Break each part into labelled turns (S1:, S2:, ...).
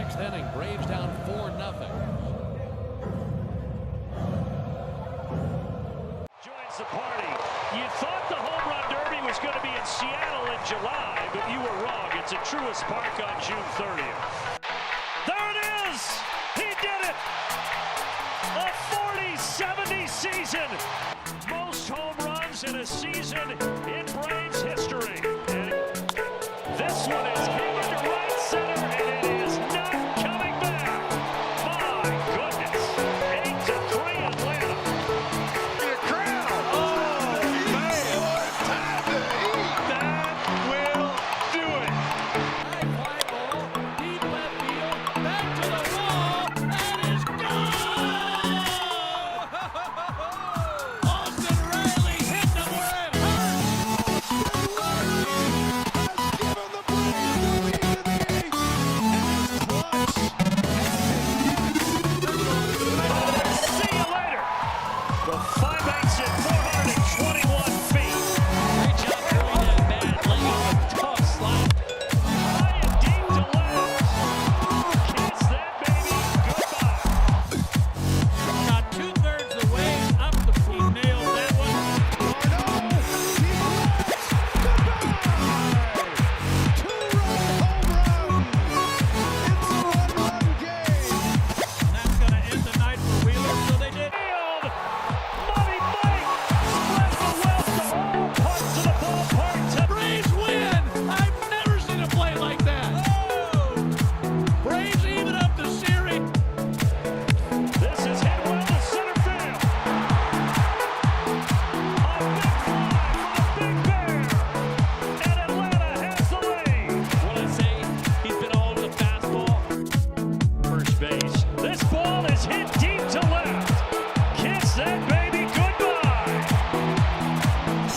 S1: Sixth inning, Braves down 4-0.
S2: Joins the party. You thought the home run derby was going to be in Seattle in July, but you were wrong. It's at Truist Park on June 30th. There it is! He did it! A 40-70 season! Most home runs in a season in Braves history. And this one is hit into right center, and it is not coming back. My goodness. 8-3 Atlanta. The crowd. Oh, man. Time to eat. That will do it.
S1: High fly ball, deep left field, back to the wall, and it's gone! Austin Riley hit them where it hurts!
S2: See you later. The climax at 421 feet.
S1: Great job throwing that bat, laying off a tough slide.
S2: High and deep to left. Kiss that baby goodbye.
S1: About 2/3 the way up the field. Nailed that one. And that's going to end the night for Wheeler, so they did.
S2: Field. Money Mike spread the wealth of all parts of the ballpark to
S1: Braves win! I've never seen a play like that. Braves even up the series.
S2: This is hit well to center field. A big fly for the Big Bear. And Atlanta has the lead.
S1: What I say, he's been all over the fastball.
S2: First base. This ball is hit deep to left. Kiss that baby goodbye.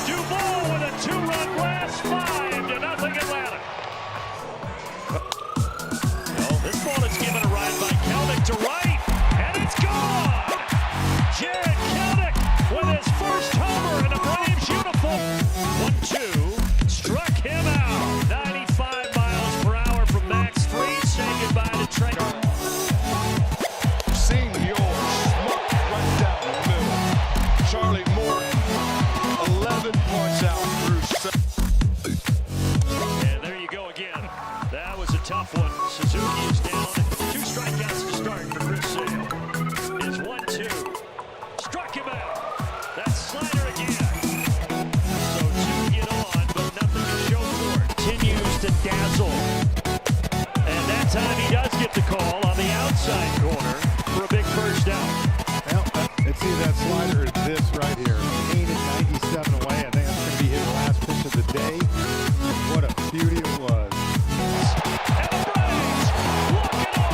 S2: Duval with a two-run blast, 5-0 Atlanta. No, this ball is given a ride by Kelnick to right, and it's gone. Jared Kelnick with his first homer in a Braves uniform. 1-2, struck him out. 95 miles per hour from Max Fried. Say goodbye to Trey.
S3: Senior smoked right down the middle. Charlie Morton, 11 points out through 7.
S2: And there you go again. That was a tough one. Suzuki is down. 2 strikeouts to start for Chris Sale. Is 1-2. Struck him out. That slider again. So 2 get on, but nothing to show for it. Continues to dazzle. And that time he does get the call on the outside corner for a big first down.
S4: Well, let's see that slider is this right here. 8-97 away. I think that's going to be his last pitch of the day. What a beauty it was.
S2: And the Braves walk it off.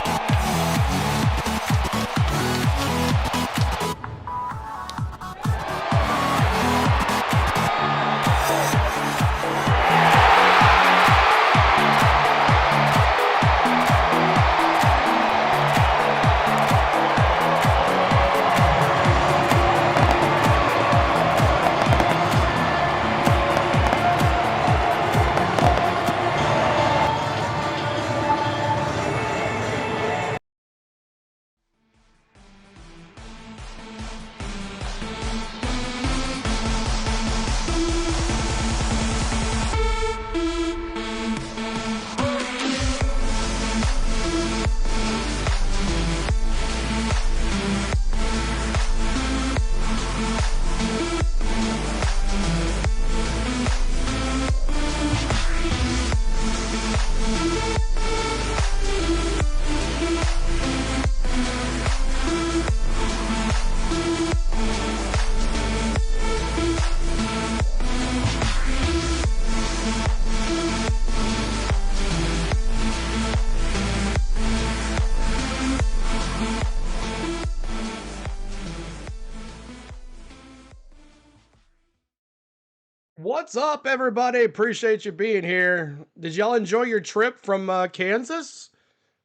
S5: What's up, everybody? Appreciate you being here. Did y'all enjoy your trip from Kansas?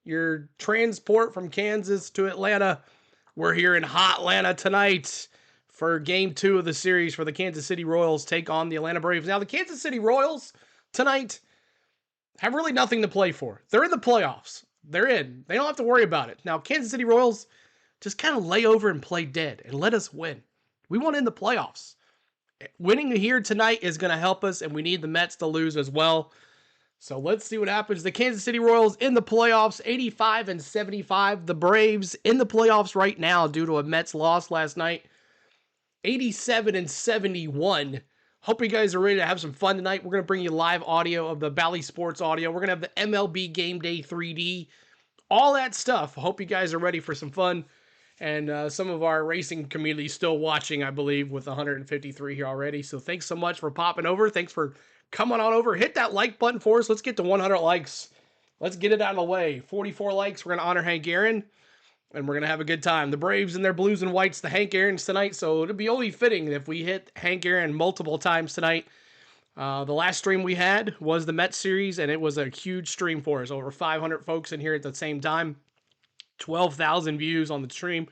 S5: Your transport from Kansas to Atlanta? We're here in hot Atlanta tonight for Game 2 of the series for the Kansas City Royals take on the Atlanta Braves. Now, the Kansas City Royals tonight have really nothing to play for. They're in the playoffs. they're in. They don't have to worry about it. Now, Kansas City Royals, just kind of lay over and play dead and let us win. We want in the playoffs. Winning here tonight is going to help us, and we need the Mets to lose as well. So let's see what happens. The Kansas City Royals in the playoffs, 85-75. The Braves in the playoffs right now due to a Mets loss last night, 87-71. Hope you guys are ready to have some fun tonight. We're going to bring you live audio of the Bally Sports audio. We're going to have the MLB Game Day 3D, all that stuff. Hope you guys are ready for some fun. And some of our racing community still watching, I believe, with 153 here already. So thanks so much for popping over. Thanks for coming on over. Hit that like button for us. Let's get to 100 likes. Let's get it out of the way. 44 likes. We're going to honor Hank Aaron, and we're going to have a good time. The Braves and their blues and whites, the Hank Aarons tonight. So it'll be only fitting if we hit Hank Aaron multiple times tonight. The last stream we had was the Mets series, and it was a huge stream for us. Over 500 folks in here at the same time. 12,000 views on the stream.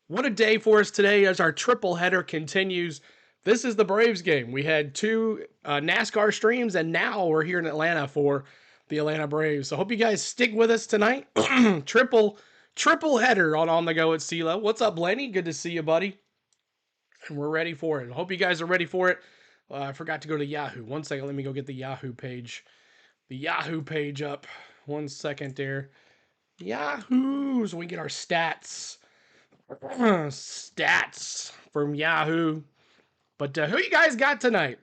S5: What a day for us today as our triple header continues. This is the Braves game. We had two NASCAR streams, and now we're here in Atlanta for the Atlanta Braves. So hope you guys stick with us tonight. triple header on the go at CeeLo. What's up, Blaney? Good to see you, buddy. And we're ready for it. Hope you guys are ready for it. I forgot to go to Yahoo. One second. Let me go get the Yahoo page. The Yahoo page up. 1 second there. Yahoo! So we get our stats. Stats from Yahoo. But who you guys got tonight?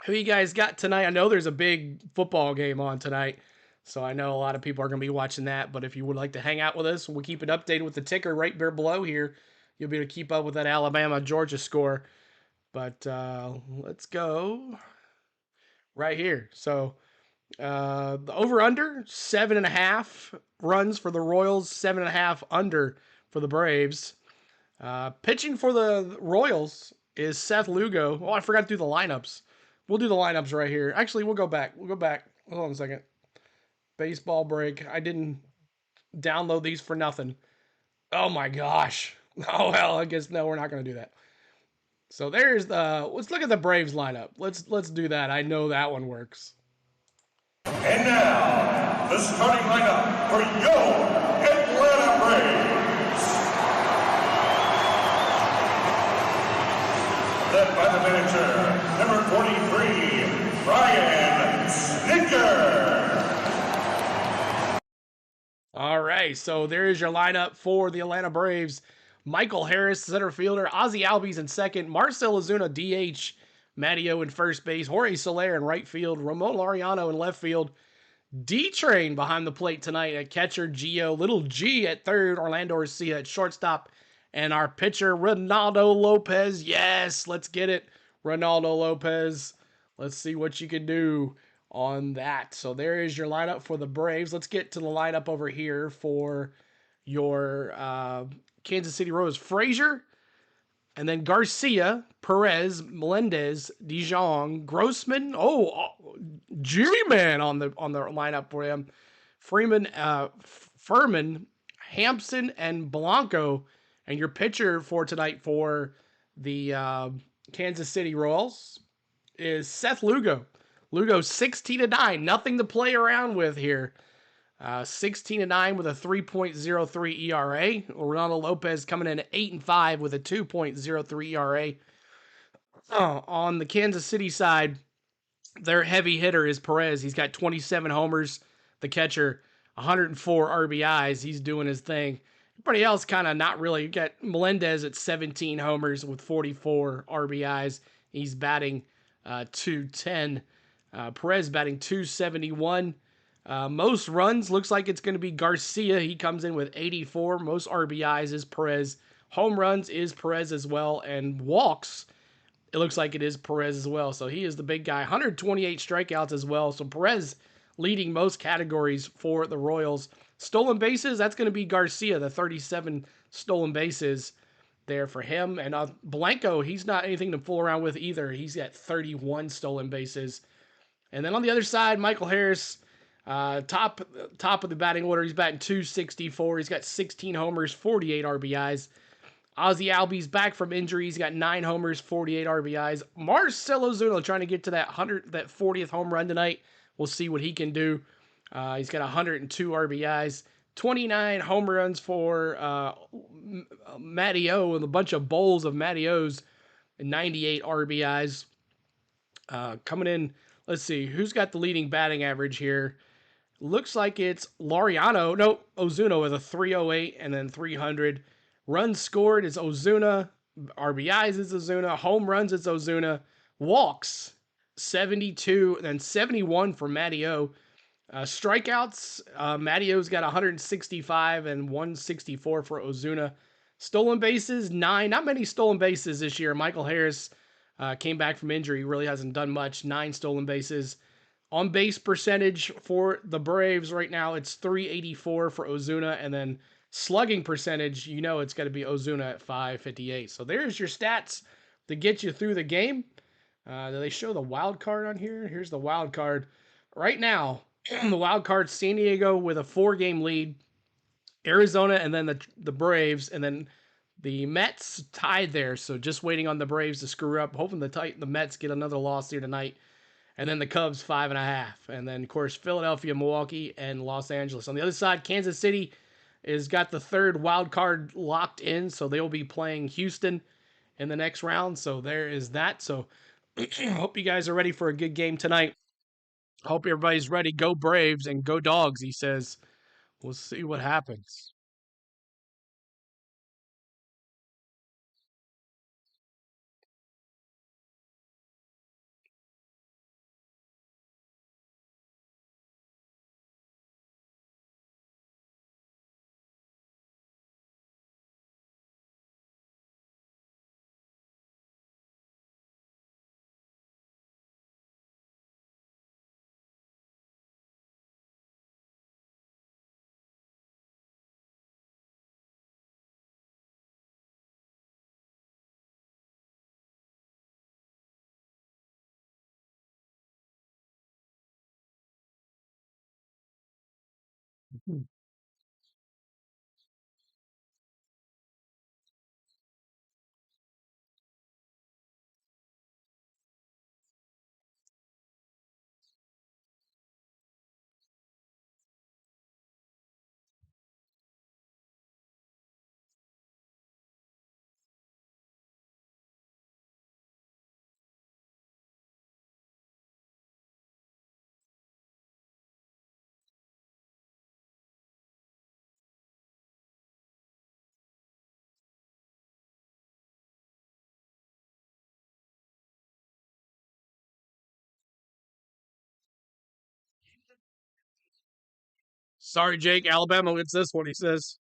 S5: Who you guys got tonight? I know there's a big football game on tonight, so I know a lot of people are going to be watching that. But if you would like to hang out with us, we'll keep it updated with the ticker right there below here. You'll be able to keep up with that Alabama-Georgia score. But let's go right here. So the over-under, 7.5 runs for the Royals, 7.5 under for the Braves. Pitching for the Royals is Seth Lugo. Oh, I forgot to do the lineups. We'll do the lineups right here. Actually, we'll go back. Hold on a second. Baseball break. I didn't download these for nothing. Oh my gosh. Oh well, I guess no, we're not going to do that. So there's let's look at the Braves lineup. Let's do that. I know that one works.
S6: And now, the starting lineup for your Atlanta Braves. Led by the manager, number 43, Brian Snitker.
S5: All right, so there is your lineup for the Atlanta Braves. Michael Harris, center fielder. Ozzie Albies in second. Marcell Ozuna, DH. Matteo in first base. Jorge Soler in right field. Ramon Laureano in left field. D-Train behind the plate tonight at catcher. Gio. Little G at third. Orlando Arcia at shortstop. And our pitcher, Ronaldo Lopez. Yes, let's get it. Ronaldo Lopez. Let's see what you can do on that. So there is your lineup for the Braves. Let's get to the lineup over here for your Kansas City Royals. Frazier, and then Garcia, Perez, Melendez, DeJong, Grossman. G-Man on the lineup for him. Freeman, Furman, Hampson, and Blanco. And your pitcher for tonight for the Kansas City Royals is Seth Lugo. Lugo 16-9, nothing to play around with here. 16-9 with a 3.03 ERA. Ronaldo Lopez coming in at 8-5 with a 2.03 ERA. On the Kansas City side, their heavy hitter is Perez. He's got 27 homers. The catcher, 104 RBIs. He's doing his thing. Everybody else kind of not really. You got Melendez at 17 homers with 44 RBIs. He's batting .210. Perez batting .271. Most runs looks like it's going to be Garcia. He comes in with 84. Most RBIs is Perez. Home runs is Perez as well. And walks, it looks like it is Perez as well. So he is the big guy. 128 strikeouts as well. So Perez leading most categories for the Royals. Stolen bases, that's going to be Garcia, the 37 stolen bases there for him. And Blanco, he's not anything to fool around with either. He's got 31 stolen bases. And then on the other side, Michael Harris, top of the batting order. He's batting .264. He's got 16 homers, 48 RBIs. Ozzie Albies back from injury. He's got 9 homers, 48 RBIs. Marcell Ozuna trying to get to that 40th home run tonight. We'll see what he can do. He's got 102 RBIs, 29 home runs for Matty O, and a bunch of bowls of Matty O's, and 98 RBIs. Coming in, let's see, who's got the leading batting average here? Looks like it's Laureano. No, Ozuna with a 308 and then 300. Runs scored is Ozuna. RBIs is Ozuna. Home runs is Ozuna. Walks 72 and then 71 for Matty O. Strikeouts, Matty O's got 165 and 164 for Ozuna. Stolen bases, 9. Not many stolen bases this year. Michael Harris came back from injury. Really hasn't done much. 9 stolen bases. On base percentage for the Braves right now, it's 384 for Ozuna, and then slugging percentage, you know it's got to be Ozuna at 558. So there's your stats to get you through the game. Do they show the wild card on here? Here's the wild card. Right now, the wild card, San Diego with a 4-game lead, Arizona, and then the Braves, and then the Mets tied there. So just waiting on the Braves to screw up, hoping the Mets get another loss here tonight. And then the Cubs 5.5. And then, of course, Philadelphia, Milwaukee, and Los Angeles. On the other side, Kansas City has got the 3rd wild card locked in. So they will be playing Houston in the next round. So there is that. So hope you guys are ready for a good game tonight. Hope everybody's ready. Go Braves and go Dogs, he says. We'll see what happens. Sorry, Jake. Alabama gets this one, he says.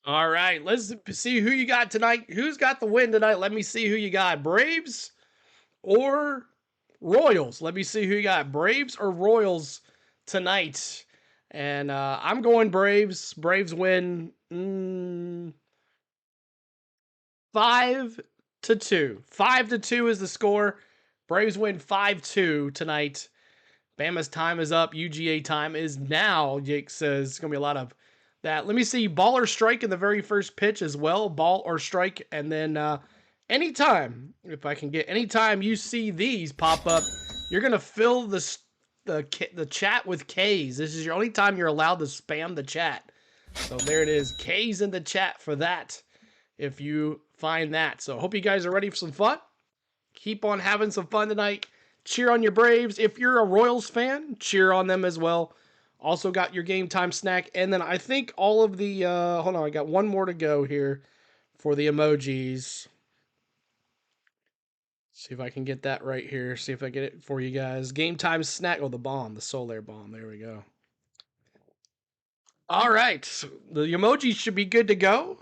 S5: All right, let's see who you got tonight. Who's got the win tonight? Let me see who you got. Braves or Royals? Let me see who you got. Braves or Royals tonight? And I'm going Braves. Braves win 5-2. 5-2 is the score. Braves win 5-2 tonight. Bama's time is up. UGA time is now. Jake says it's going to be a lot of that. Let me see. Ball or strike in the very first pitch as well. Ball or strike. And then anytime, if I can get, anytime you see these pop up, you're going to fill the chat with K's. This is your only time you're allowed to spam the chat. So there it is. K's in the chat for that. if you find that. So hope you guys are ready for some fun. Keep on having some fun tonight. Cheer on your Braves. If you're a Royals fan, cheer on them as well. Also got your game time snack. And then I think all of the, hold on, I got one more to go here for the emojis. See if I can get that right here. See if I get it for you guys. Game time snack. Oh, the bomb, the Solar bomb. There we go. All right. So the emojis should be good to go.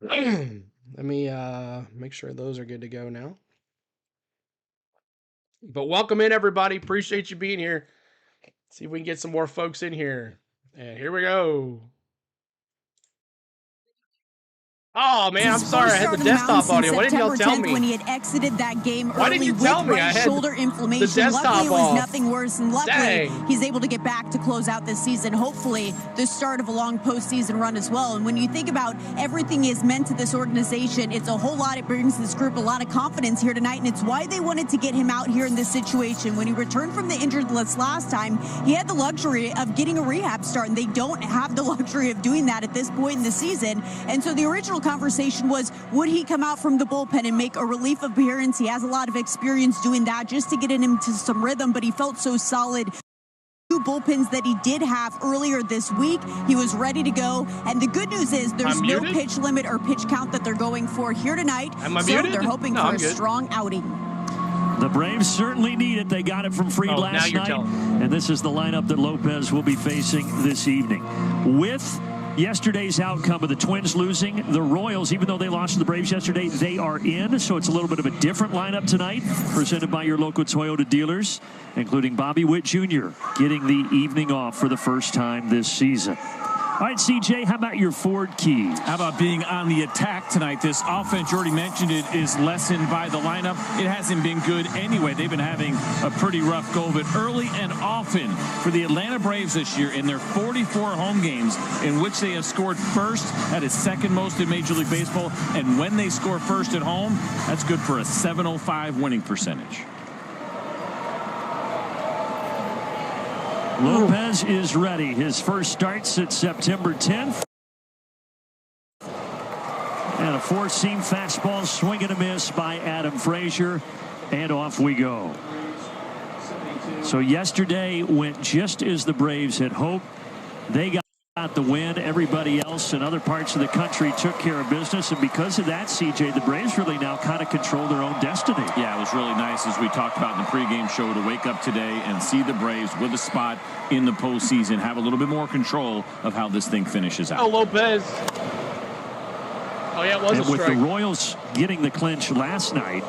S5: Let me make sure those are good to go now. But welcome in, everybody. Appreciate you being here. See if we can get some more folks in here. And here we go. Oh, man, I'm sorry. I had the desktop audio. Why didn't y'all tell me?
S7: When he had exited that game
S5: Why didn't you
S7: early
S5: tell
S7: with
S5: me? I
S7: right
S5: had
S7: shoulder inflammation.
S5: the desktop
S7: Luckily, it was
S5: off.
S7: nothing worse, and luckily,
S5: Dang.
S7: he's able to get back to close out this season. Hopefully, the start of a long postseason run as well. And when you think about everything is meant to this organization, it's a whole lot. It brings this group a lot of confidence here tonight, and it's why they wanted to get him out here in this situation. When he returned from the injured list last time, he had the luxury of getting a rehab start, and they don't have the luxury of doing that at this point in the season. And so the original conversation was, would he come out from the bullpen and make a relief appearance? He has a lot of experience doing that just to get him into some rhythm, but he felt so solid. Two bullpens that he did have earlier this week. He was ready to go. And the good news is there's no pitch limit or pitch count that they're going for here tonight.
S5: Am I
S7: so
S5: muted?
S7: they're hoping for a strong outing.
S2: The Braves certainly need it. They got it from Fried last night. And this is the lineup that Lopez will be facing this evening. With yesterday's outcome of the Twins losing, the Royals, even though they lost to the Braves yesterday, they are in. So it's a little bit of a different lineup tonight, presented by your local Toyota dealers, including Bobby Witt Jr. getting the evening off for the first time this season. All right, CJ, how about your Ford keys?
S8: How about being on the attack tonight? This offense, you already mentioned it, is lessened by the lineup. It hasn't been good anyway. They've been having a pretty rough go of it early and often for the Atlanta Braves this year in their 44 home games in which they have scored first. That is second most in Major League Baseball. And when they score first at home, that's good for a .705 winning percentage.
S2: Lopez is ready. His first starts at September 10th. And a four-seam fastball swing and a miss by Adam Frazier. And off we go. So yesterday went just as the Braves had hoped. They got the win. Everybody else in other parts of the country took care of business, and because of that, CJ, the Braves really now kind of control their own destiny.
S8: Yeah, it was really nice, as we talked about in the pregame show, to wake up today and see the Braves with a spot in the postseason, have a little bit more control of how this thing finishes out.
S5: Oh, Lopez. Oh, yeah, it was
S2: and
S5: a strike.
S2: With the Royals getting the clinch last night,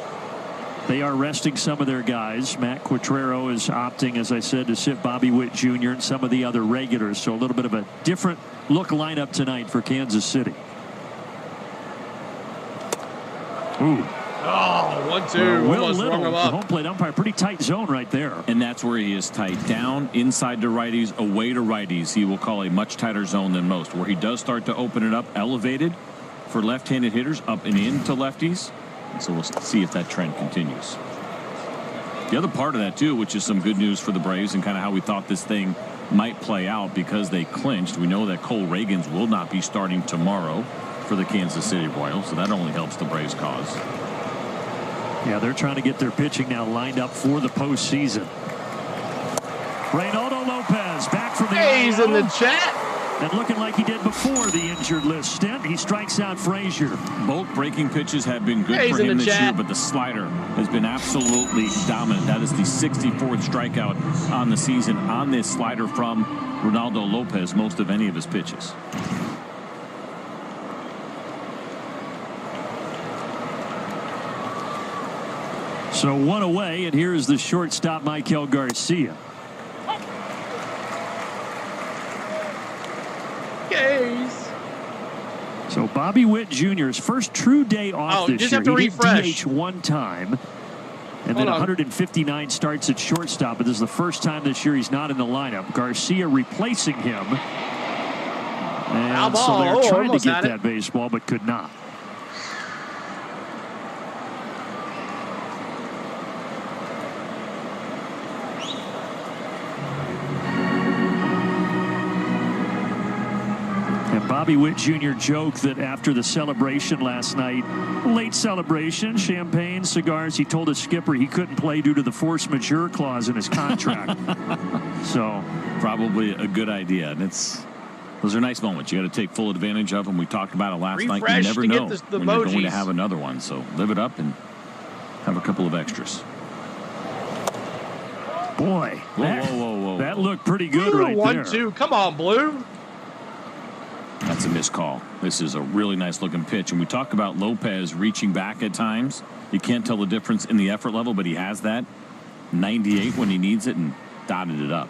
S2: they are resting some of their guys. Matt Quatrero is opting, as I said, to sit Bobby Witt Jr. and some of the other regulars. So a little bit of a different look lineup tonight for Kansas City. Ooh.
S5: Oh, 1-2.
S2: Will
S5: Almost
S2: Little,
S5: swung him
S2: the
S5: up.
S2: home plate umpire, pretty tight zone right there.
S8: And that's where he is tight. Down, inside to righties, away to righties. He will call a much tighter zone than most. Where he does start to open it up, elevated for left-handed hitters, up and in to lefties. So we'll see if that trend continues. The other part of that, too, which is some good news for the Braves and kind of how we thought this thing might play out because they clinched. We know that Cole Reagans will not be starting tomorrow for the Kansas City Royals, so that only helps the Braves' cause.
S2: Yeah, they're trying to get their pitching now lined up for the postseason. Reynaldo Lopez back from the
S5: Hey, he's in the chat.
S2: And looking like he did before the injured list stint, he strikes out Frazier.
S8: Both breaking pitches have been good for him this year, but the slider has been absolutely dominant. That is the 64th strikeout on the season on this slider from Reynaldo Lopez, most of any of his pitches.
S2: So one away, and here's the shortstop, Michael Garcia. So Bobby Witt Jr.'s first true day off this year. He did DH one time, and then 159 starts at shortstop. But this is the first time this year he's not in the lineup. Garcia replacing him. And so they're trying to get that baseball, but could not. Bobby Witt Jr. joked that after the celebration last night, late celebration, champagne, cigars, he told his skipper he couldn't play due to the force majeure clause in his contract. So
S8: probably a good idea. And those are nice moments. You got to take full advantage of them. We talked about it last night. You never know when you're going to have another one. So live it up and have a couple of extras.
S2: Boy,
S8: whoa.
S2: That looked pretty good right there.
S5: 1-2. Come on, Blue.
S8: That's a missed call. This is a really nice looking pitch. And we talk about Lopez reaching back at times. You can't tell the difference in the effort level, but he has that 98 when he needs it and dotted it up.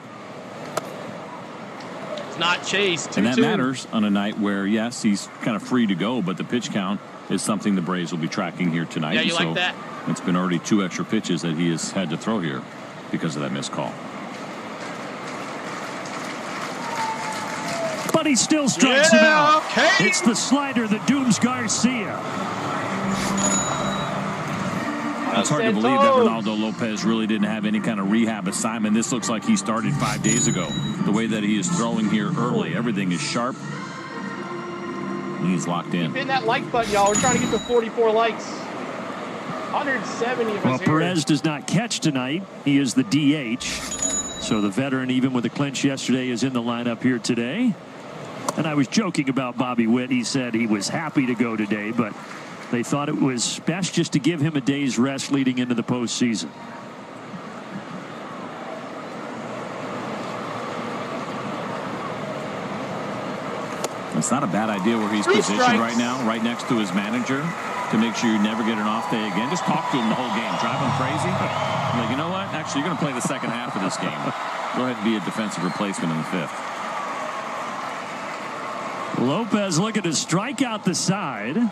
S5: It's not chased. 2-2.
S8: And that matters on a night where, yes, he's kind of free to go, but the pitch count is something the Braves will be tracking here tonight.
S5: Yeah, you like that?
S8: It's been already 2 extra pitches that he has had to throw here because of that missed call.
S2: But he still strikes him out.
S5: Okay.
S2: It's the slider that dooms Garcia.
S8: It's hard to believe that Ronaldo Lopez really didn't have any kind of rehab assignment. This looks like he started 5 days ago. The way that he is throwing here early, everything is sharp. He's locked in.
S5: Hit that like button, y'all. We're trying to get to 44 likes. 170 of us
S2: Well,
S5: here.
S2: Perez does not catch tonight. He is the DH. So the veteran, even with a clinch yesterday, is in the lineup here today. And I was joking about Bobby Witt. He said he was happy to go today, but they thought it was best just to give him a day's rest leading into the postseason.
S8: It's not a bad idea where he's positioned right now, right next to his manager, to make sure you never get an off day again. Just talk to him the whole game. Drive him crazy. Like, you know what? Actually, you're going to play the second half of this game. Go ahead and be a defensive replacement in the 5th.
S2: Lopez looking to strike out the side.
S8: Ooh.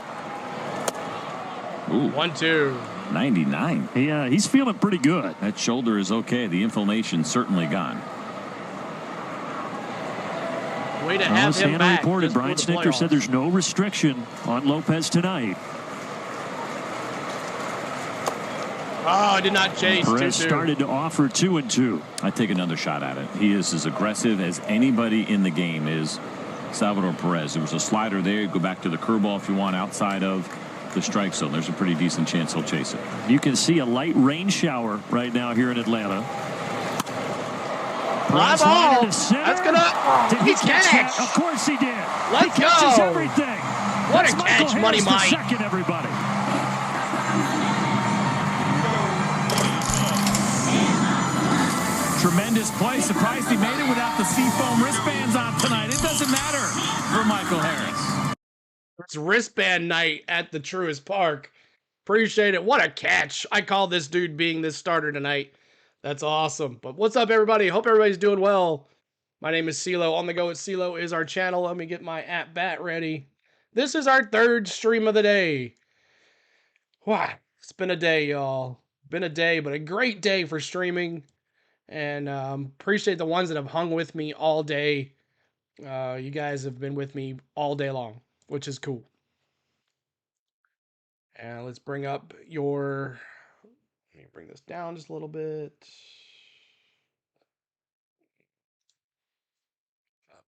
S5: 1-2.
S8: 99.
S2: Yeah, he's feeling pretty good.
S8: That shoulder is okay. The inflammation's certainly gone.
S5: Way to have him back.
S2: Reported Brian Snitker said there's no restriction on Lopez tonight.
S5: Oh, I did not chase.
S2: Perez started to offer 2-2.
S8: I take another shot at it. He is as aggressive as anybody in the game is. Salvador Perez. There was a slider there. Go back to the curveball if you want outside of the strike zone. There's a pretty decent chance he'll chase it.
S2: You can see a light rain shower right now here in Atlanta.
S5: Fly ball.
S2: That's
S5: gonna.
S2: Did he catch? Of course he did.
S5: Let's
S2: he catches
S5: go.
S2: Everything.
S5: What
S2: That's
S5: a
S2: Michael
S5: catch, Money
S2: Harris
S5: Mike.
S2: Second, everybody.
S8: Tremendous play. Surprised he made it without the seafoam wristbands on tonight. It doesn't matter for Michael Harris.
S5: It's wristband night at the Truist Park. Appreciate it. What a catch. I call this dude being this starter tonight. That's awesome. But what's up, everybody? Hope everybody's doing well. My name is CeeLo. On the Go with CeeLo is our channel. Let me get my at-bat ready. This is our 3rd stream of the day. Wow. It's been a day, y'all. Been a day, but a great day for streaming. And appreciate the ones that have hung with me all day. You guys have been with me all day long, which is cool. And let's bring up your... Let me bring this down just a little bit.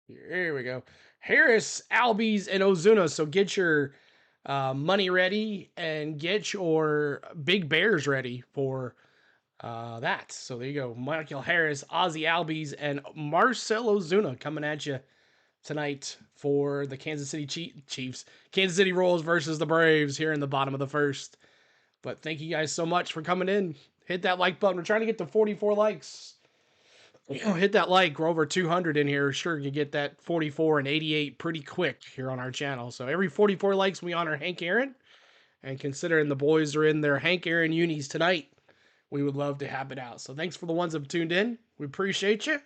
S5: Here we go. Harris, Albies, and Ozuna. So get your money ready and get your Big Bears ready for that. So there you go. Michael Harris, Ozzy Albies, and Marcell Ozuna coming at you tonight for the Kansas City Chiefs. Kansas City Royals versus the Braves here in the bottom of the 1st. But thank you guys so much for coming in. Hit that like button. We're trying to get to 44 likes. Hit that like. We're over 200 in here. Sure, you get that 44 and 88 pretty quick here on our channel. So every 44 likes, we honor Hank Aaron. And considering the boys are in their Hank Aaron unis tonight, we would love to have it out. So thanks for the ones that have tuned in. We appreciate you.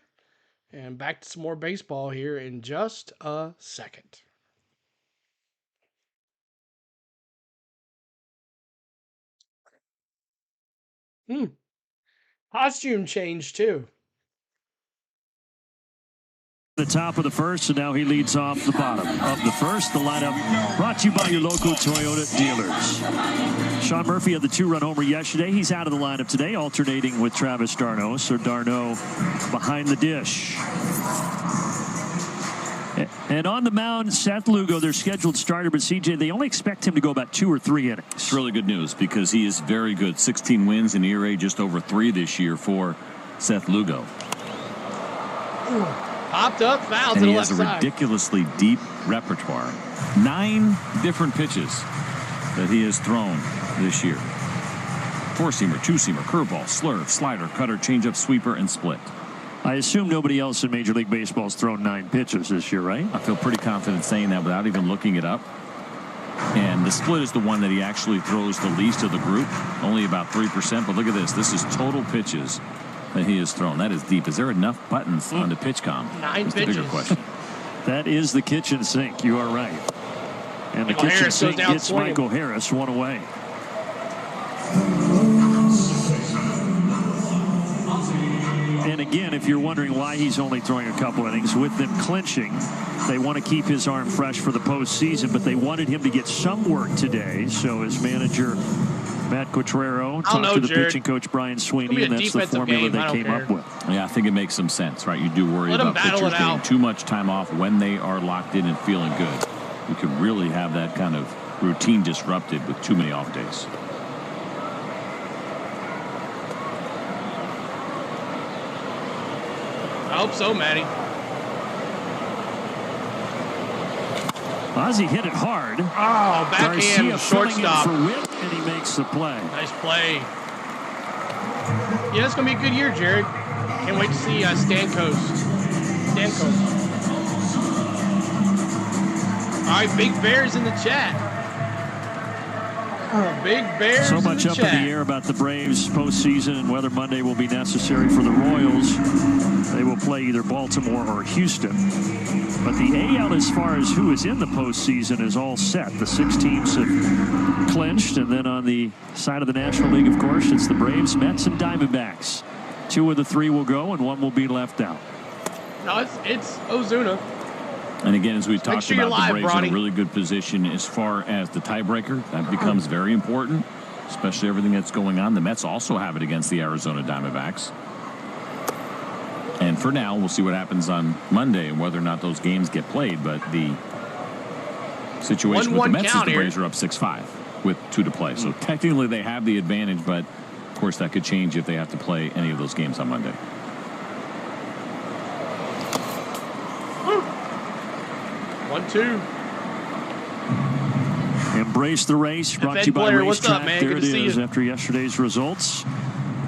S5: And back to some more baseball here in just a second. Costume change too.
S2: The top of the 1st, and now he leads off the bottom of the 1st. The lineup brought to you by your local Toyota dealers. Sean Murphy had the 2-run homer yesterday. He's out of the lineup today, alternating with Travis d'Arnaud. So d'Arnaud behind the dish.
S9: And on the mound, Seth Lugo, their scheduled starter, but CJ, they only expect him to go about 2 or 3 innings.
S8: It's really good news because he is very good. 16 wins in ERA, just over 3 this year for Seth Lugo.
S5: Popped up, foul to
S8: And
S5: the
S8: he
S5: left
S8: has a
S5: side.
S8: ridiculously deep repertoire. 9 different pitches that he has thrown this year. 4-seamer, 2-seamer, curveball, slurve, slider, cutter, changeup, sweeper, and split.
S9: I assume nobody else in Major League Baseball has thrown 9 pitches this year, right?
S8: I feel pretty confident saying that without even looking it up. And the split is the one that he actually throws the least of the group, only about 3%. But look at this. This is total pitches that he has thrown. That is deep. Is there enough buttons on the pitch comm?
S5: 9
S8: That's
S5: pitches.
S8: the bigger question.
S9: That is the kitchen sink. You are right. And the
S5: Michael
S9: kitchen
S5: Harris goes
S9: sink
S5: down
S9: gets
S5: swinging.
S9: Michael Harris 1 away. And again, if you're wondering why he's only throwing a couple innings, with them clinching, they want to keep his arm fresh for the postseason, but they wanted him to get some work today. So his manager, Matt Quattrero, talked to the
S5: Jared.
S9: pitching coach, Brian Sweeney,
S5: be a
S9: and that's the
S5: defensive
S9: formula
S5: game. I
S9: they
S5: don't
S9: came
S5: care.
S9: up with.
S8: Yeah, I think it makes some sense, right? You do worry
S5: Let 'em
S8: about
S5: battle
S8: pitchers
S5: it
S8: getting
S5: out.
S8: too much time off when they are locked in and feeling good. You could really have that kind of routine disrupted with too many off days.
S5: I hope so, Matty.
S9: Ozzie hit it hard.
S5: Oh, backhand,
S9: Garcia filling in
S5: shortstop.
S9: for Whip, and he makes the play.
S5: Nice play. Yeah, it's going to be a good year, Jared. Can't wait to see Stamkos. All right, Big Bear's in the chat. Big Bear's
S9: So much
S5: in the
S9: up
S5: chat.
S9: in the air about the Braves postseason and whether Monday will be necessary for the Royals. They will play either Baltimore or Houston. But the AL, as far as who is in the postseason, is all set. The 6 teams have clinched, and then on the side of the National League, of course, it's the Braves, Mets, and Diamondbacks. 2 of the 3 will go, and 1 will be left out.
S5: No, it's Ozuna.
S8: And again, as we talked
S5: sure you're
S8: about,
S5: live,
S8: the Braves
S5: Bronny.
S8: in a really good position as far as the tiebreaker. That becomes very important, especially everything that's going on. The Mets also have it against the Arizona Diamondbacks. And for now, we'll see what happens on Monday and whether or not those games get played. But the situation with the
S5: 1-1
S8: Mets is
S5: count
S8: the
S5: here.
S8: Braves are up 6-5 with 2 to play. So technically they have the advantage, but of course that could change if they have to play any of those games on Monday.
S5: 1-2.
S9: Embrace the race, brought to you by
S5: Blair, what's up,
S9: Racetrack.
S5: man?
S9: There
S5: Good
S9: it
S5: to see
S9: is
S5: you.
S9: after yesterday's results.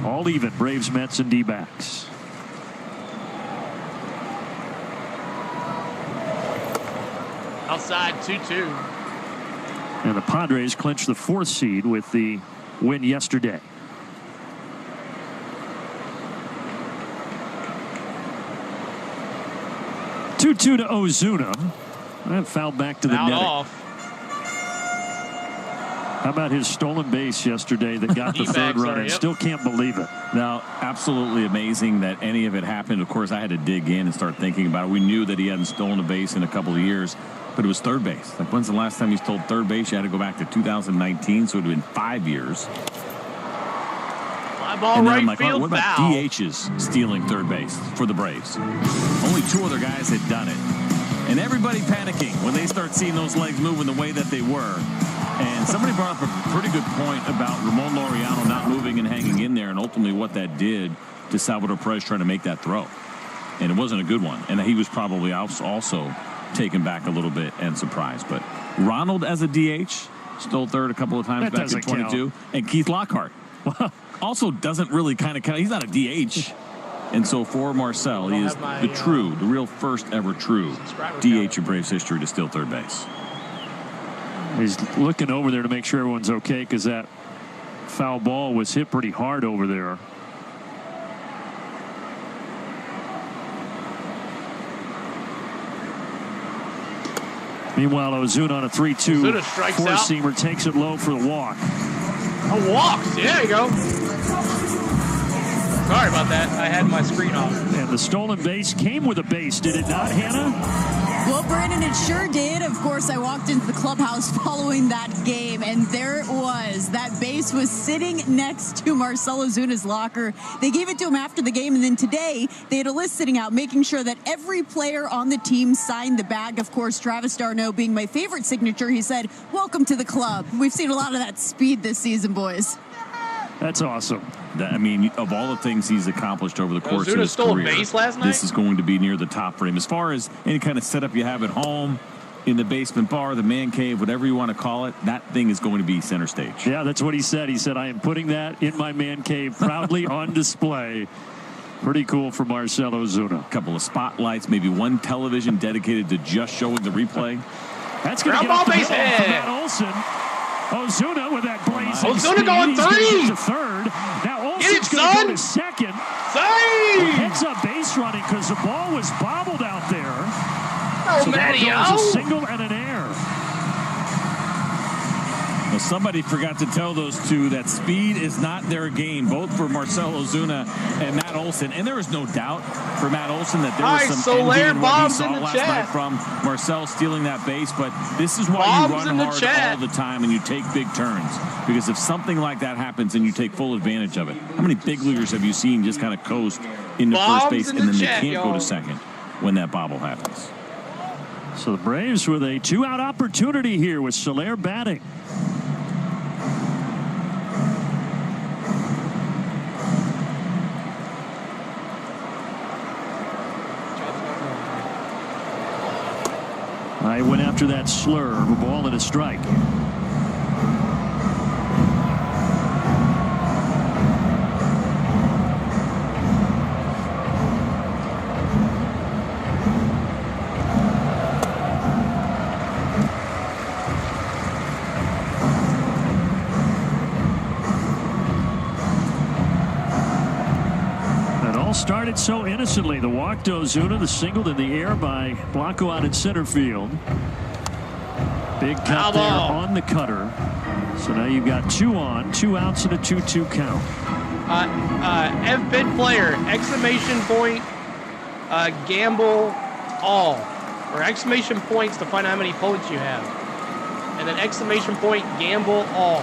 S9: All even, Braves, Mets, and D-backs.
S5: Outside 2-2.
S9: And the Padres clinched the 4th seed with the win yesterday. Two to Ozuna. That fouled back to the
S5: Fouled
S9: netting.
S5: off.
S9: How about his stolen base yesterday that got the 3rd run? I still can't believe it.
S8: Now, absolutely amazing that any of it happened. Of course, I had to dig in and start thinking about it. We knew that he hadn't stolen a base in a couple of years, but it was 3rd base. Like, when's the last time he stole 3rd base? You had to go back to 2019, so it would have been 5 years.
S5: Fly ball
S8: And then
S5: right
S8: I'm like,
S5: field
S8: what about
S5: foul.
S8: DHs stealing 3rd base for the Braves? Only 2 other guys had done it. And everybody panicking when they start seeing those legs moving the way that they were. And somebody brought up a pretty good point about Ramon Laureano not moving and hanging in there, and ultimately what that did to Salvador Perez trying to make that throw. And it wasn't a good one. And he was probably also taken back a little bit and surprised. But Ronald as a DH stole 3rd a couple of times
S9: That
S8: back in
S9: doesn't
S8: 22. And Keith Lockhart also doesn't really kind of count. He's not a DH. And so for Marcel, he is the real first ever true DH in Braves history to steal 3rd base.
S9: He's looking over there to make sure everyone's okay because that foul ball was hit pretty hard over there. Meanwhile, Ozuna on a 3-2
S5: Ozuna strikes out.
S9: 4-seamer takes it low for the walk.
S5: Oh, walks. Yeah, there you go. Sorry about that. I had my screen off.
S9: And the stolen base came with a base, did it not, Hannah?
S7: Well, Brandon, it sure did. Of course, I walked into the clubhouse following that game, and there it was. That base was sitting next to Marcell Ozuna's locker. They gave it to him after the game, and then today they had a list sitting out making sure that every player on the team signed the bag. Of course, Travis d'Arnaud being my favorite signature, he said, "Welcome to the club." We've seen a lot of that speed this season, boys.
S9: That's awesome.
S8: I mean, of all the things he's accomplished over the course of his
S5: stole
S8: career,
S5: a base last night?
S8: this is going to be near the top for him. As far as any kind of setup you have at home, in the basement bar, the man cave, whatever you want to call it, that thing is going to be center stage.
S9: Yeah, that's what he said. He said, "I am putting that in my man cave proudly on display." Pretty cool for Marcell Ozuna.
S8: A couple of spotlights, maybe one television dedicated to just showing the replay.
S9: That's going to get off the middle for Matt Olson. Ozuna with that blazing
S5: Ozuna going
S9: speed. He's
S5: three.
S9: to third. Now
S5: Get it,
S9: Olson's going to
S5: son.
S9: go to second.
S5: Save!
S9: Heads up base running because the ball was bobbled out there.
S5: Oh,
S9: So that
S5: Mario!
S9: goes a single and an error.
S8: Well, somebody forgot to tell those two that speed is not their game, both for Marcell Ozuna and Matt Olson. And there is no doubt for Matt Olson that there was some envy in what he saw last night from Marcell stealing that base. But this is why you run hard all the time and you take big turns. Because if something like that happens and you take full advantage of it. How many big leaguers have you seen just kind of coast into first base and then they can't go to second when that bobble happens?
S9: So the Braves with a two-out opportunity here with Soler batting. I went after that slur of a ball and a strike. Started so innocently. The walk to Ozuna, the singled in the air by Blanco out in center field. Big cut there on the cutter. So now you've got 2 on, 2 outs, and a 2-2 count.
S5: FBID player, exclamation point, gamble all, or exclamation points to find out how many points you have, and then exclamation point, gamble all.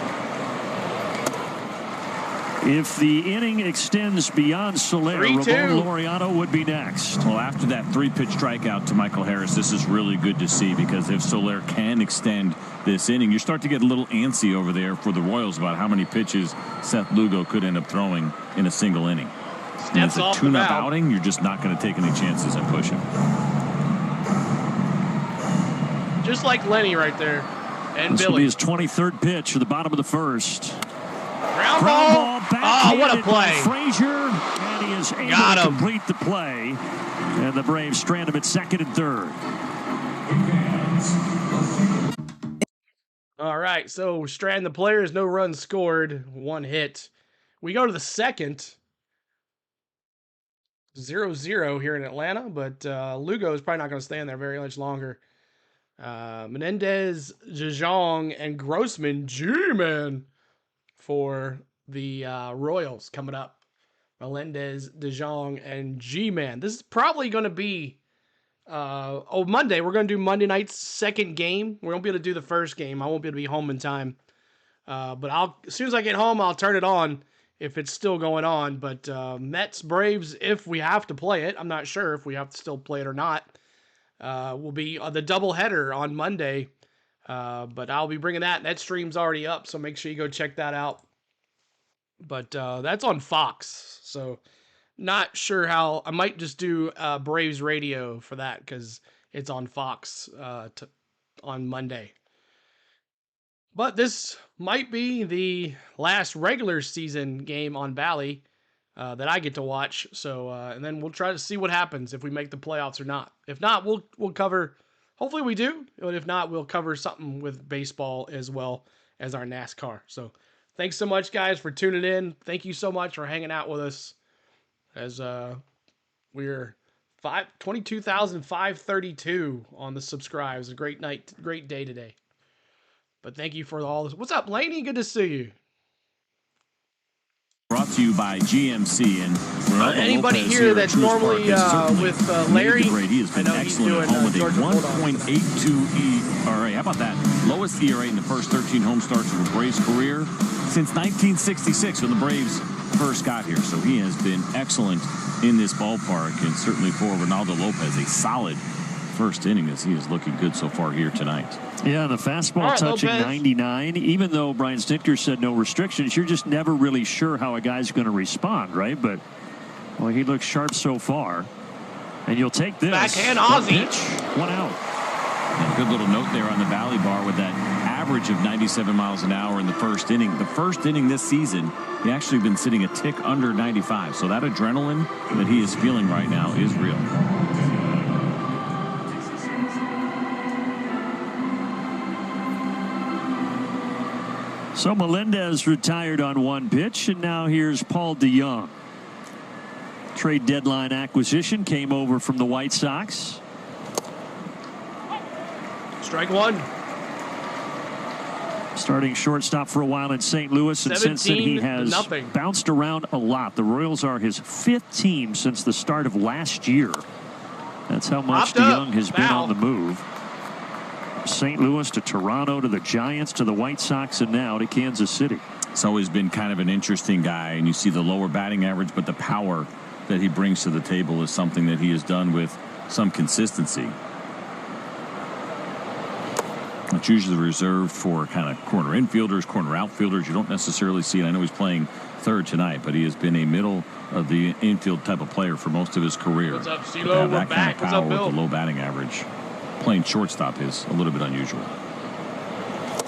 S9: If the inning extends beyond Soler, Ramon Laureano would be next.
S8: Well, after that 3-pitch strikeout to Michael Harris, this is really good to see because if Soler can extend this inning, you start to get a little antsy over there for the Royals about how many pitches Seth Lugo could end up throwing in a single inning. And it's a tune-up outing, you're just not going to take any chances and push him.
S5: Just like Lenny right there. And
S9: this
S5: Billy.
S9: will be his 23rd pitch for the bottom of the first.
S5: Ground ball. Oh, what a play.
S9: Frazier, and he is able to complete the play. And the Braves strand him at second and third.
S5: All right, so strand the players, no runs scored, 1 hit. We go to the second. 0-0 here in Atlanta, but Lugo is probably not going to stay in there very much longer. Menendez, Jejong, and Grossman, G-Man, for the Royals coming up. Melendez, DeJong, and G-Man. This is probably going to be Monday. We're going to do Monday night's second game. We won't be able to do the first game. I won't be able to be home in time. But as soon as I get home, I'll turn it on if it's still going on. But Mets, Braves, if we have to play it, I'm not sure if we have to still play it or not, will be the doubleheader on Monday. But I'll be bringing that. That stream's already up, so make sure you go check that out. But that's on Fox, so not sure how. I might just do Braves radio for that because it's on Fox on Monday. But this might be the last regular season game on Bally that I get to watch. So and then we'll try to see what happens if we make the playoffs or not. If not, we'll cover. Hopefully we do. But if not, we'll cover something with baseball as well as our NASCAR. So thanks so much, guys, for tuning in. Thank you so much for hanging out with us as we're 22,532 on the subscribe. It was a great night, great day today. But thank you for all this. What's up, Laney? Good to see you.
S8: Brought to you by GMC and
S5: anybody
S8: Lopez
S5: here that's normally with Larry.
S8: He has been
S5: I know he's
S8: excellent
S5: doing
S8: at home with a
S5: Georgia Bulldogs.
S8: 1.82 ERA. How about that? Lowest ERA in the first 13 home starts of a Braves career since 1966 when the Braves first got here. So he has been excellent in this ballpark, and certainly for Ronaldo Lopez, a solid first inning as he is looking good so far here tonight.
S9: Yeah, the fastball touching
S5: Lopez.
S9: 99. Even though Brian Snitker said no restrictions, you're just never really sure how a guy's going to respond, right? But, well, he looks sharp so far. And you'll take this.
S5: Backhand
S9: One
S5: Ozzie.
S9: pitch, one out.
S8: And a good little note there on the Valley Bar with that average of 97 miles an hour in the first inning. The first inning this season, he actually been sitting a tick under 95. So that adrenaline that he is feeling right now is real.
S9: So Melendez retired on one pitch, and now here's Paul DeJong. Trade deadline acquisition came over from the White Sox.
S5: Strike one.
S9: Starting shortstop for a while in St. Louis, and since then he has
S5: 17-0.
S9: bounced around a lot. The Royals are his 5th team since the start of last year. That's how much DeJong has been on the move. St. Louis to Toronto to the Giants to the White Sox and now to Kansas City.
S8: He's always been kind of an interesting guy, and you see the lower batting average, but the power that he brings to the table is something that he has done with some consistency. It's usually reserved for kind of corner infielders, corner outfielders. You don't necessarily see it. I know he's playing third tonight, but he has been a middle of the infield type of player for most of his career.
S5: What's up,
S8: To
S5: CeeLo?
S8: have
S5: We're
S8: that kind
S5: back.
S8: of
S5: What's
S8: power
S5: up, Bill?
S8: with the low batting average. Playing shortstop is a little bit unusual.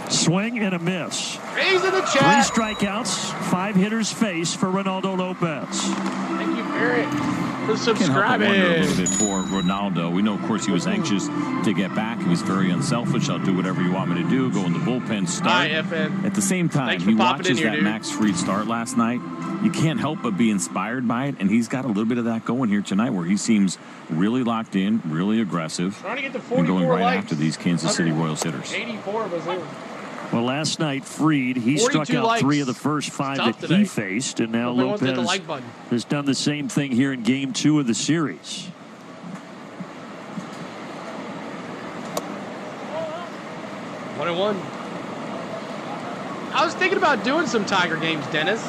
S9: Swing and a miss.
S5: He's in the
S9: 3
S5: chat.
S9: strikeouts, 5 hitters face for Ronaldo Lopez.
S5: Thank you, Barrett, for
S8: Can't help but
S5: subscribing.
S8: wonder a little bit for Ronaldo. We know, of course, he was anxious to get back. He was very unselfish. I'll do whatever you want me to do. Go in the bullpen, start.
S5: Hi, FN.
S8: At the same time,
S5: Thanks for
S8: he
S5: popping in
S8: watches
S5: here,
S8: that
S5: dude.
S8: Max Fried start last night. You can't help but be inspired by it, and he's got a little bit of that going here tonight where he seems really locked in, really aggressive,
S5: Trying to get to
S8: and
S5: 44
S8: going right
S5: likes.
S8: after these Kansas City Royals hitters.
S5: 84 was it.
S9: Well, last night, Fried, he
S5: 42
S9: struck out
S5: likes.
S9: 3 of the first 5
S5: Tough
S9: that
S5: today.
S9: he faced, and now
S5: Nobody wants to hit the
S9: Lopez
S5: like button.
S9: has done the same thing here in Game 2 of the series.
S5: One and one. I was thinking about doing some Tiger games, Dennis.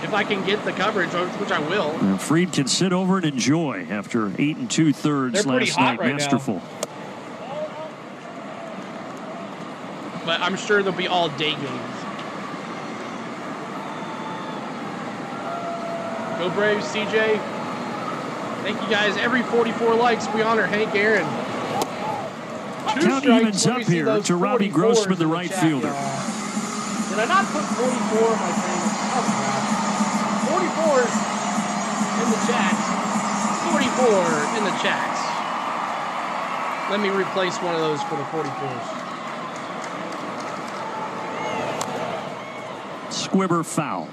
S5: If I can get the coverage, which I will.
S9: And Fried can sit over and enjoy after 8 2/3
S5: They're pretty
S9: last
S5: hot
S9: night.
S5: right now.
S9: Masterful.
S5: But I'm sure there'll be all day games. Go Braves, CJ. Thank you guys. Every 44 likes, we honor Hank Aaron.
S9: Count evens up here to Robbie Grossman, the right fielder.
S5: Did I not put 44 on my thing? Oh, crap. 44s in the chat. 44 in the chat. Let me replace one of those for the 44s.
S9: Squibber foul.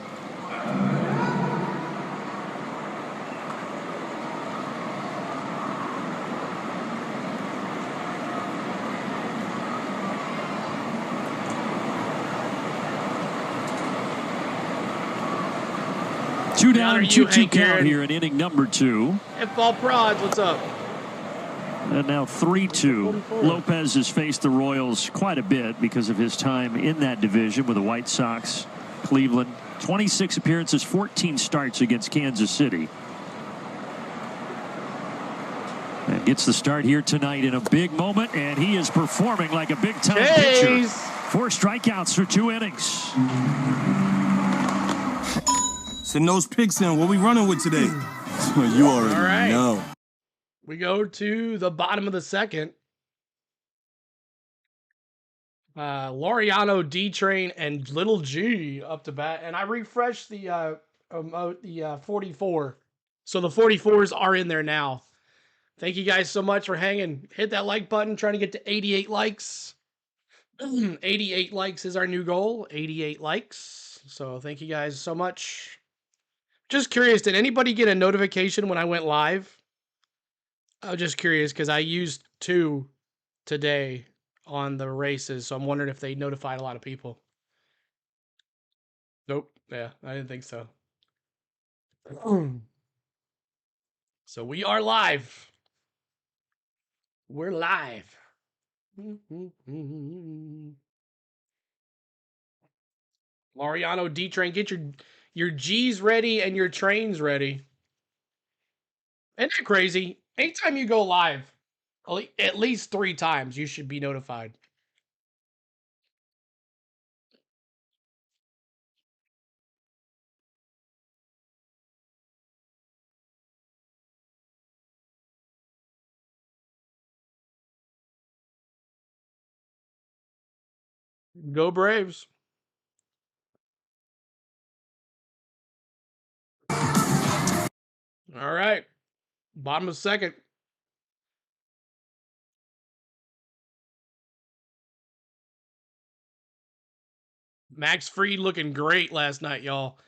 S9: Two down,
S5: Honor you,
S9: 2-2
S5: Hank
S9: count
S5: Aaron.
S9: here in inning number 2.
S5: F-ball prods, what's up?
S9: And now 3-2.
S5: 44.
S9: Lopez has faced the Royals quite a bit because of his time in that division with the White Sox, Cleveland. 26 appearances, 14 starts against Kansas City. And gets the start here tonight in a big moment, and he is performing like a big-time pitcher.
S5: Jeez.
S9: 4 strikeouts for 2 innings.
S10: Send those picks in. What we running with today? You already
S5: All right.
S10: know.
S5: We go to the bottom of the second. Laureano, D-Train, and Little G up to bat. And I refreshed the 44. So the 44s are in there now. Thank you guys so much for hanging. Hit that like button. Trying to get to 88 likes. 88 likes is our new goal. 88 likes. So thank you guys so much. Just curious, did anybody get a notification when I went live? I was just curious because I used 2 today on the races, so I'm wondering if they notified a lot of people. Nope. Yeah, I didn't think so. So we are live. We're live. Mariano D-Train, get your G's ready and your trains ready. Isn't that crazy? Anytime you go live, at least 3 times, you should be notified. Go Braves. All right. Bottom of second. Max Fried looking great last night, y'all.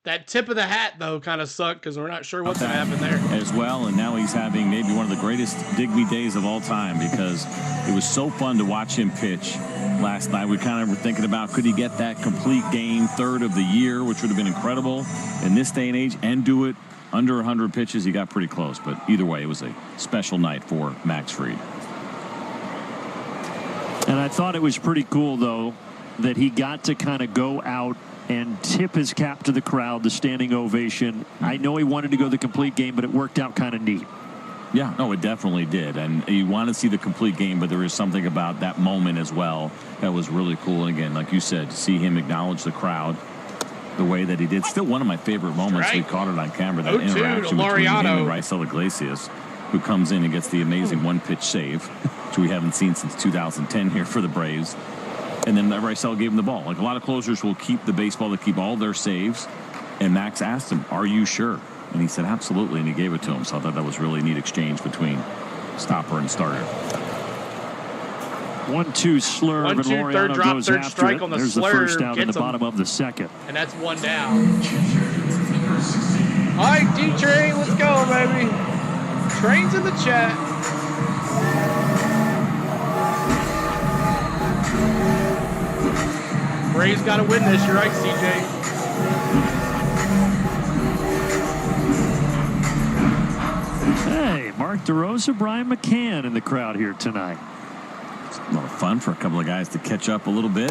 S5: That tip of the hat, though, kind of sucked because we're not sure what's going to happen there.
S8: As well, and now he's having maybe one of the greatest dig me days of all time because it was so fun to watch him pitch last night. We kind of were thinking about, could he get that complete game, 3rd of the year, which would have been incredible in this day and age, and do it under 100 pitches. He got pretty close, but either way, it was a special night for Max Fried.
S9: And I thought it was pretty cool, though, that he got to kind of go out and tip his cap to the crowd, the standing ovation. I know he wanted to go the complete game, but it worked out kind of neat.
S8: Yeah, no, it definitely did. And you want to see the complete game, but there is something about that moment as well that was really cool. And again, like you said, to see him acknowledge the crowd the way that he did. Still one of my favorite moments. We caught it on camera, that interaction between him and Raisel Iglesias, who comes in and gets the amazing one-pitch save, which we haven't seen since 2010 here for the Braves. And then Raisel gave him the ball. Like a lot of closers will keep the baseball, they keep all their saves. And Max asked him, "Are you sure?" And he said, "Absolutely." And he gave it to him. So I thought that was really a neat exchange between stopper and starter.
S9: 1-2 slurve, and Laureano
S5: drop,
S9: goes
S5: third
S9: after
S5: strike
S9: it.
S5: on the
S9: There's the first out in the bottom of the second.
S5: And that's 1 down. All right, D-Train, let's go, baby. Train's in the chat. Braves got to win this. You're right, CJ.
S9: Hey, Mark DeRosa, Brian McCann in the crowd here tonight.
S8: It's a lot of fun for a couple of guys to catch up a little bit.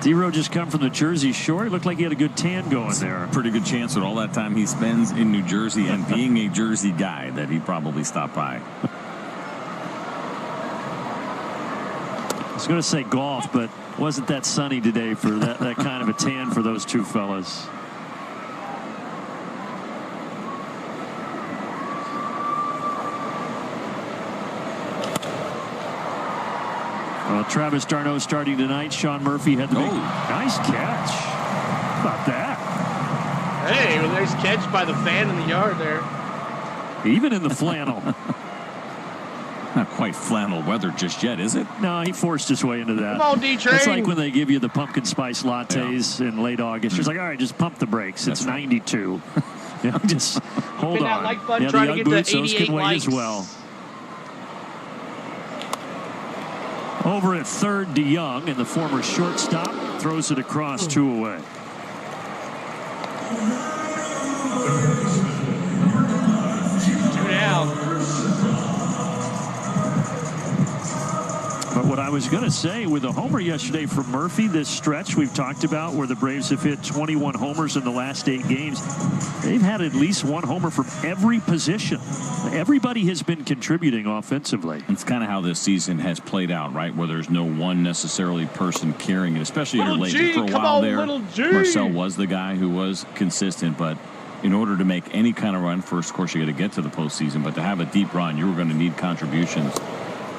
S9: D-Row just come from the Jersey Shore. It looked like he had a good tan going there.
S8: Pretty good chance with all that time he spends in New Jersey and being a Jersey guy that he probably stopped by.
S9: I was going to say golf, but wasn't that sunny today for that kind of a tan for those two fellas. Well, Travis d'Arnaud starting tonight. Sean Murphy had the big nice catch. How about that?
S5: Hey, a nice catch by the fan in the yard there.
S9: Even in the flannel.
S8: Not quite flannel weather just yet, is it?
S9: No, he forced his way into that.
S5: Come on, D-Train.
S9: It's like when they give you the pumpkin spice lattes in late August. It's like, all right, just pump the brakes. It's 92. You know, just hold on.
S5: That like button,
S9: yeah,
S5: trying
S9: the
S5: to
S9: Ugg
S5: get
S9: boots,
S5: to
S9: those
S5: 88
S9: can wait
S5: likes
S9: as well. Over at third, DeYoung, and the former shortstop throws it across 2 away. But what I was going to say, with a homer yesterday from Murphy, this stretch we've talked about where the Braves have hit 21 homers in the last 8 games, they've had at least 1 homer from every position. Everybody has been contributing offensively.
S8: It's kind of how this season has played out, right? Where there's no one necessarily person carrying it, especially here lately. For a while there, Marcel was the guy who was consistent, but in order to make any kind of run, first, of course, you got to get to the postseason, but to have a deep run, you were going to need contributions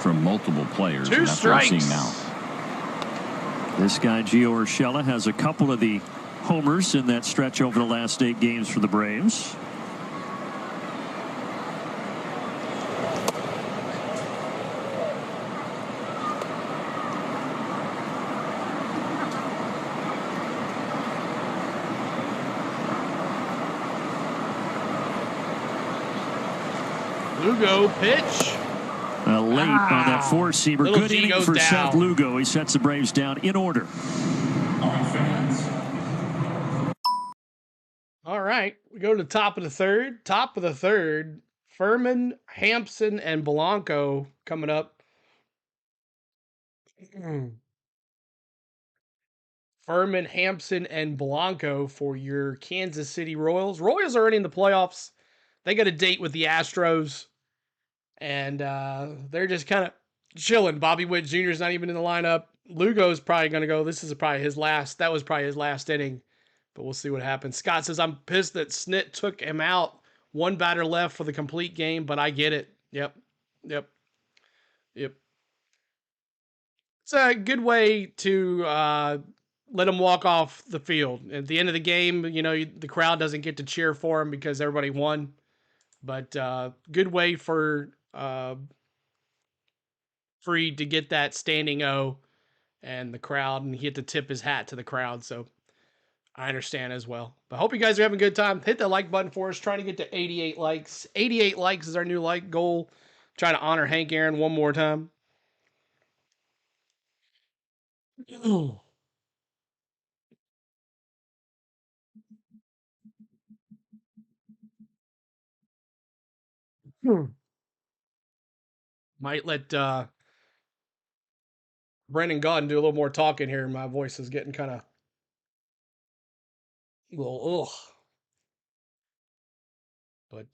S8: from multiple players.
S5: 2
S8: and that's
S5: strikes.
S8: what we're seeing now.
S9: This guy, Gio Urshela, has a couple of the homers in that stretch over the last 8 games for the Braves.
S5: Lugo pitch.
S9: Late on that 4-seamer. Good inning for
S5: down.
S9: Seth Lugo. He sets the Braves down in order.
S6: Offense.
S5: All right, we go to the top of the third. Top of the third, Furman, Hampson, and Blanco coming up. Furman, Hampson, and Blanco for your Kansas City Royals. Royals are already in the playoffs. They got a date with the Astros, and they're just kind of chilling. Bobby Witt Jr. is not even in the lineup. Lugo's probably going to go. This is probably his last. That was probably his last inning. But we'll see what happens. Scott says, I'm pissed that Snit took him out. One batter left for the complete game, but I get it. Yep. It's a good way to let him walk off the field. At the end of the game, you know, the crowd doesn't get to cheer for him because everybody won. But good way for Freed to get that standing O and the crowd, and he had to tip his hat to the crowd. So I understand as well. But I hope you guys are having a good time. Hit that like button for us. Trying to get to 88 likes. 88 likes is our new like goal. Trying to honor Hank Aaron one more time. Might let Brendan Gaudin do a little more talking here. My voice is getting kind of a little ugh. But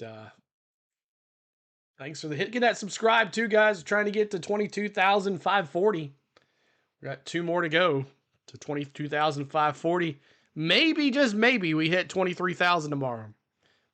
S5: thanks for the hit. Get that subscribe too, guys. We're trying to get to 22,540. We got 2 more to go to 22,540. Maybe, just maybe, we hit 23,000 tomorrow.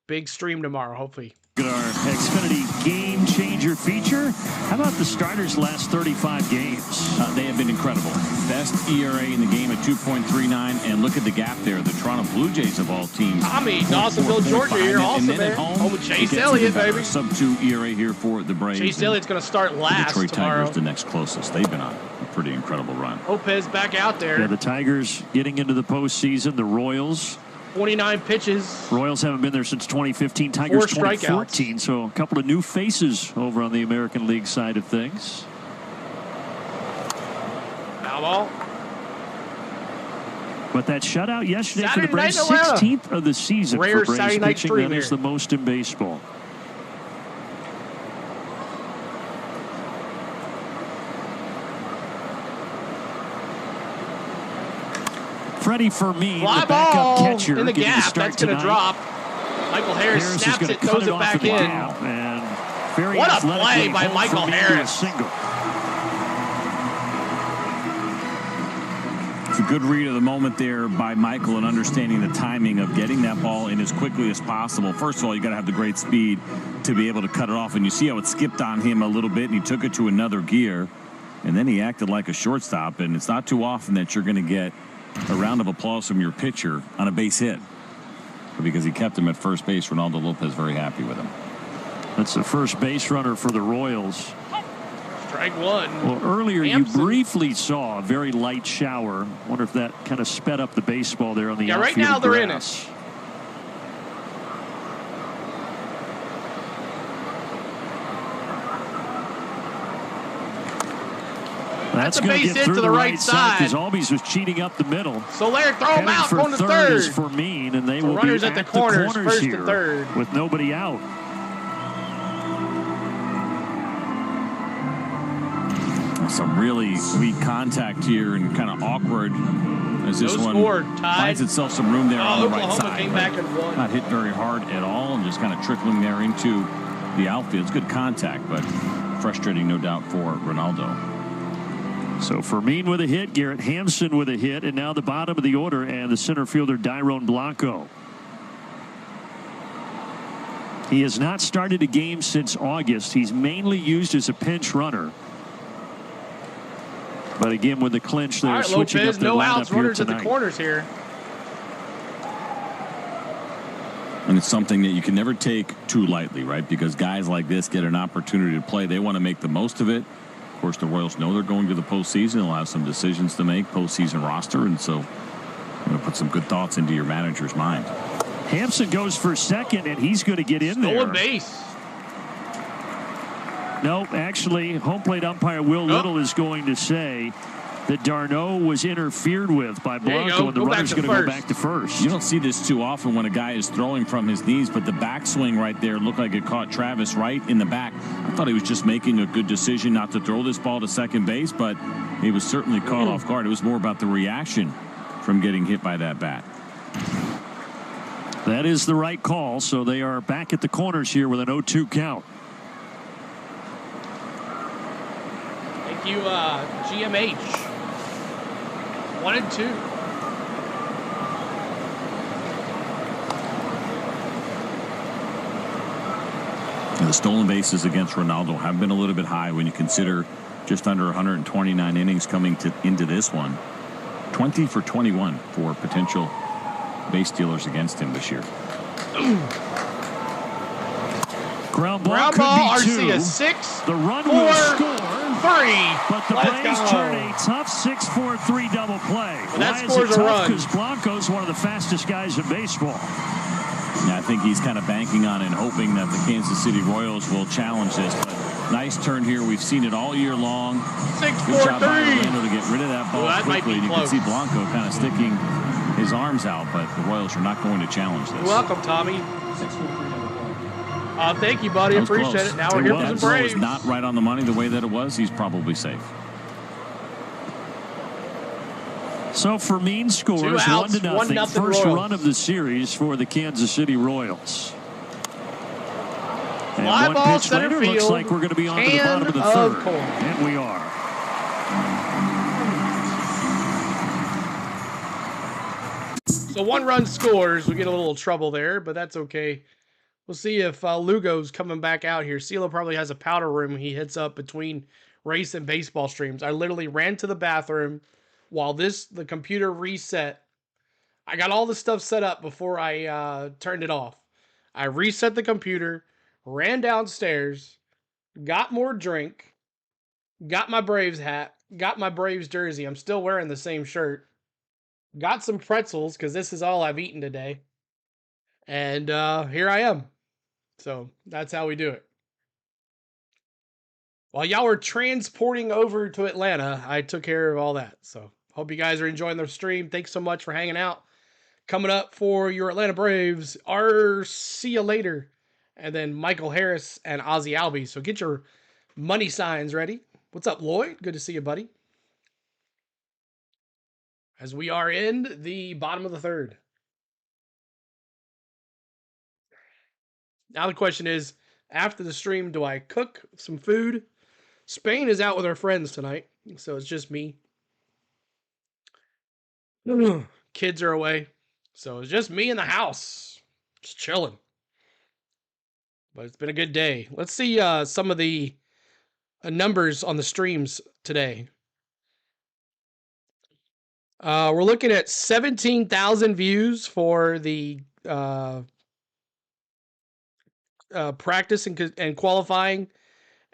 S5: Big stream tomorrow, hopefully.
S9: At our Xfinity Game Changer feature. How about the starters' last 35 games?
S8: They have been incredible. Best ERA in the game at 2.39, and look at the gap there. The Toronto Blue Jays of all teams.
S5: Tommy, Dawsonville, Georgia here also, man. Home with Chase Elliott, baby.
S8: Sub-2 ERA here for the Braves.
S5: Chase Elliott's going to start last
S8: Detroit
S5: tomorrow.
S8: Tigers, the next closest. They've been on a pretty incredible run.
S5: Lopez back out there.
S9: Yeah, the Tigers getting into the postseason. The Royals.
S5: 29 pitches.
S9: Royals haven't been there since 2015. Tigers 2014. So a couple of new faces over on the American League side of things.
S5: Foul ball.
S9: But that shutout yesterday
S5: Saturday
S9: for the Braves, 16th of the season
S5: Rare
S9: for Braves
S5: Saturday night
S9: pitching.
S5: stream
S9: That is
S5: here.
S9: the most in baseball. Freddie Fermin, the backup catcher,
S5: in the
S9: getting
S5: gap.
S9: start
S5: That's going to drop. Michael Harris snaps it, throws it back in.
S9: And very
S5: what a play by Michael Harris.
S9: Single.
S8: It's a good read of the moment there by Michael and understanding the timing of getting that ball in as quickly as possible. First of all, you got to have the great speed to be able to cut it off. And you see how it skipped on him a little bit, and he took it to another gear. And then he acted like a shortstop. And it's not too often that you're going to get a round of applause from your pitcher on a base hit. But because he kept him at first base, Ronaldo Lopez very happy with him.
S9: That's the first base runner for the Royals.
S5: Strike one.
S9: Well, earlier
S5: Hampson.
S9: you briefly saw a very light shower. Wonder if that kind of sped up the baseball there on the outfield
S5: right now they're in
S9: grass.
S5: it.
S9: That's
S5: a
S9: going to
S5: base
S9: get
S5: hit
S9: through
S5: to the
S9: the
S5: right side.
S9: Because Albies was cheating up the middle.
S5: Soler, throw him
S9: Heading
S5: out,
S9: for
S5: going to
S9: third is
S5: third.
S9: Fermin, and they
S5: So
S9: will
S5: runners
S9: be
S5: at the corners, first
S9: here
S5: and third.
S9: with nobody out.
S8: Some really weak contact here and kind of awkward as this one finds itself some room there on the right
S5: Oklahoma
S8: side.
S5: came back and won.
S8: Not hit very hard at all and just kind of trickling there into the outfield. It's good contact, but frustrating, no doubt, for Ronaldo.
S9: So Fermin with a hit, Garrett Hampson with a hit, and now the bottom of the order and the center fielder Dairon Blanco. He has not started a game since August. He's mainly used as a pinch runner. But again, with the clinch, they're
S5: right,
S9: switching
S5: Lopez,
S9: up their
S5: no
S9: lineup
S5: outs,
S9: here
S5: runners at
S9: tonight.
S5: the corners here.
S8: And it's something that you can never take too lightly, right? Because guys like this get an opportunity to play. They want to make the most of it. Of course, the Royals know they're going to the postseason. They'll have some decisions to make, postseason roster. And so you're going to put some good thoughts into your manager's mind.
S9: Hampson goes for second, and he's going to get in there.
S5: Stolen base.
S9: No, actually, home plate umpire Will Little is going to say that d'Arnaud was interfered with by Blanco, and the runner's going to go back to first.
S8: You don't see this too often when a guy is throwing from his knees, but the backswing right there looked like it caught Travis right in the back. I thought he was just making a good decision not to throw this ball to second base, but he was certainly caught off guard. It was more about the reaction from getting hit by that bat.
S9: That is the right call, so they are back at the corners here with an 0-2 count.
S5: Thank you, GMH. 1-2.
S8: And the stolen bases against Ronaldo have been a little bit high when you consider just under 129 innings coming into this one. 20 for 21 for potential base stealers against him this year.
S9: Ground ball,
S5: RC is 6.
S9: The run
S5: 4,
S9: will score.
S5: 3.
S9: But the Braves turn a tough 6-4-3 double play.
S5: Well, that
S9: Why
S5: scores
S9: is it
S5: a
S9: tough?
S5: run.
S9: Because Blanco's one of the fastest guys in baseball.
S8: Yeah, I think he's kind of banking on and hoping that the Kansas City Royals will challenge this. But nice turn here. We've seen it all year long.
S5: 6-4-3.
S8: Good job by Orlando to get rid of that ball
S5: that might
S8: quickly.
S5: be
S8: You can see Blanco kind of sticking his arms out, but the Royals are not going to challenge this.
S5: You're welcome, Tommy. Thank you, buddy. Appreciate it. Now we're here for some Braves.
S8: Not right on the money the way that it was. He's probably safe.
S9: So for mean scores, 1-0. First run of the series for the Kansas City Royals. And
S5: Fly
S9: one
S5: ball,
S9: pitch
S5: center
S9: later,
S5: field.
S9: looks like we're going to be on to the bottom of the third. And we are.
S5: So 1-run scores. We get a little trouble there, but that's okay. We'll see if Lugo's coming back out here. CeeLo probably has a powder room he hits up between race and baseball streams. I literally ran to the bathroom while the computer reset. I got all the stuff set up before I turned it off. I reset the computer, ran downstairs, got more drink, got my Braves hat, got my Braves jersey. I'm still wearing the same shirt. Got some pretzels because this is all I've eaten today. And here I am. So that's how we do it. While y'all were transporting over to Atlanta, I took care of all that. So hope you guys are enjoying the stream. Thanks so much for hanging out. Coming up for your Atlanta Braves are See You Later. And then Michael Harris and Ozzy Albies. So get your money signs ready. What's up, Lloyd? Good to see you, buddy. As we are in the bottom of the third. Now the question is, after the stream, do I cook some food? Spain is out with her friends tonight, so it's just me. Kids are away, so it's just me in the house, just chilling. But it's been a good day. Let's see some of the numbers on the streams today. We're looking at 17,000 views for the practice and qualifying,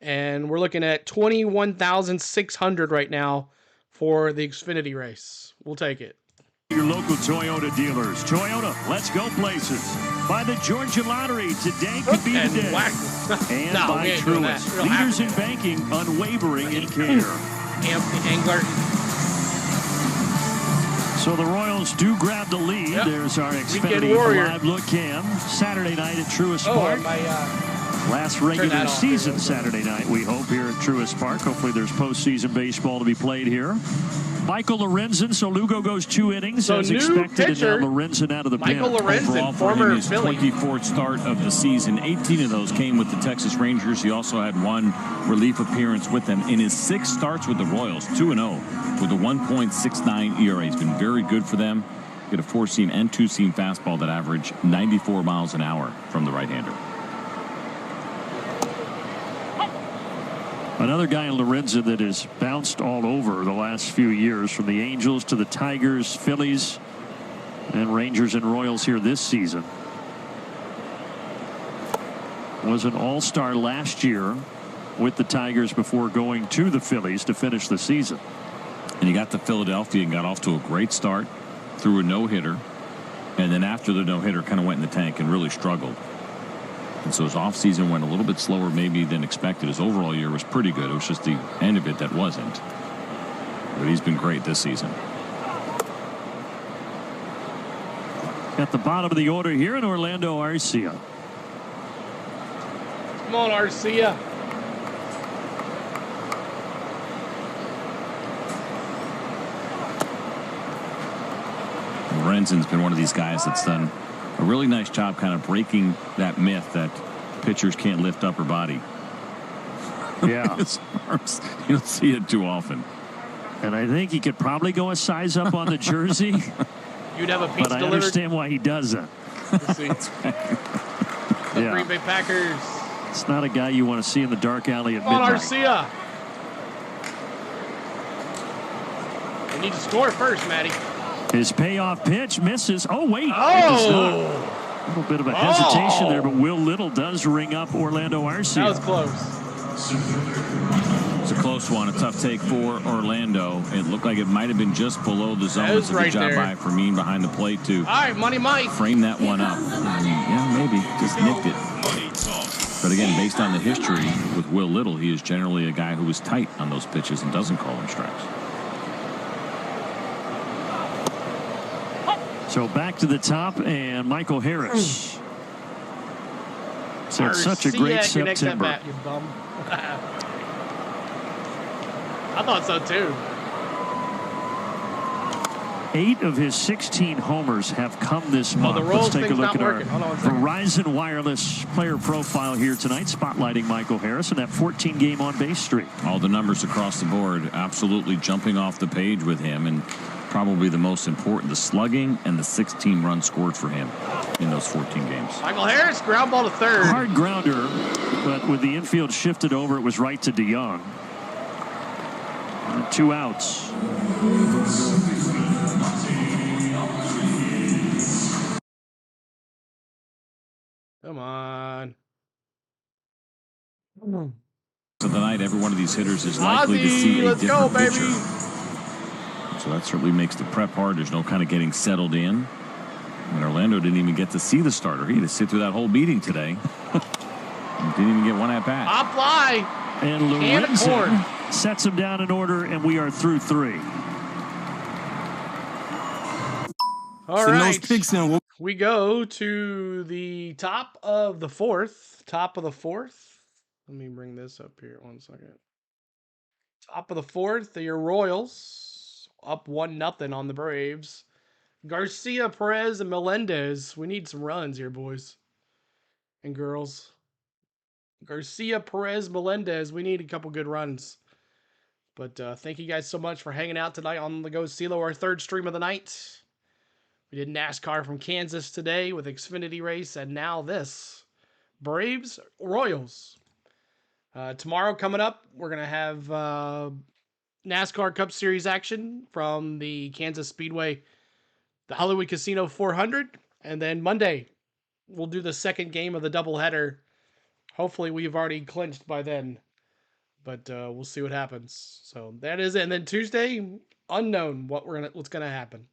S5: and we're looking at 21,600 right now for the Xfinity race. We'll take it.
S9: Your local Toyota dealers. Toyota, let's go places. By the Georgia Lottery, today could be the day. And
S5: no,
S9: by Truist, leaders in banking, unwavering in care.
S5: Angler.
S9: So the Royals do grab the lead.
S5: Yep.
S9: There's our Xfinity live look cam. Saturday night at Truist Park. Last regular season Saturday night, we hope, here at Truist Park. Hopefully there's postseason baseball to be played here. Michael Lorenzen, so Lugo goes 2 innings
S5: so
S9: as expected, and now Lorenzen out of the pen.
S5: Michael Lorenzen,
S8: former his 24th start of the season. 18 of those came with the Texas Rangers. He also had 1 relief appearance with them. In his 6 starts with the Royals, 2-0 with a 1.69 ERA. He's been very good for them. Get a 4-seam and 2-seam fastball that average 94 miles an hour from the right-hander.
S9: Another guy in Lorenzen that has bounced all over the last few years, from the Angels to the Tigers, Phillies, and Rangers and Royals here this season. Was an all-star last year with the Tigers before going to the Phillies to finish the season.
S8: And he got to Philadelphia and got off to a great start, threw a no-hitter, and then after the no-hitter kind of went in the tank and really struggled. And so his offseason went a little bit slower maybe than expected. His overall year was pretty good. It was just the end of it that wasn't. But he's been great this season.
S9: At the bottom of the order here in Orlando, Arcia.
S5: Come on, Arcia.
S8: Lorenzen's been one of these guys that's done a really nice job kind of breaking that myth that pitchers can't lift upper body.
S9: Yeah.
S8: His arms, you don't see it too often.
S9: And I think he could probably go a size up on the jersey.
S5: You'd have a pizza
S9: but I
S5: delivered.
S9: understand why he doesn't.
S5: That's right. The
S9: Yeah.
S5: Green Bay Packers.
S9: It's not a guy you want to see in the dark alley at
S5: Come on,
S9: midnight.
S5: Arcia. We need to score first, Matty.
S9: His payoff pitch misses. Oh, wait. It does not. A little bit of a hesitation there, but Will Little does ring up Orlando Arcia.
S5: That was close.
S8: It's a close one, a tough take for Orlando. It looked like it might have been just below the zone.
S5: It's
S8: a
S5: right
S8: good job
S5: there.
S8: by Fermin behind the plate to
S5: All right, Money Mike.
S8: frame that one up. Yeah, maybe. Just nicked it. But again, based on the history with Will Little, he is generally a guy who is tight on those pitches and doesn't call them strikes.
S9: So back to the top, and Michael Harris. So it's such a great September.
S5: Bat, you bum. I thought so too.
S9: 8 of his 16 homers have come this month.
S5: The Royals
S9: Let's take a
S5: thing's
S9: look
S5: not
S9: at our
S5: working. Hold on 1 second.
S9: Verizon Wireless player profile here tonight, spotlighting Michael Harris and that 14-game on-base streak.
S8: All the numbers across the board absolutely jumping off the page with him, and probably the most important, the slugging and the 16 runs scored for him in those 14 games.
S5: Michael Harris, ground ball to third.
S9: Hard grounder, but with the infield shifted over, it was right to DeYoung. 2 outs.
S5: Come on.
S8: So tonight, every one of these hitters is likely to see a
S5: let's
S8: different
S5: go,
S8: pitcher.
S5: baby.
S8: So that certainly makes the prep hard. There's no kind of getting settled in. And Orlando didn't even get to see the starter. He had to sit through that whole meeting today. Didn't even get one at bat.
S5: Hop fly.
S9: And Lorenzen sets him down in order, and we are through 3.
S5: All
S10: Send
S5: right.
S10: those picks in.
S5: We go to the top of the fourth. Top of the fourth. Let me bring this up here 1 second. Top of the fourth, your Royals up 1-0 on the Braves. Garcia, Perez, and Melendez. We need some runs here, boys and girls. Garcia, Perez, Melendez. We need a couple good runs. But thank you guys so much for hanging out tonight on the Go CeeLo, our third stream of the night. We did NASCAR from Kansas today with Xfinity race, and now this. Braves, Royals. Tomorrow coming up, we're going to have NASCAR Cup Series action from the Kansas Speedway, the Hollywood Casino 400. And then Monday, we'll do the second game of the doubleheader. Hopefully we've already clinched by then. But we'll see what happens. So that is it. And then Tuesday, unknown what's going to happen.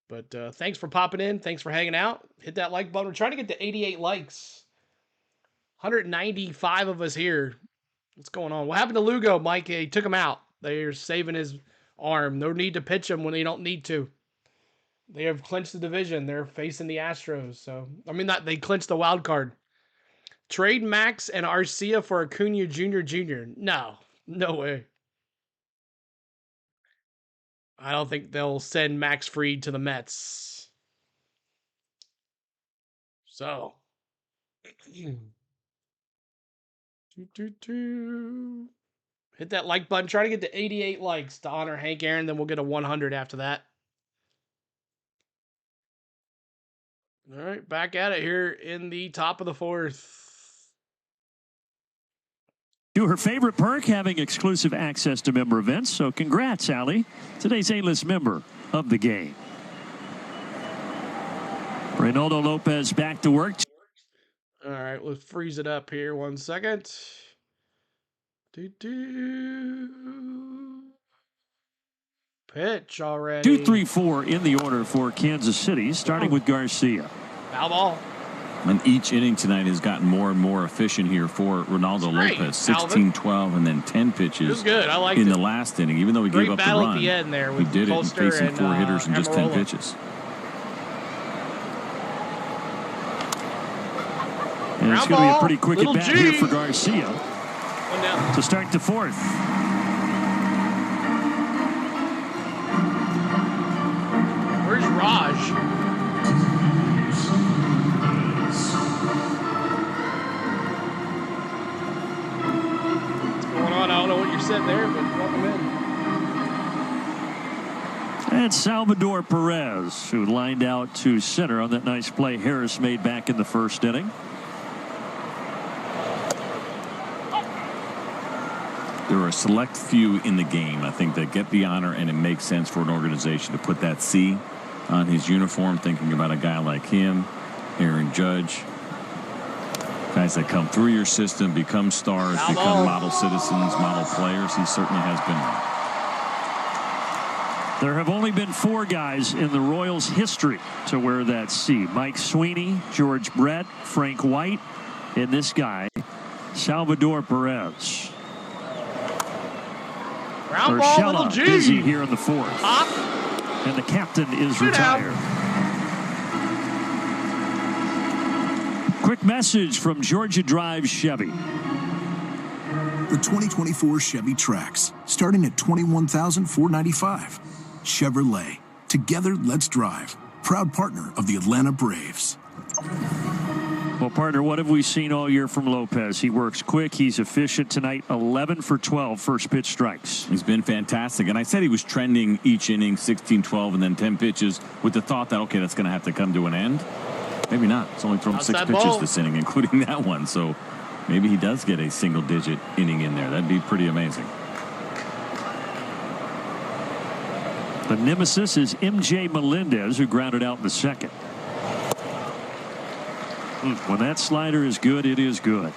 S5: But thanks for popping in. Thanks for hanging out. Hit that like button. We're trying to get to 88 likes. 195 of us here. What's going on? What happened to Lugo, Mike? He took him out. They're saving his arm. No need to pitch him when they don't need to. They have clinched the division. They're facing the Astros. So, I mean, they clinched the wild card. Trade Max and Arcia for Acuna Jr. No way. I don't think they'll send Max Fried to the Mets. So. Hit that like button. Try to get to 88 likes to honor Hank Aaron. Then we'll get a 100 after that. All right, back at it here in the top of the fourth.
S9: To her favorite perk, having exclusive access to member events. So congrats, Allie. Today's A-list member of the game. Reynaldo Lopez back to work.
S5: All right, let's freeze it up here 1 second. Pitch already.
S9: 2-3-4 in the order for Kansas City, starting with Garcia.
S5: Foul ball.
S8: And each inning tonight has gotten more and more efficient here for Ronaldo Lopez. 16, 12, and then 10 pitches.
S5: It was good. I liked
S8: in
S5: it.
S8: the last inning. Even though he
S5: Great
S8: gave up the
S5: battle
S8: run,
S5: at the end there with
S8: he did
S5: Colster
S8: it facing
S5: and,
S8: 4 hitters in just 10 pitches.
S9: And it's going to be a pretty quick
S5: Little
S9: at bat
S5: G.
S9: here for Garcia to start the fourth.
S5: Where's Raj? What's going on? I don't know what you said there, but welcome in.
S9: And Salvador Perez, who lined out to center on that nice play Harris made back in the first inning.
S8: There are a select few in the game, I think, that get the honor, and it makes sense for an organization to put that C on his uniform, thinking about a guy like him, Aaron Judge. Guys that come through your system, become stars, become model citizens, model players. He certainly has been one.
S9: There have only been 4 guys in the Royals' history to wear that C. Mike Sweeney, George Brett, Frank White, and this guy, Salvador Perez. Urshela busy here in the fourth. And the captain is retired. Quick message from Georgia Drive Chevy.
S11: The 2024 Chevy Trax, starting at $21,495. Chevrolet. Together, let's drive. Proud partner of the Atlanta Braves.
S9: Well, partner, what have we seen all year from Lopez? He works quick. He's efficient tonight. 11 for 12 first pitch strikes.
S8: He's been fantastic. And I said he was trending each inning, 16, 12, and then 10 pitches with the thought that, okay, that's going to have to come to an end. Maybe not. It's only thrown 6 pitches this inning, including that one. So maybe he does get a single-digit inning in there. That'd be pretty amazing.
S9: The nemesis is MJ Melendez, who grounded out in the second. When that slider is good, it is good.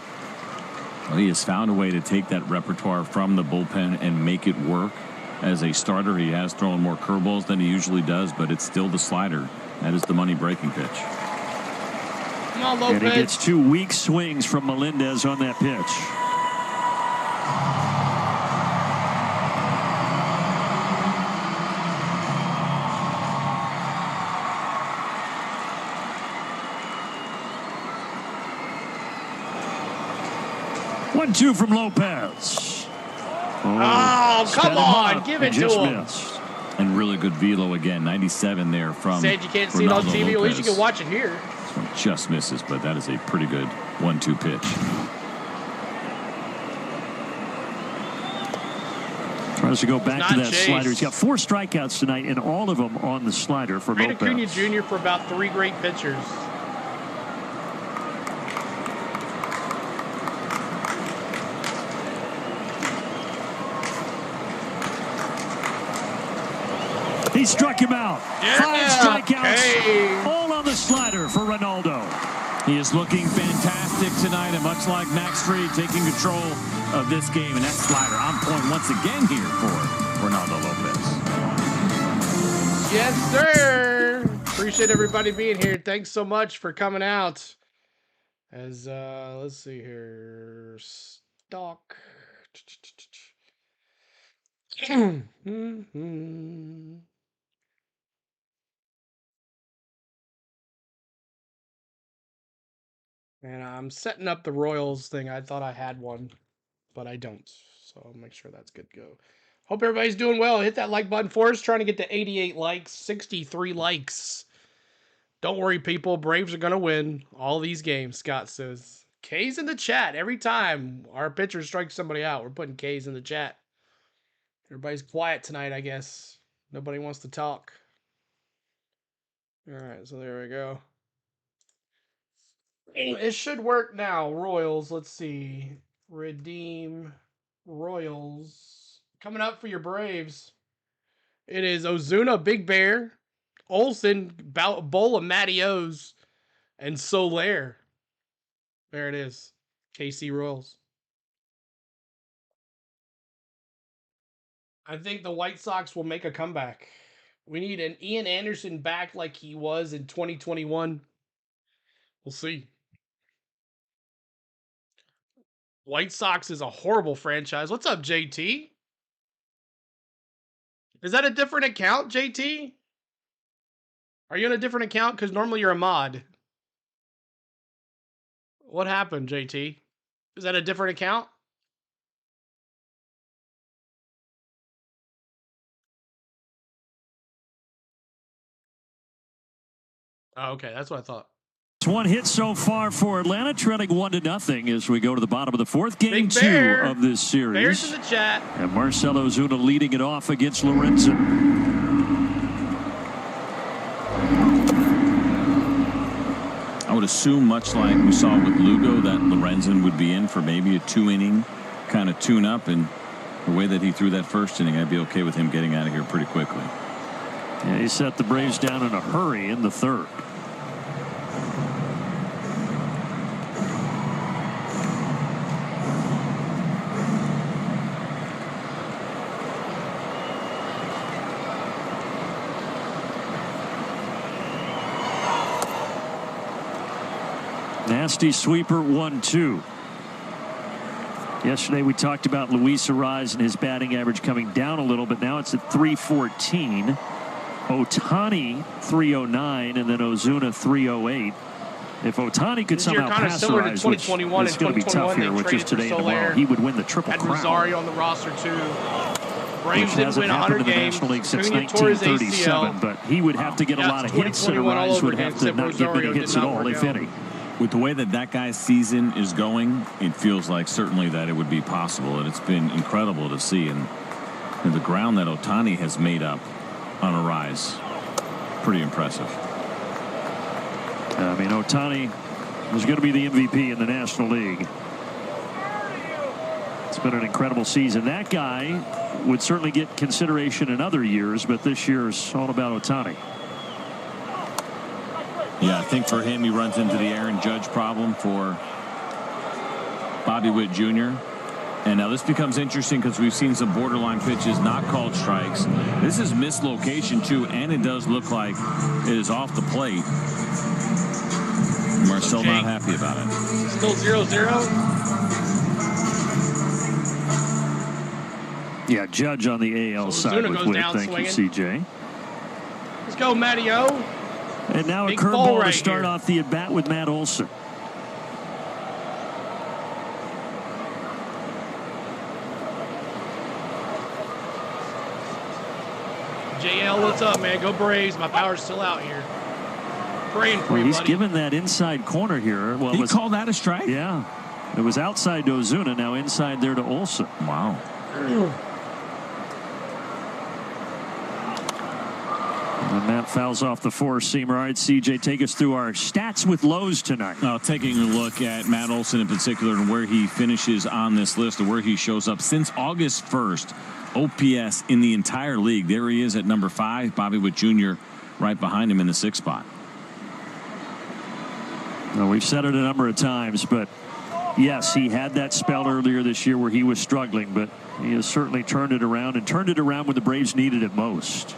S8: Well, he has found a way to take that repertoire from the bullpen and make it work. As a starter, he has thrown more curveballs than he usually does, but it's still the slider. That is the money breaking pitch.
S5: Come on, Lopez.
S9: And he gets 2 weak swings from Melendez on that pitch. One, 2 from Lopez.
S5: Oh, come on. Give it to him.
S9: Missed.
S8: And really good velo again. 97 there from
S5: Said you can't see it on
S8: Ronaldo
S5: TV. At least you
S8: Lopez.
S5: can watch it here.
S8: This one just misses, but that is a pretty good 1-2 pitch.
S9: Tries to go back to that slider. He's got 4 strikeouts tonight, and all of them on the slider for Lopez.
S5: Acuna Jr. for about 3 great pitchers.
S9: He struck him out. 5 strikeouts, all on the slider for Ronaldo.
S8: He is looking fantastic tonight, and much like Max Fried, taking control of this game. And that slider on point once again here for Ronaldo Lopez.
S5: Yes, sir. Appreciate everybody being here. Thanks so much for coming out. As let's see here, stock. And I'm setting up the Royals thing. I thought I had one, but I don't. So I'll make sure that's good to go. Hope everybody's doing well. Hit that like button for us. Trying to get to 88 likes, 63 likes. Don't worry, people. Braves are going to win all these games, Scott says. K's in the chat. Every time our pitcher strikes somebody out, we're putting K's in the chat. Everybody's quiet tonight, I guess. Nobody wants to talk. All right, so there we go. It should work now. Royals, let's see. Redeem Royals. Coming up for your Braves. It is Ozuna, Big Bear, Olsen, Bowl of Matty O's, and Soler. There it is. KC Royals. I think the White Sox will make a comeback. We need an Ian Anderson back like he was in 2021. We'll see. White Sox is a horrible franchise. What's up, JT? Is that a different account, JT? Are you on a different account? Because normally you're a mod. What happened, JT? Is that a different account? Oh, okay, that's what I thought.
S9: It's one hit so far for Atlanta, trailing 1-0 as we go to the bottom of the fourth. Game 2 of this series.
S5: Bears in the chat.
S9: And Marcell Ozuna leading it off against Lorenzen.
S8: I would assume, much like we saw with Lugo, that Lorenzen would be in for maybe a 2-inning kind of tune-up, and the way that he threw that first inning, I'd be okay with him getting out of here pretty quickly.
S9: Yeah, he set the Braves down in a hurry in the third. Nasty sweeper, 1-2. Yesterday we talked about Luis Arraez and his batting average coming down a little, but now it's at 314. Ohtani 309, and then Ozuna 308. If Ohtani could somehow pass Arraez, which is going to be tough here with just today and tomorrow, he would win the Triple Crown.
S5: Rosario on the roster too.
S9: Which hasn't happened in the National League since 1937, but he would have to get a lot of hits, and Arraez would have to not get many hits at all, if any.
S8: With the way that that guy's season is going, it feels like certainly that it would be possible, and it's been incredible to see. And the ground that Ohtani has made up on Arraez, pretty impressive.
S9: I mean, Ohtani was going to be the MVP in the National League. It's been an incredible season. That guy would certainly get consideration in other years, but this year's all about Ohtani.
S8: Yeah, I think for him, he runs into the Aaron Judge problem for Bobby Witt Jr. And now this becomes interesting because we've seen some borderline pitches not called strikes. This is mislocation too, and it does look like it is off the plate. Marcell not happy about it.
S5: Still 0-0.
S9: Yeah, Judge on the AL side with Witt. Thank you, CJ.
S5: Let's go, Matty-O.
S9: And now a curveball to start off the at-bat with Matt Olson.
S5: JL, what's up, man? Go Braves. My power's still out here. Praying for you,
S9: He's
S5: buddy.
S9: given that inside corner here. Well,
S8: he called that a strike?
S9: Yeah. It was outside to Ozuna, now inside there to Olson.
S8: Wow.
S9: And Matt fouls off the four-seamer. All right, CJ, take us through our stats with lows tonight.
S8: Taking a look at Matt Olson in particular and where he finishes on this list, or where he shows up since August 1st. OPS in the entire league. There he is at number 5. Bobby Witt Jr. right behind him in the 6th spot.
S9: Well, we've said it a number of times, but yes, he had that spell earlier this year where he was struggling, but he has certainly turned it around, and turned it around when the Braves needed it most.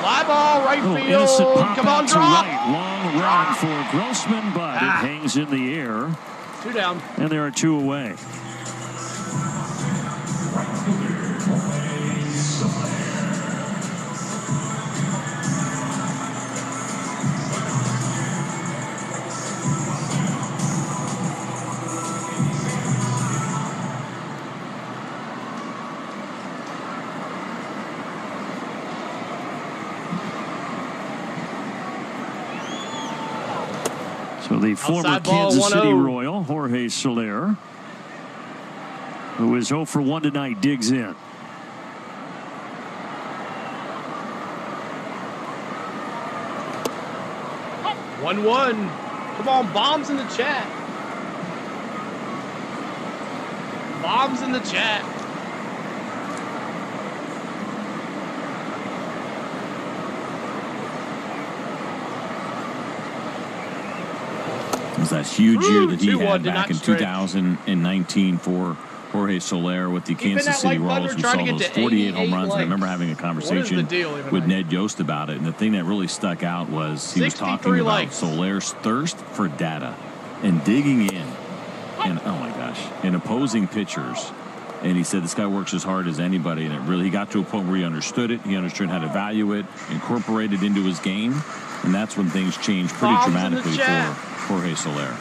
S5: Fly ball, right field.
S9: Innocent pop
S5: Come on,
S9: out to
S5: drop.
S9: right. Long run for Grossman, but it hangs in the air.
S5: 2 down.
S9: And there are 2 away. So the former Kansas City Royal, Jorge Soler, who is 0 for 1 tonight, digs in.
S5: One. Come on, bombs in the chat. Bombs in the chat.
S8: It was that huge year that he had back in 2019 for Jorge Soler with the
S5: Keeping
S8: Kansas
S5: that
S8: City
S5: like
S8: Royals.
S5: thunder,
S8: We
S5: trying
S8: saw
S5: to get
S8: those
S5: to
S8: 48 home
S5: 88
S8: runs. And I remember
S5: likes.
S8: having a
S5: What is
S8: conversation
S5: the deal even
S8: with
S5: tonight?
S8: Ned Yost about it. And the thing that really stuck out was he was talking
S5: 63
S8: about
S5: likes.
S8: Soler's thirst for data and digging in. And oh my gosh, in opposing pitchers. And he said this guy works as hard as anybody, and he got to a point where he understood it. He understood how to value it, incorporate it into his game, and that's when things changed pretty dramatically for Jorge Soler.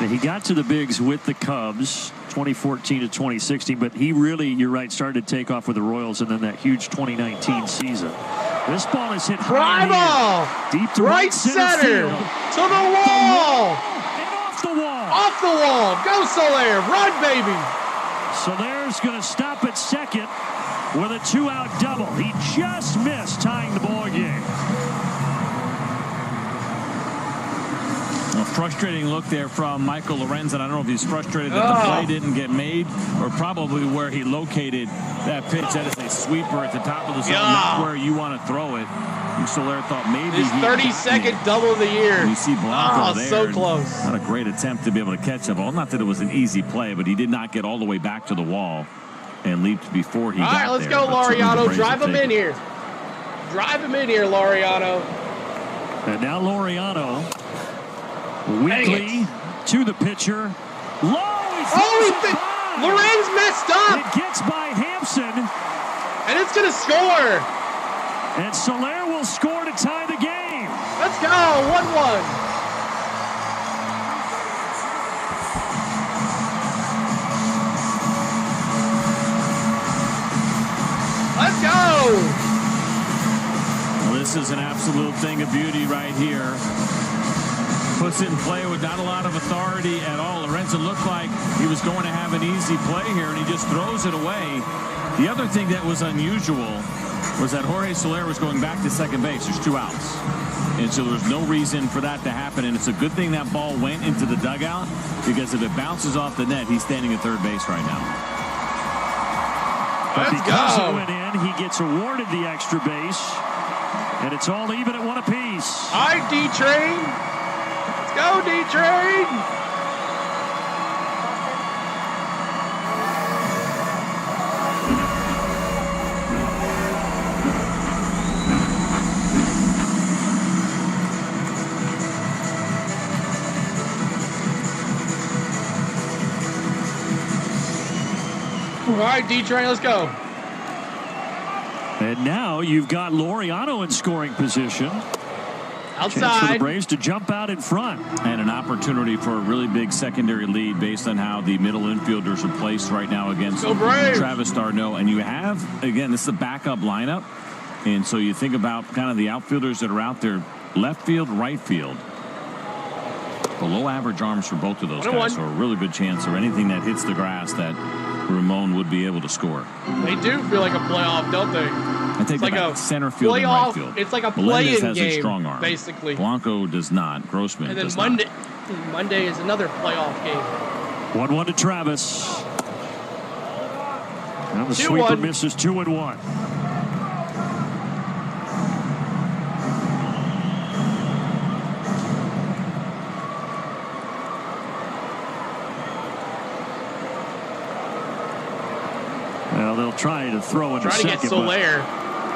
S9: He got to the bigs with the Cubs 2014 to 2016, but he really, you're right, started to take off with the Royals and then that huge 2019 season. This ball is hit
S5: Fly ball!
S9: Deep to
S5: right center!
S9: field.
S5: To the wall!
S9: And off the wall!
S5: Off the wall! Go Soler! Run, baby!
S9: Soler's going to stop at second with a 2-out double. He just missed tying the ball game.
S8: A frustrating look there from Michael Lorenz, and I don't know if he's frustrated that the play didn't get made, or probably where he located that pitch. That is a sweeper at the top of the zone, not where you want to throw it. And Soler thought maybe
S5: his 32nd double of the year.
S8: You see Blanco there.
S5: So close.
S8: Not a great attempt to be able to catch the ball. Not that it was an easy play, but he did not get all the way back to the wall and leaped before he got there.
S5: All right, let's go, Laureano. Drive him in here. Drive him in here, Laureano.
S9: And now Laureano weakly to the pitcher.
S5: Lorenz messed up.
S9: It gets by Hampson.
S5: And it's going to score.
S9: And Soler will score to tie the game.
S5: Let's go, 1-1. Let's go.
S8: Well, this is an absolute thing of beauty right here. Puts it in play with not a lot of authority at all. Lorenzo looked like he was going to have an easy play here, and he just throws it away. The other thing that was unusual was that Jorge Soler was going back to second base. There's 2 outs. And so there's no reason for that to happen. And it's a good thing that ball went into the dugout, because if it bounces off the net, he's standing at third base right now.
S9: But because it went in, he gets awarded the extra base. And it's all even at 1 apiece.
S5: All right, D-Train. Let's go, D-Train. All right, D-Train, let's go.
S9: And now you've got Laureano in scoring position.
S5: Outside.
S9: Chance for the Braves to jump out in front.
S8: And an opportunity for a really big secondary lead based on how the middle infielders are placed right now against Travis d'Arnaud. And you have, again, this is a backup lineup. And so you think about kind of the outfielders that are out there, left field, right field. Below average arms for both of those guys. So a really good chance, or anything that hits the grass, that Ramon would be able to score.
S5: They do feel like a playoff, don't they?
S8: I think like a center field and right field.
S5: It's like a
S8: Melendez
S5: play-in
S8: has
S5: game,
S8: a strong arm.
S5: basically.
S8: Blanco does not. Grossman
S5: and then
S8: does
S5: Monday is another playoff game.
S9: 1-1 to Travis. And the
S5: 2-1.
S9: sweeper misses 2-1. Well, they'll try to throw in a second.
S5: Try to get Soler.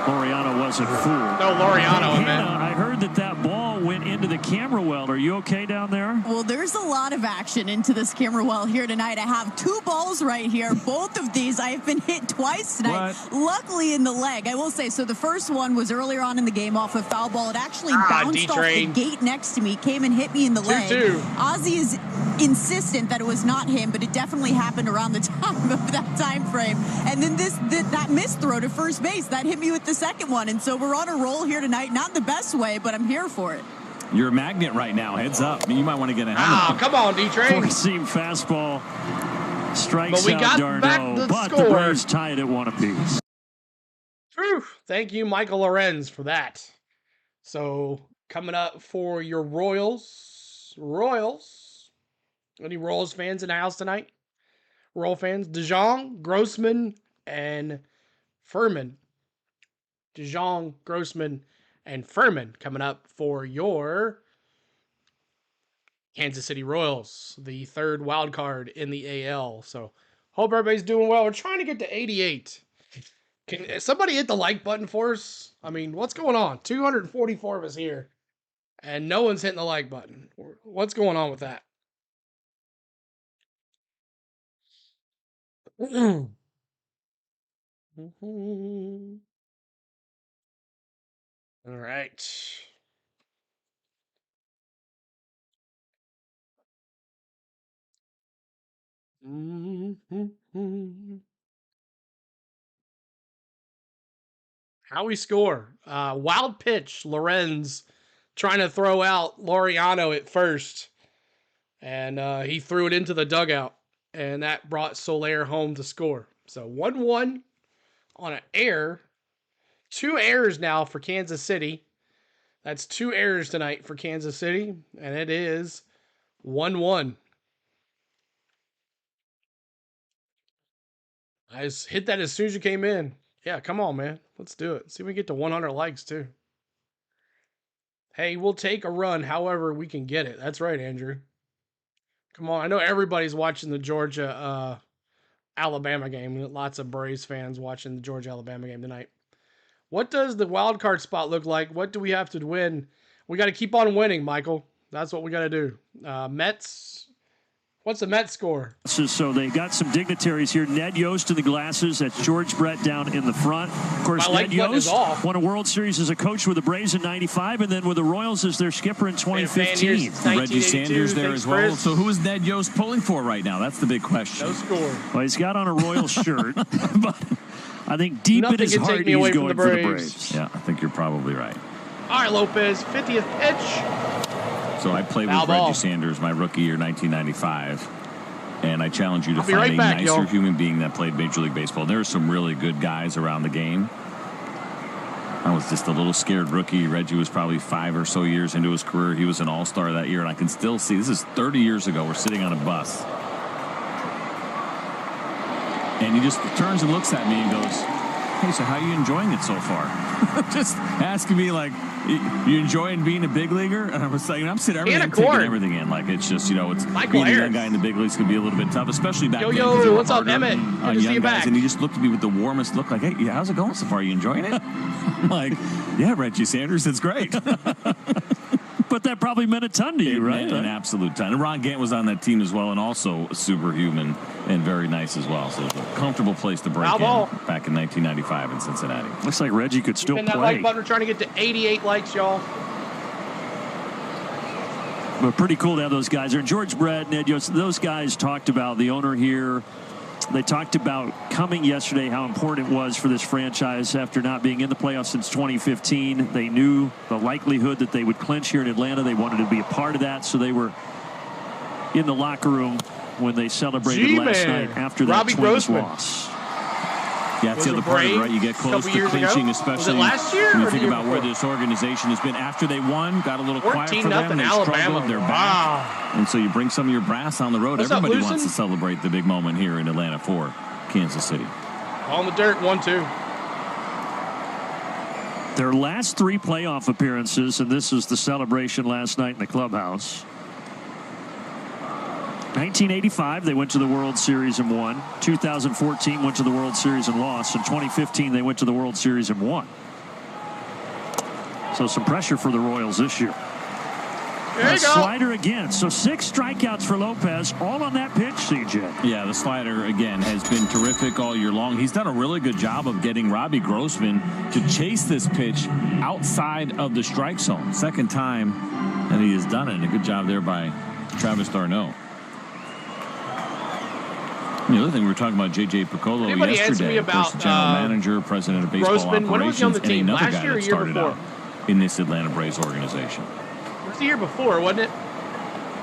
S9: Laureano wasn't fooled.
S5: No, Laureano,
S9: I heard that ball went into the camera well. Are you okay down there?
S7: Well, there's a lot of action into this camera well here tonight. I have 2 balls right here. Both of these I have been hit twice tonight. Luckily in the leg, I will say. So the first one was earlier on in the game off a foul ball. It actually bounced off the gate next to me, came and hit me in the leg.
S5: 2-2.
S7: Ozzy is insistent that it was not him, but it definitely happened around the time of that time frame. And then that missed throw to first base, that hit me with the second one. And so we're on a roll here tonight. Not the best way, but I'm here for it.
S8: You're a magnet right now. Heads up. You might want to get a helmet.
S5: Come on, D-Train.
S9: 4-seam fastball strikes
S5: But we
S9: out
S5: got back
S9: d'Arnaud,
S5: the
S9: but
S5: score.
S9: the Braves tied at 1 apiece.
S5: Whew. Thank you, Michael Lorenz, for that. So coming up for your Royals. Any Royals fans in the house tonight? Royal fans, DeJong, Grossman, and Furman. DeJong, Grossman, and Furman coming up for your Kansas City Royals, the 3rd wild card in the AL. So Hope everybody's doing well. We're trying to get to 88. Can somebody hit the like button for us? I mean, what's going on? 244 of us here, and no one's hitting the like button. What's going on with that? All right. How we score? Wild pitch. Lorenz trying to throw out Laureano at first, and he threw it into the dugout, and that brought Soler home to score. So 1-1 on an error. 2 errors now for Kansas City. That's 2 errors tonight for Kansas City, and it is 1-1. I just hit that as soon as you came in. Yeah, come on, man. Let's do it. See if we get to 100 likes, too. Hey, we'll take a run however we can get it. That's right, Andrew. Come on. I know everybody's watching the Georgia-Alabama game. Lots of Braves fans watching the Georgia-Alabama game tonight. What does the wild card spot look like? What do we have to win? We got to keep on winning, Michael. That's what we got to do. Mets. What's the Mets score?
S9: So they got some dignitaries here. Ned Yost in the glasses. That's George Brett down in the front. Of course, Ned Yost won a World Series as a coach with the Braves in '95, and then with the Royals as their skipper in 2015.
S8: Reggie Sanders there as well. So who is Ned Yost pulling for right now? That's the big question.
S5: No score.
S9: Well, he's got on a Royals shirt, but I think deep in his heart he's going for the Braves.
S8: Yeah, I think you're probably right.
S5: All right, Lopez, 50th pitch.
S8: So I played with Reggie Sanders my rookie year, 1995, and I challenge you to find a nicer human being that played Major League Baseball. There are some really good guys around the game. I was just a little scared rookie. Reggie was probably 5 or so years into his career. He was an all-star that year, and I can still see, this is 30 years ago, we're sitting on a bus. And he just turns and looks at me and goes, "Hey, so how are you enjoying it so far?" Just asking me, like, you enjoying being a big leaguer? And I was like, I'm sitting there, I'm taking everything in. Like, it's just, it's being a young guy in the big leagues can be a little bit tough, especially back then.
S5: Yo, what's up, Emmett? Good to see you back.
S8: And he just looked at me with the warmest look, like, "Hey, how's it going so far? Are you enjoying it?" I'm like, "Yeah, Reggie Sanders, it's great."
S9: But that probably meant a ton to you, right?
S8: An absolute ton. And Ron Gant was on that team as well, and also superhuman and very nice as well. So it was a comfortable place to break in back in 1995 in Cincinnati.
S9: Looks like Reggie could still play.
S5: That like button. We're trying to get to 88 likes, y'all.
S9: But pretty cool to have those guys there. George Brett, Ned Yost, those guys talked about the owner here. They talked about coming yesterday, how important it was for this franchise after not being in the playoffs since 2015. They knew the likelihood that they would clinch here in Atlanta. They wanted to be a part of that, so they were in the locker room when they celebrated last night after that Twins loss.
S8: Yeah, that's the other part of it, right? You get close to clinching, especially when you think about where this organization has been. After they won, got a little quiet for them, they struggled, they're back. And so you bring some of your brass on the road. Everybody wants to celebrate the big moment here in Atlanta for Kansas City.
S5: On the dirt, 1-2.
S9: Their last 3 playoff appearances, and this is the celebration last night in the clubhouse. 1985, they went to the World Series and won. 2014 went to the World Series and lost. In 2015, they went to the World Series and won. So some pressure for the Royals this year.
S5: There you go.
S9: Slider again. So 6 strikeouts for Lopez, all on that pitch, CJ.
S8: Yeah, the slider, again, has been terrific all year long. He's done a really good job of getting Robbie Grossman to chase this pitch outside of the strike zone. Second time, and he has done it. And a good job there by Travis d'Arnaud. The other thing we were talking about, J.J. Piccolo yesterday, about, general manager, president of baseball
S5: Grossman,
S8: operations,
S5: when was he on the team?
S8: and another
S5: Last
S8: guy
S5: year or
S8: that
S5: year
S8: started
S5: before?
S8: out in this Atlanta Braves organization.
S5: It was the year before, wasn't it?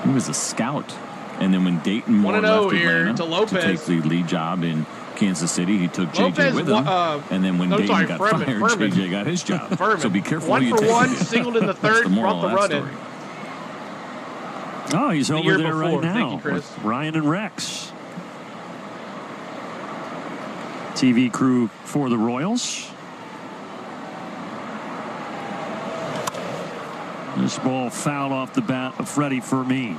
S8: He was a scout, and then when Dayton Moore left Atlanta to take the lead job in Kansas City, he took J.J. with him, and then when Dayton got fired, J.J. got his job. So be careful who you take.
S5: 1 for 1, singled in the third, brought the run in.
S9: Oh, he's over there right now.
S5: Thank you, Chris.
S9: With Ryan and Rex. TV crew for the Royals. This ball fouled off the bat of Freddie Fermin.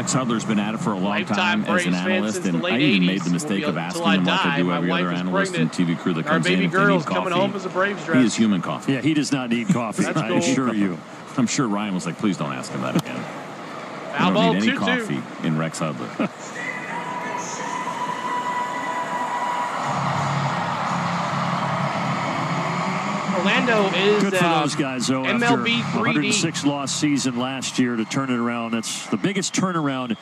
S8: Rex Hudler's been at it for a long time as an analyst, and I even made the mistake of asking him, like I do every other analyst and TV crew that comes in, if they need coffee. He is human coffee.
S9: Yeah, he does not need coffee, I assure you.
S8: I'm sure Ryan was like, please don't ask him that again. I don't need any coffee in Rex Hudler.
S5: Orlando is
S9: good for those guys, though.
S5: MLB
S9: after 106 loss season last year to turn it around. That's the biggest turnaround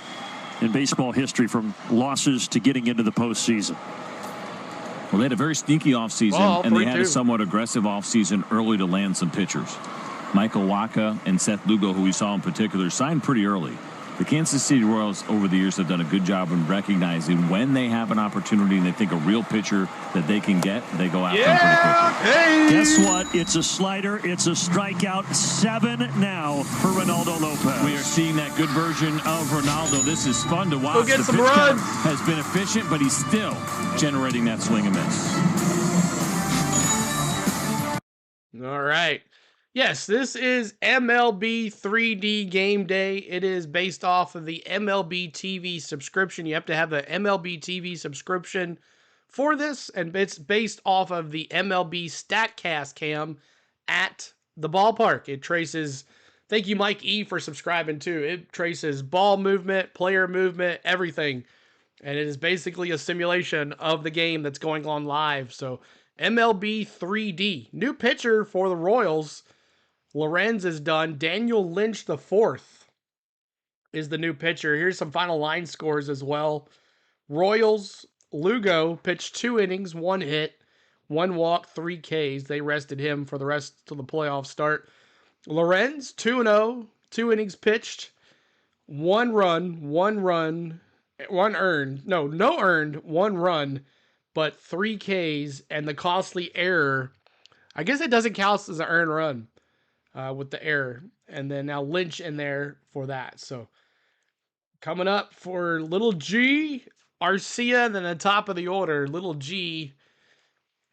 S9: in baseball history from losses to getting into the postseason.
S8: Well, they had a very sneaky offseason, and they had a somewhat aggressive offseason early to land some pitchers. Michael Wacha and Seth Lugo, who we saw in particular, signed pretty early. The Kansas City Royals over the years have done a good job in recognizing when they have an opportunity and they think a real pitcher that they can get, they go after them pretty quickly.
S9: Guess what? It's a slider. It's a strikeout. 7 now for Ronaldo Lopez.
S8: We are seeing that good version of Ronaldo. This is fun to watch.
S5: Go get some runs.
S8: Has been efficient, but he's still generating that swing and miss.
S5: All right. Yes, this is MLB 3D Game Day. It is based off of the MLB TV subscription. You have to have the MLB TV subscription for this, and it's based off of the MLB StatCast cam at the ballpark. It traces, thank you Mike E for subscribing too. It traces ball movement, player movement, everything. And it is basically a simulation of the game that's going on live. So MLB 3D. New pitcher for the Royals. Lorenz is done. Daniel Lynch IV is the new pitcher. Here's some final line scores as well. Royals, Lugo pitched 2 innings, 1 hit, 1 walk, 3 Ks. They rested him for the rest of the playoff start. Lorenz, 2-0, 2 innings pitched, 1 run, 1 earned. No earned, 1 run, but 3 Ks, and the costly error. I guess it doesn't count as an earned run. With the error, and then now Lynch in there for that. So coming up for Little G, Arcia, then the top of the order, Little G,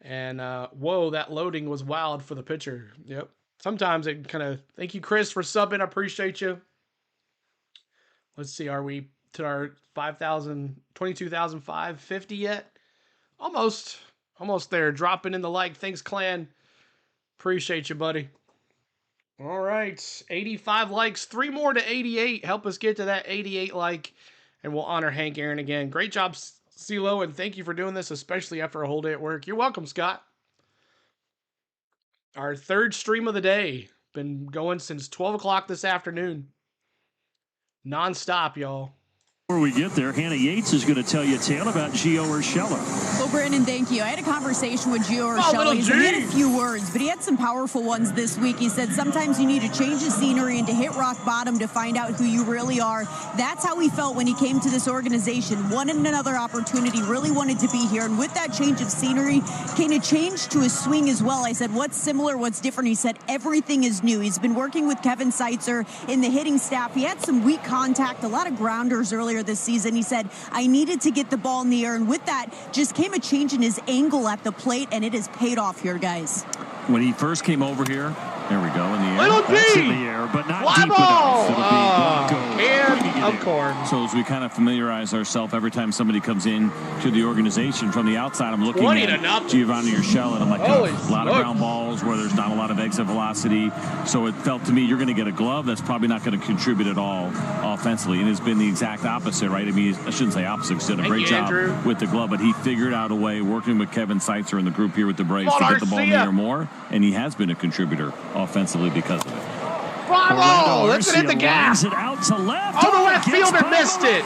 S5: and whoa, that loading was wild for the pitcher. Yep. Sometimes it kind of, thank you Chris for subbing, I appreciate you. Let's see, are we to our 22,550 yet? Almost there. Dropping in the like. Thanks, clan. Appreciate you, buddy. All right, 85 likes, 3 more to 88. Help us get to that 88 like, and we'll honor Hank Aaron again. Great job, CeeLo, and thank you for doing this, especially after a whole day at work. You're welcome, Scott. Our 3rd stream of the day. Been going since 12 o'clock this afternoon. Non-stop, y'all.
S9: Before we get there, Hannah Yates is going to tell you a tale about Gio Urshela.
S7: Well, Brandon, thank you. I had a conversation with Gio Urshela. He had a few words, but he had some powerful ones this week. He said sometimes you need to change the scenery and to hit rock bottom to find out who you really are. That's how he felt when he came to this organization. Wanted another opportunity, really wanted to be here. And with that change of scenery, came a change to his swing as well. I said, what's similar, what's different? He said, everything is new. He's been working with Kevin Seitzer in the hitting staff. He had some weak contact, a lot of grounders earlier this season. He said, I needed to get the ball in the air, and with that just came a change in his angle at the plate, and it has paid off here, guys.
S8: When he first came over here, there we go, in the air.
S5: Little G!
S9: That's in the air, but not
S5: fly
S9: deep
S5: ball!
S9: enough.
S5: Can of corn.
S8: So as we kind of familiarize ourselves, every time somebody comes in to the organization from the outside, I'm looking at Giovanni Urshela, and I'm like, a lot of ground balls where there's not a lot of exit velocity. So it felt to me, you're going to get a glove that's probably not going to contribute at all offensively. And it's been the exact opposite, right? I mean, I shouldn't say opposite, because he did a great job with the glove, but he figured out a way, working with Kevin Seitzer and the group here with the Braves, to get the ball in the air more, and he has been a contributor offensively because of it.
S5: Bravo! Let's hit the gas.
S9: It out to left.
S5: Oh, the left fielder missed it.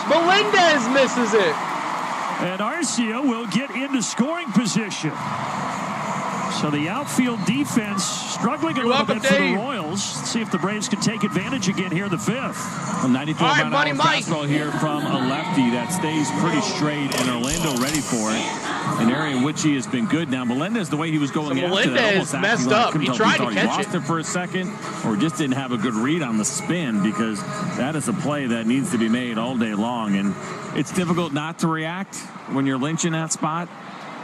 S5: Melendez misses it.
S9: And Arcia will get into scoring position. So the outfield defense struggling a little bit for the Royals. Let's see if the Braves can take advantage again here in the 5th.
S8: A 94-mile-an-hour fastball here from a lefty that stays pretty straight, and Orlando ready for it. An area in which he has been good. Now, Melendez, the way he was going after that, almost
S5: messed up. He tried to catch
S8: it for a second, or just didn't have a good read on the spin, because that is a play that needs to be made all day long, and it's difficult not to react when you're Lynch in that spot.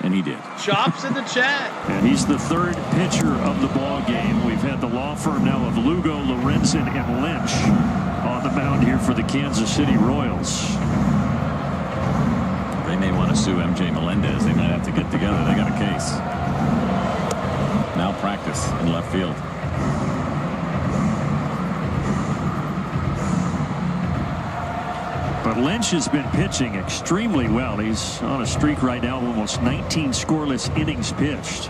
S8: And he did.
S5: Chops in the chat.
S9: And he's the 3rd pitcher of the ball game. We've had the law firm now of Lugo, Lorenzen, and Lynch. on the mound here for the Kansas City Royals.
S8: They may want to sue MJ Melendez. They might have to get together. They got a case. Malpractice in left field.
S9: But Lynch has been pitching extremely well. He's on a streak right now of almost 19 scoreless innings pitched,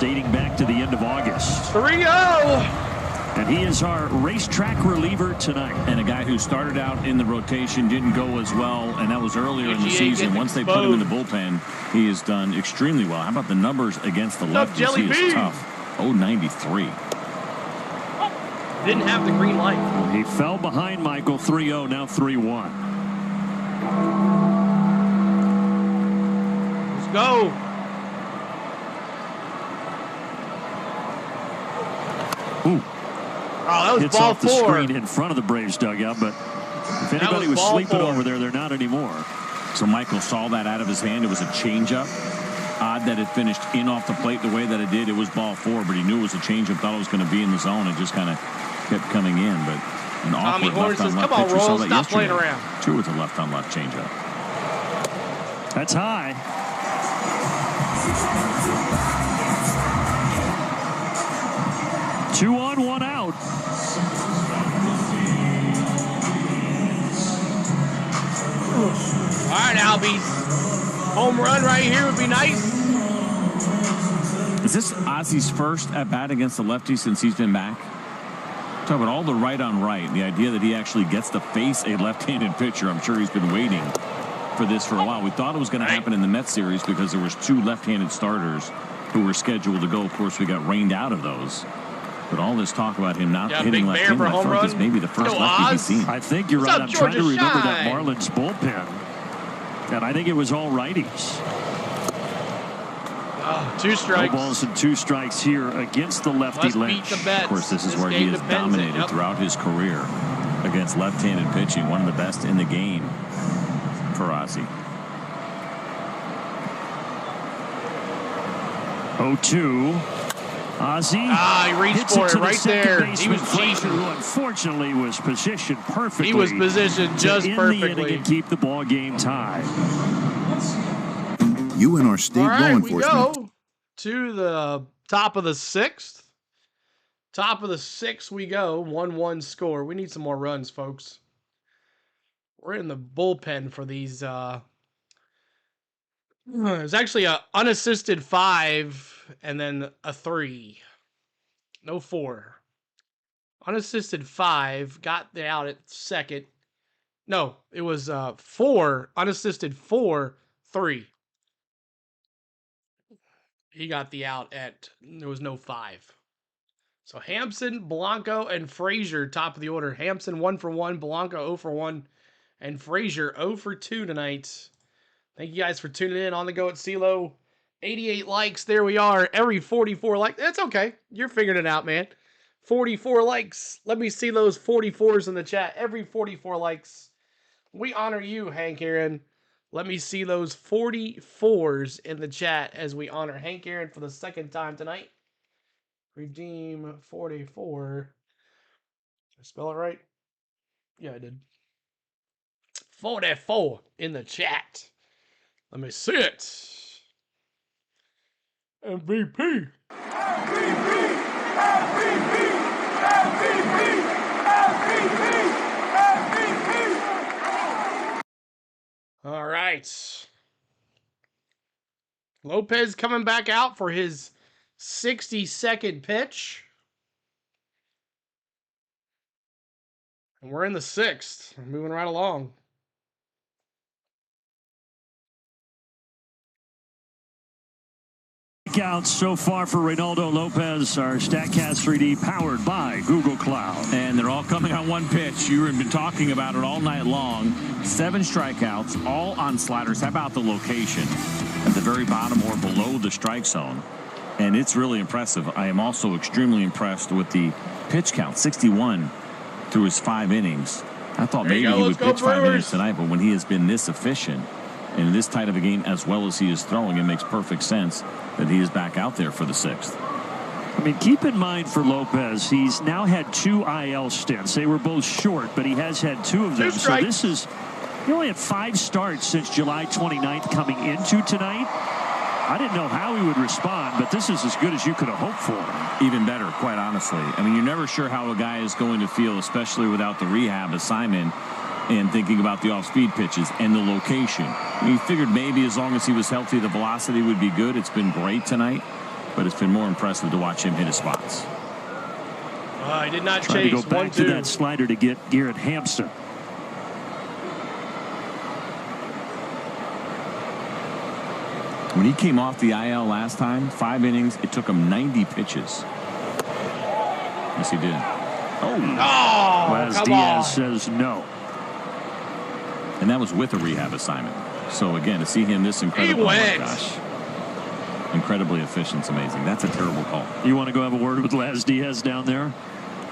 S9: dating back to the end of August.
S5: 3-0.
S9: And he is our racetrack reliever tonight.
S8: And a guy who started out in the rotation, didn't go as well, and that was earlier in the season. Once they put him in the bullpen, he has done extremely well. How about the numbers against the lefties? He is tough. 0.93.
S5: Didn't have the green light.
S9: He fell behind Michael 3-0, now 3-1.
S5: Let's go.
S9: Ooh.
S5: Oh, that was
S9: hits
S5: ball
S9: off the
S5: 4.
S9: screen in front of the Braves dugout, but if anybody was sleeping
S5: 4.
S9: over there, they're not anymore.
S8: So Michael saw that out of his hand. It was a changeup. Odd that it finished in off the plate the way that it did. It was ball 4, but he knew it was a changeup. Thought it was going to be in the zone and just kind of kept coming in. But an awkward left-on-left pitch. We saw that
S5: stop
S8: yesterday.
S5: playing around.
S8: True with a left-on-left changeup.
S9: That's high. Two on, one out.
S5: All right, Albies. Home run right here would be nice.
S8: Is this Ozzy's first at bat against the lefty since he's been back? Talk about all the right on right. The idea that he actually gets to face a left-handed pitcher. I'm sure he's been waiting for this for a while. We thought it was going to happen in the Mets series because there was 2 left-handed starters who were scheduled to go. Of course, we got rained out of those. But all this talk about him not hitting left-handed, I thought this may be the first lefty he's seen.
S9: I think you're right. I'm trying to remember that Marlins bullpen. And I think it was all righties.
S5: 2 strikes.
S9: No balls and 2 strikes here against the lefty Lynch.
S8: Of course, this is where he has dominated throughout his career against left-handed pitching. One of the best in the game for Ozzy.
S9: 0-2. Ozzy.
S5: He reached for it right there. He was
S9: Frazier, who unfortunately was positioned perfectly.
S5: He was positioned just perfectly.
S9: The inning and keep the ball game tied.
S11: You and our state law enforcement.
S5: We go to the top of the 6th. Top of the 6th we go. 1-1 score. We need some more runs, folks. We're in the bullpen for these. It's actually a unassisted 5 and then a 3. No 4. Unassisted 5. Got the out at second. No, it was 4. Unassisted 4, 3. He got the out at, there was no 5. So Hampson, Blanco, and Frazier, top of the order. Hampson 1 for 1, Blanco 0 for 1, and Frazier 0 for 2 tonight. Thank you guys for tuning in on the go at CeeLo. 88 likes. There we are. Every 44 likes. That's okay. You're figuring it out, man. 44 likes. Let me see those 44s in the chat. Every 44 likes. We honor you, Hank Aaron. Let me see those 44s in the chat as we honor Hank Aaron for the 2nd time tonight. Redeem 44. Did I spell it right? Yeah, I did. 44 in the chat. Let me see it. MVP. All right. Lopez coming back out for his 62nd pitch. And we're in the 6th. We're moving right along.
S9: Counts so far for Reynaldo Lopez, our StatCast 3D powered by Google Cloud.
S8: And they're all coming on one pitch. You've been talking about it all night long. 7 strikeouts, all on sliders. How about the location? At the very bottom or below the strike zone. And it's really impressive. I am also extremely impressed with the pitch count, 61 through his 5 innings. I thought maybe he would pitch 5 innings tonight, but when he has been this efficient and in this tight of a game as well as he is throwing, it makes perfect sense that he is back out there for the 6th.
S9: mean, keep in mind for Lopez, he's now had 2 IL stints. They were both short, but he has had 2 of them. So this is, he only had 5 starts since July 29th coming into tonight. I didn't know how he would respond, but this is as good as you could have hoped for.
S8: Even better, quite honestly. I mean, you're never sure how a guy is going to feel, especially without the rehab assignment and thinking about the off-speed pitches and the location. We figured maybe as long as he was healthy, the velocity would be good. It's been great tonight, but it's been more impressive to watch him hit his spots.
S5: He did not
S9: Trying
S5: chase.
S9: to go back to that slider to get Garrett Hampson.
S8: When he came off the IL last time, 5 innings, it took him 90 pitches. Yes, he did.
S9: Laz Diaz says no.
S8: And that was with a rehab assignment. So, again, to see him this incredible, oh my gosh. Incredibly efficient. It's amazing. That's a terrible call.
S9: You want to go have a word with Laz Diaz down there?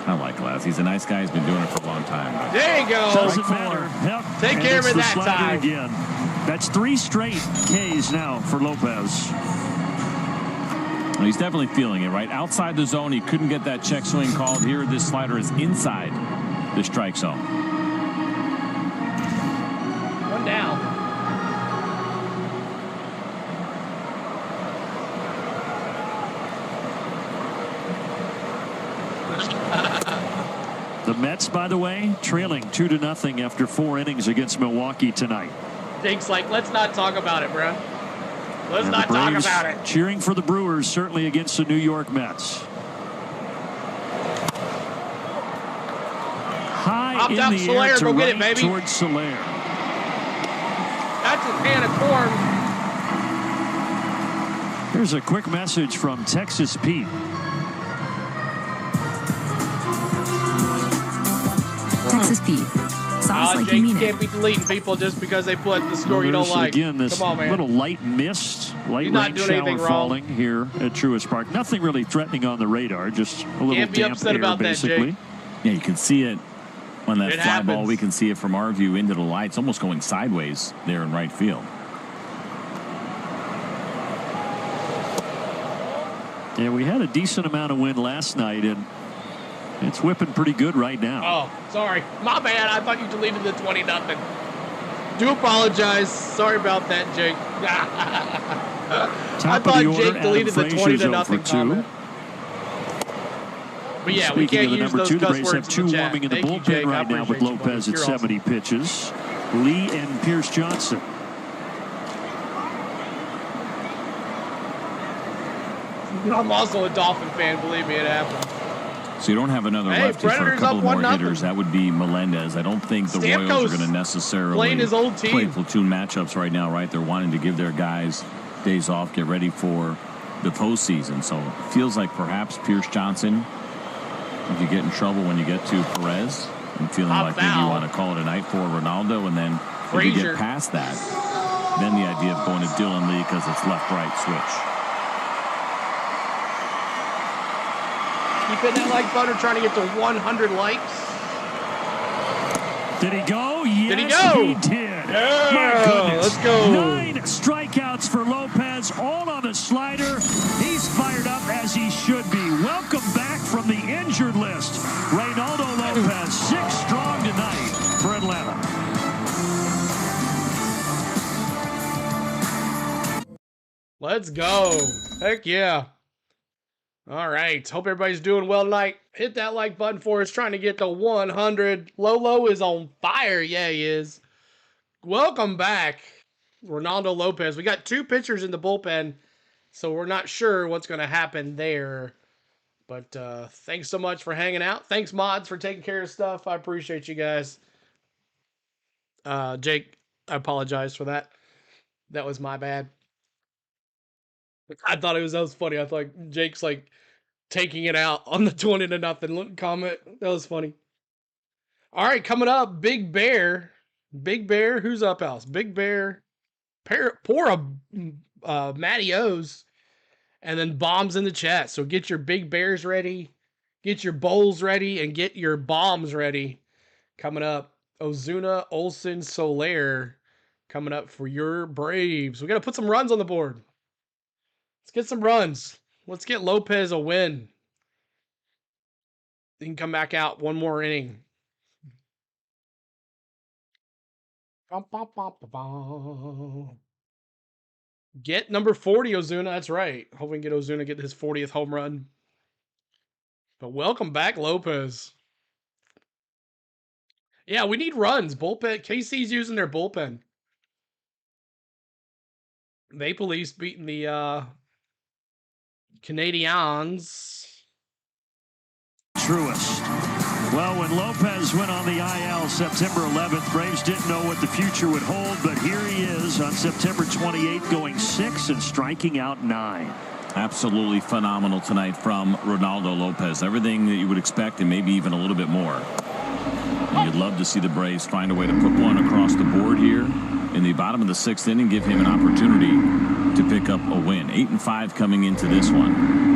S8: I like Laz. He's a nice guy. He's been doing it for a long time.
S5: There you go.
S9: Doesn't matter. Yep.
S5: Take care of it that time.
S9: Again. That's 3 straight Ks now for Lopez.
S8: Well, he's definitely feeling it, right? Outside the zone, he couldn't get that check swing called. Here, this slider is inside the strike zone.
S5: 1 down.
S9: The Mets, by the way, trailing 2-0 after 4 innings against Milwaukee tonight.
S5: Jake's like, let's not talk about it, bro. Let's not talk about it.
S9: Cheering for the Brewers, certainly against the New York Mets. High in the air to right towards Soler.
S5: That's a can of corn.
S9: Here's a quick message from Texas Pete.
S12: Texas Pete. Sounds like
S5: Jake,
S12: you mean
S5: can't be deleting people just because they put the score you don't like.
S9: Again, this
S5: Come on, man.
S9: little light mist, light rain shower falling here at Truist Park. Nothing really threatening on the radar, just a little damp air, basically.
S8: Yeah, you can see it on that fly ball. We can see it from our view into the lights, almost going sideways there in right field.
S9: Yeah, we had a decent amount of wind last night, and it's whipping pretty good right now.
S5: Oh, sorry. My bad. I thought you deleted the 20-0. Do apologize. Sorry about that, Jake. I thought Jake deleted the 20-0 comment. But yeah, we can't use those cuss words
S9: have 2 warming in the bullpen right now with Lopez at 70 pitches. Lee and Pierce Johnson.
S5: I'm also a Dolphin fan. Believe me, it happened.
S8: So you don't have another lefty for a couple more hitters. That would be Melendez. I don't think the Royals are going to necessarily play platoon matchups right now, right? They're wanting to give their guys days off, get ready for the postseason. So it feels like perhaps Pierce Johnson, if you get in trouble when you get to Perez, and feeling like maybe you want to call it a night for Ronaldo, and then if you get past that, then the idea of going to Dylan Lee because it's left-right switch.
S5: Keep hitting that like butter, trying to get to 100 likes.
S9: Did he go? Yes,
S5: did he go?
S9: He did.
S5: Yeah,
S9: my goodness.
S5: Let's go.
S9: 9 strikeouts for Lopez, all on the slider. He's fired up as he should be. Welcome back from the injured list. Reynaldo Lopez, 6 strong tonight for Atlanta.
S5: Let's go. Heck yeah. All right. Hope everybody's doing well tonight. Hit that like button for us. Trying to get to 100. Lolo is on fire. Yeah, he is. Welcome back, Ronaldo Lopez. We got 2 pitchers in the bullpen, so we're not sure what's going to happen there. But thanks so much for hanging out. Thanks, mods, for taking care of stuff. I appreciate you guys. Jake, I apologize for that. That was my bad. I thought that was funny. I thought Jake's like taking it out on the 20-0 comment. That was funny. All right, coming up, Big Bear. Big Bear, who's up, House? Big Bear, pour a Matty O's, and then bombs in the chat. So get your Big Bears ready, get your bowls ready, and get your bombs ready. Coming up, Ozuna, Olsen, Soler coming up for your Braves. We got to put some runs on the board. Let's get some runs. Let's get Lopez a win. Then come back out one more inning. Get number 40, Ozuna. That's right. Hoping get Ozuna get his 40th home run. But welcome back, Lopez. Yeah, we need runs. Bullpen. KC's using their bullpen. Maple Leafs beating the Canadiens.
S9: Truist. Well, when Lopez went on the IL September 11th, Braves didn't know what the future would hold, but here he is on September 28th going 6 and striking out 9.
S8: Absolutely phenomenal tonight from Ronaldo Lopez. Everything that you would expect and maybe even a little bit more. And you'd love to see the Braves find a way to put one across the board here in the bottom of the 6th inning, give him an opportunity to pick up a win. 8-5 coming into this one.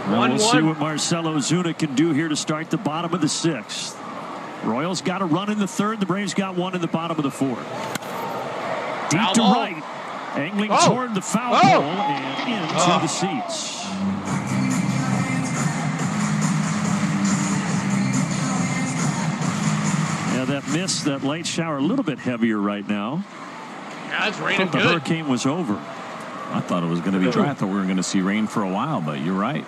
S9: Well, we'll see what Marcell Ozuna can do here to start the bottom of the 6th. Royals got a run in the 3rd. The Braves got one in the bottom of the 4th. Deep
S5: Foul
S9: to
S5: ball.
S9: right. Angling toward the foul pole and into the seats. Yeah, that mist, that light shower, a little bit heavier right now.
S5: Yeah, it's raining
S9: The
S5: good.
S9: hurricane was over.
S8: I thought it was going to be dry. I thought we were going to see rain for a while, but you're right.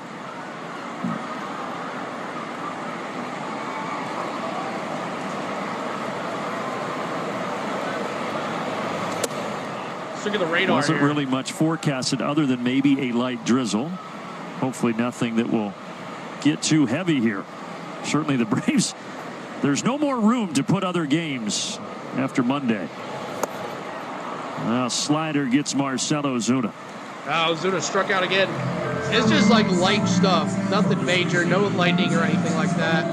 S5: Let's look at the radar.
S9: Wasn't
S5: here.
S9: really much forecasted other than maybe a light drizzle. Hopefully nothing that will get too heavy here. Certainly the Braves, there's no more room to put other games after Monday. Slider gets Marcell Ozuna.
S5: Ozuna struck out again. It's just like light stuff. Nothing major. No lightning or anything like that.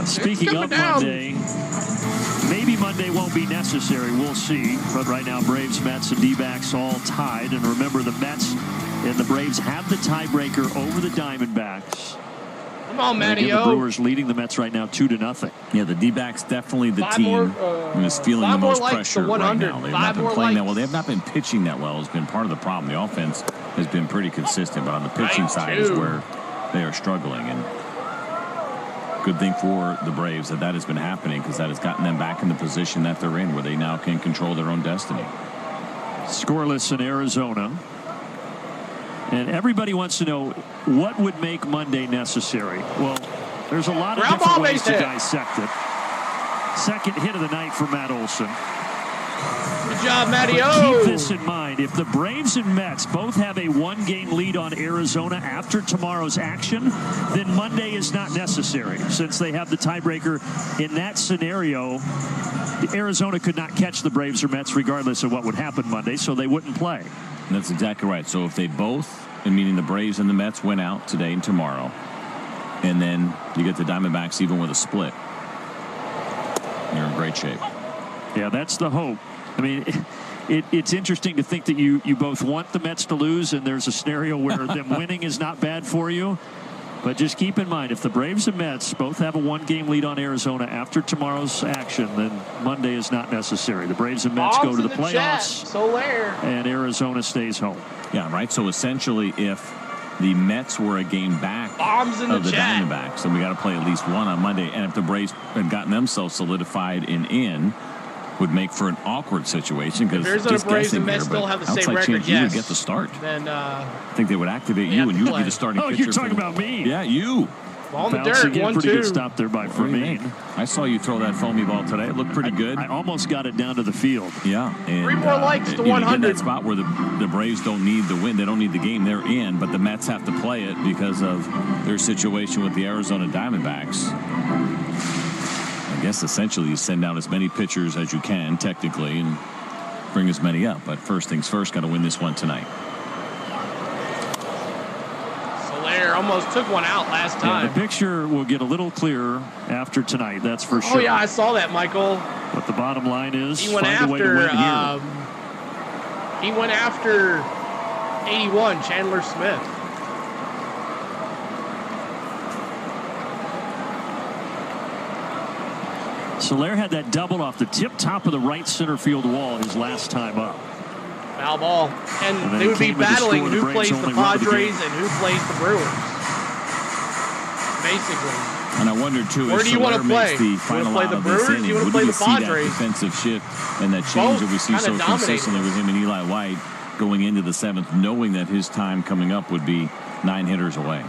S9: Speaking of Monday, maybe Monday won't be necessary. We'll see. But right now, Braves, Mets, and D-backs all tied. And remember, the Mets and the Braves have the tiebreaker over the Diamondbacks.
S5: Come on, Matty.
S9: The Brewers leading the Mets right now 2-0.
S8: Yeah, the D-backs definitely the team who is feeling the most pressure right now. They've not been playing that well. They have not been pitching that well. Has been part of the problem. The offense has been pretty consistent, but on the pitching side is where they are struggling. And good thing for the Braves that has been happening, because that has gotten them back in the position that they're in, where they now can control their own destiny.
S9: Scoreless in Arizona. And everybody wants to know what would make Monday necessary. Well, there's a lot of different ways to dissect it. Second hit of the night for Matt Olson.
S5: Good job, Matty.
S9: Keep this in mind. If the Braves and Mets both have a 1-game lead on Arizona after tomorrow's action, then Monday is not necessary. Since they have the tiebreaker in that scenario, Arizona could not catch the Braves or Mets regardless of what would happen Monday, so they wouldn't play.
S8: That's exactly right. So if they both, meaning the Braves and the Mets, win out today and tomorrow, and then you get the Diamondbacks even with a split, you're in great shape.
S9: Yeah, that's the hope. I mean, it's interesting to think that you both want the Mets to lose, and there's a scenario where them winning is not bad for you. But just keep in mind, if the Braves and Mets both have a 1-game lead on Arizona after tomorrow's action, then Monday is not necessary. The Braves and Mets go to the playoffs, and Arizona stays home.
S8: Yeah, right. So essentially, if the Mets were a game back of the Diamondbacks, then we got to play at least one on Monday. And if the Braves had gotten themselves solidified and in, would make for an awkward situation, because
S5: Arizona Braves and Mets still have the same record,
S8: you would get the start.
S5: Then
S8: I think they would activate you, and you would be the starting pitcher.
S9: Oh, you're talking about me.
S8: Yeah, you.
S5: Ball in the dirt, 1-2.
S9: Pretty good stop there by Fermin.
S8: I saw you throw that foamy ball today. It looked pretty good.
S9: I almost got it down to the field.
S8: Yeah. And,
S5: 3 more likes to 100.
S8: That spot where the Braves don't need the win. They don't need the game. They're in, but the Mets have to play it because of their situation with the Arizona Diamondbacks. I guess essentially you send out as many pitchers as you can, technically, and bring as many up. But first things first, got to win this one tonight.
S5: Soler almost took one out last time.
S9: Yeah, the picture will get a little clearer after tonight, that's for sure.
S5: Oh, yeah, I saw that, Michael.
S9: But the bottom line is,
S5: he went
S9: find a way to win here.
S5: He went after 81, Chandler Smith.
S9: Soler had that double off the tip top of the right center field wall his last time up.
S5: Foul ball. And they would be battling who plays the Padres and who plays the Brewers. Basically.
S8: And I wonder, too,
S5: where do you want to play?
S8: The final
S5: play
S8: out
S5: the
S8: of
S5: Brewers?
S8: this inning,
S5: You want to play the Padres?
S8: That defensive shift and that change that we see so consistently with him and Eli White going into the 7th, knowing that his time coming up would be 9 hitters away.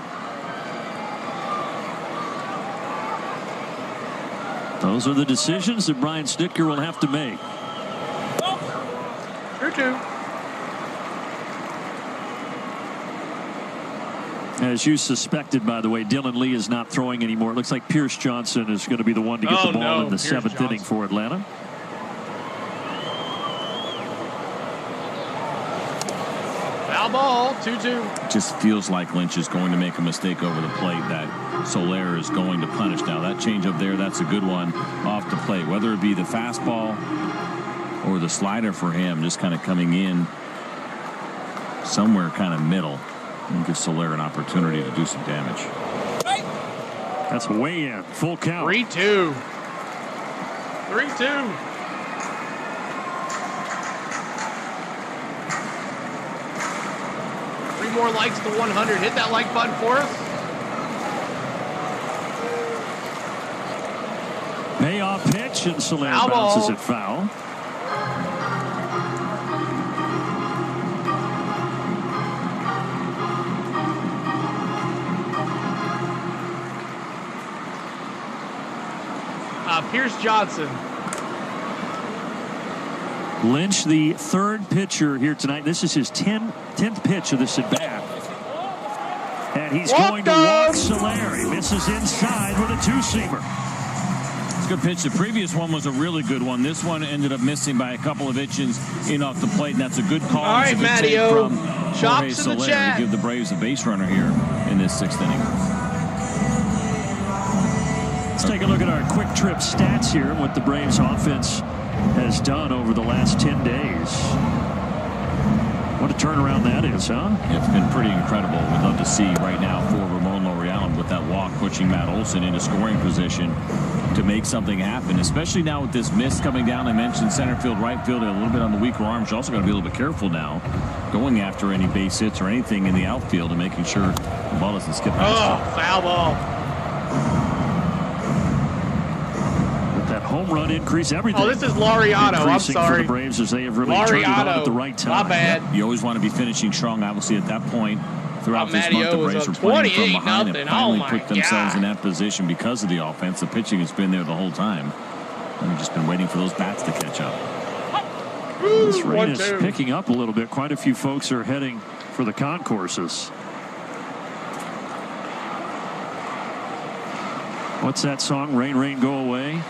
S9: Those are the decisions that Brian Snitker will have to make.
S5: 2-2.
S9: As you suspected, by the way, Dylan Lee is not throwing anymore. It looks like Pierce Johnson is going to be the one to get the ball in the 7th inning for Atlanta.
S5: Foul ball, 2-2.
S8: Just feels like Lynch is going to make a mistake over the plate that Soler is going to punish. Now, that changeup there, that's a good one off the plate. Whether it be the fastball or the slider for him, just kind of coming in somewhere kind of middle. And give Soler an opportunity to do some damage.
S9: That's way in. Full count.
S5: 3-2. 3-2. Three more likes to 100. Hit that like button for us.
S9: Payoff pitch, and Soler bounces it foul.
S5: Pierce Johnson.
S9: Lynch, the 3rd pitcher here tonight. This is his 10th pitch of this at bat. And he's going to walk Soler. He misses inside with a 2-seamer.
S8: It's a good pitch. The previous one was a really good one. This one ended up missing by a couple of inches in off the plate, and that's a good call.
S5: All right, Matteo. Chops in the chat.
S8: To give the Braves a base runner here in this 6th inning.
S9: Let's take a look at our quick trip stats here and what the Braves offense has done over the last 10 days. What a turnaround that is, huh?
S8: It's been pretty incredible. We'd love to see right now for Ramon Laureano with that walk pushing Matt Olson into scoring position to make something happen, especially now with this mist coming down. I mentioned center field, right field, a little bit on the weaker arms. You're also got to be a little bit careful now going after any base hits or anything in the outfield and making sure the ball doesn't skip past.
S5: Foul ball.
S9: Home run increase everything.
S5: Oh, this is Laureano. I'm sorry.
S9: For the Braves as they have really turned it on at the right time.
S5: My bad.
S8: You always want to be finishing strong. Obviously, at that point throughout this month, the Braves were playing from behind and finally put themselves in that position because of the offense. The pitching has been there the whole time. And we've just been waiting for those bats to catch up.
S9: This rain is picking up a little bit. Quite a few folks are heading for the concourses. What's that song? Rain, Rain, Go Away.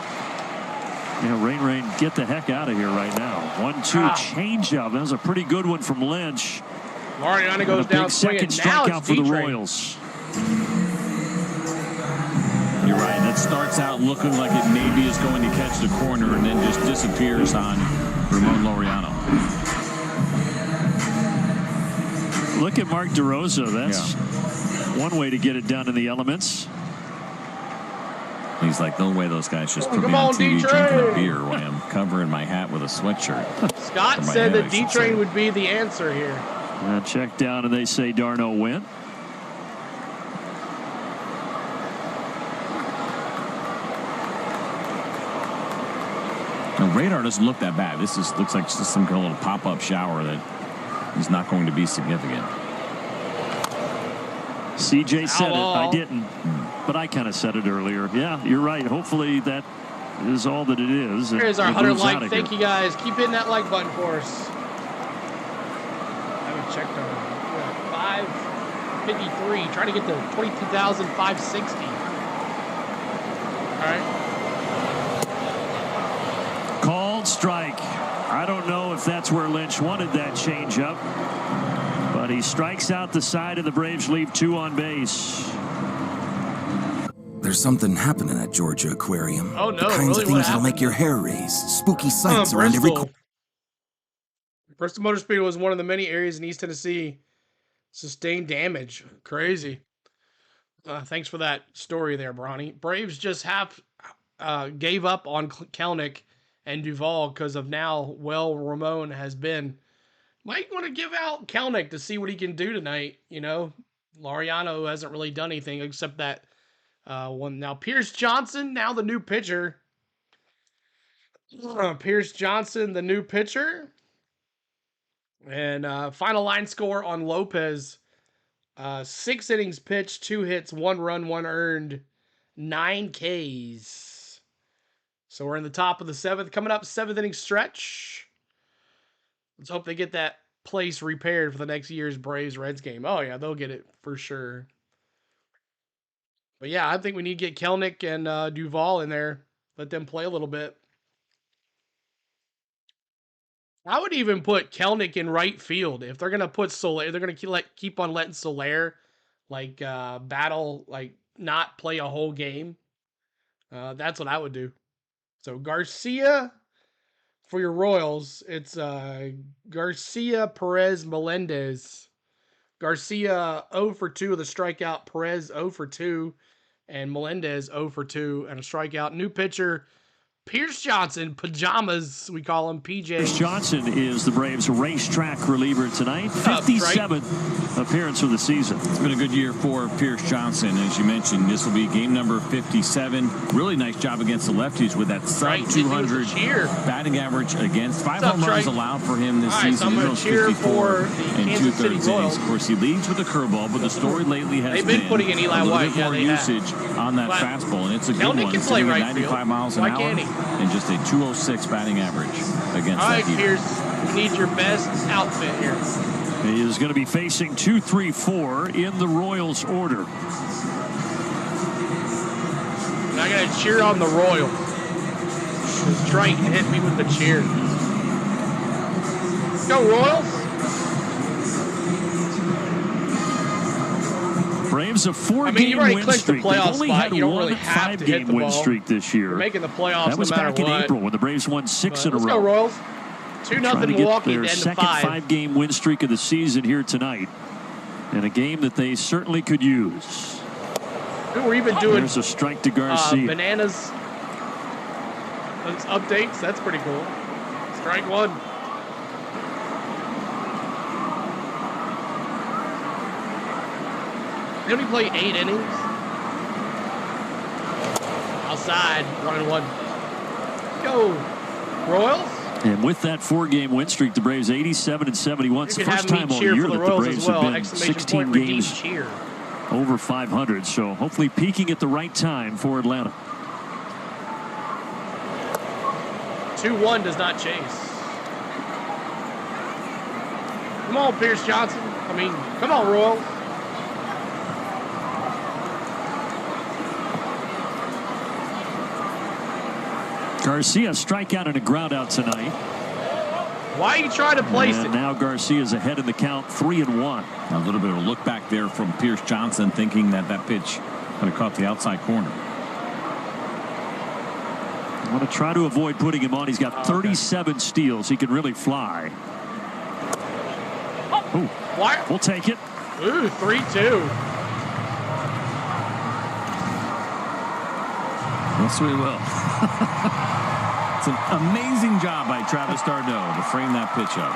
S9: Rain, Rain, get the heck out of here right now. 1-2 changeup. That was a pretty good one from Lynch.
S5: Laureano goes down.
S9: Second strikeout for the Royals.
S8: You're right. That starts out looking like it maybe is going to catch the corner and then just disappears on Ramon Laureano.
S9: Look at Mark DeRosa. That's one way to get it done in the elements.
S8: He's like, no way those guys just put me on TV drinking a beer when I'm covering my hat with a sweatshirt.
S5: Scott said that D-Train would be the answer here.
S9: Check down and they say Darno went.
S8: The radar doesn't look that bad. This looks like just some kind of little pop-up shower that is not going to be significant.
S9: CJ said it. I didn't. But I kind of said it earlier. Yeah, you're right. Hopefully that is all that it is.
S5: Here's our 100 like. Thank you guys. Keep hitting that like button for us. I haven't checked on 553. Trying to get to 22,560. All right.
S9: Called strike. I don't know if that's where Lynch wanted that changeup. But he strikes out the side, and the Braves leave 2 on base.
S11: There's something happening at Georgia Aquarium.
S5: Oh, no.
S11: The kinds of things that'll make your hair raise. Spooky sights around every corner.
S5: Bristol Motor Speedway was one of the many areas in East Tennessee sustained damage. Crazy. Thanks for that story there, Bronny. Braves just gave up on Kelnick and Duvall because of now Ramon has been Might want to give out Kelnick to see what he can do tonight. You know, Laureano hasn't really done anything except that one. Now, Pierce Johnson, now the new pitcher. Pierce Johnson, the new pitcher. And final line score on Lopez. 6 innings pitched, 2 hits, 1 run, 1 earned, 9 Ks. So we're in the top of the 7th. Coming up, 7th inning stretch. Let's hope they get that place repaired for the next year's Braves-Reds game. Oh, yeah, they'll get it for sure. But, yeah, I think we need to get Kelnick and Duvall in there. Let them play a little bit. I would even put Kelnick in right field. If they're going to put Soler, they're going to keep on letting Soler, battle, not play a whole game. That's what I would do. So, Garcia... For your Royals, it's Garcia, Perez, Melendez. Garcia 0 for 2 with a strikeout. Perez 0 for 2. And Melendez 0 for 2 and a strikeout. New pitcher, Pierce Johnson, pajamas, we call him, PJ.
S9: Pierce Johnson is the Braves' racetrack reliever tonight. 57th appearance of the season.
S8: It's been a good year for Pierce Johnson. As you mentioned, this will be game number 57. Really nice job against the lefties with that sub-200 batting average against. 5 home runs allowed for him this season.
S5: So I'm cheer for the Kansas City Royals.
S8: Of course, he leads with the curveball, but the story lately has
S5: been putting in Eli White.
S8: More usage on that fastball, and it's a good one.
S5: Can play right
S8: 95 miles an hour. And just a 206 batting average against that heater.
S5: Pierce, you need your best outfit here.
S9: He is going to be facing 2-3-4 in the Royals order.
S5: And I got to cheer on the Royals. Triton hit me with the cheer. Go Royals!
S9: Braves a 4-game win streak. They've only had one 5-game win streak this year.
S5: We're making the playoffs.
S9: That was back in April when the Braves won 6 in a row.
S5: Let's go Royals. 2-0 Milwaukee.
S9: Their second 5-game win streak of the season here tonight, in a game that they certainly could use.
S5: We're even doing.
S9: There's a strike to Garcia.
S5: Bananas. Updates. That's pretty cool. Strike 1. They only play 8 innings. Outside, 1-1. Go, Royals.
S9: And with that 4-game win streak, the Braves 87 and 71. It's the first time all year that the Braves have been 16 games over 500. So hopefully peaking at the right time for Atlanta.
S5: 2-1 does not chase. Come on, Pierce Johnson. Come on, Royals.
S9: Garcia strikeout and a ground out tonight.
S5: Why are you trying to place it?
S9: Now Garcia's ahead in the count, 3-1.
S8: A little bit of a look back there from Pierce Johnson, thinking that pitch would have caught the outside corner.
S9: I want to try to avoid putting him on. He's got 37 steals. He can really fly. Ooh,
S5: what?
S9: We'll take it.
S5: Ooh, 3-2.
S8: Yes, we will. It's an amazing job by Travis d'Arnaud to frame that pitch up.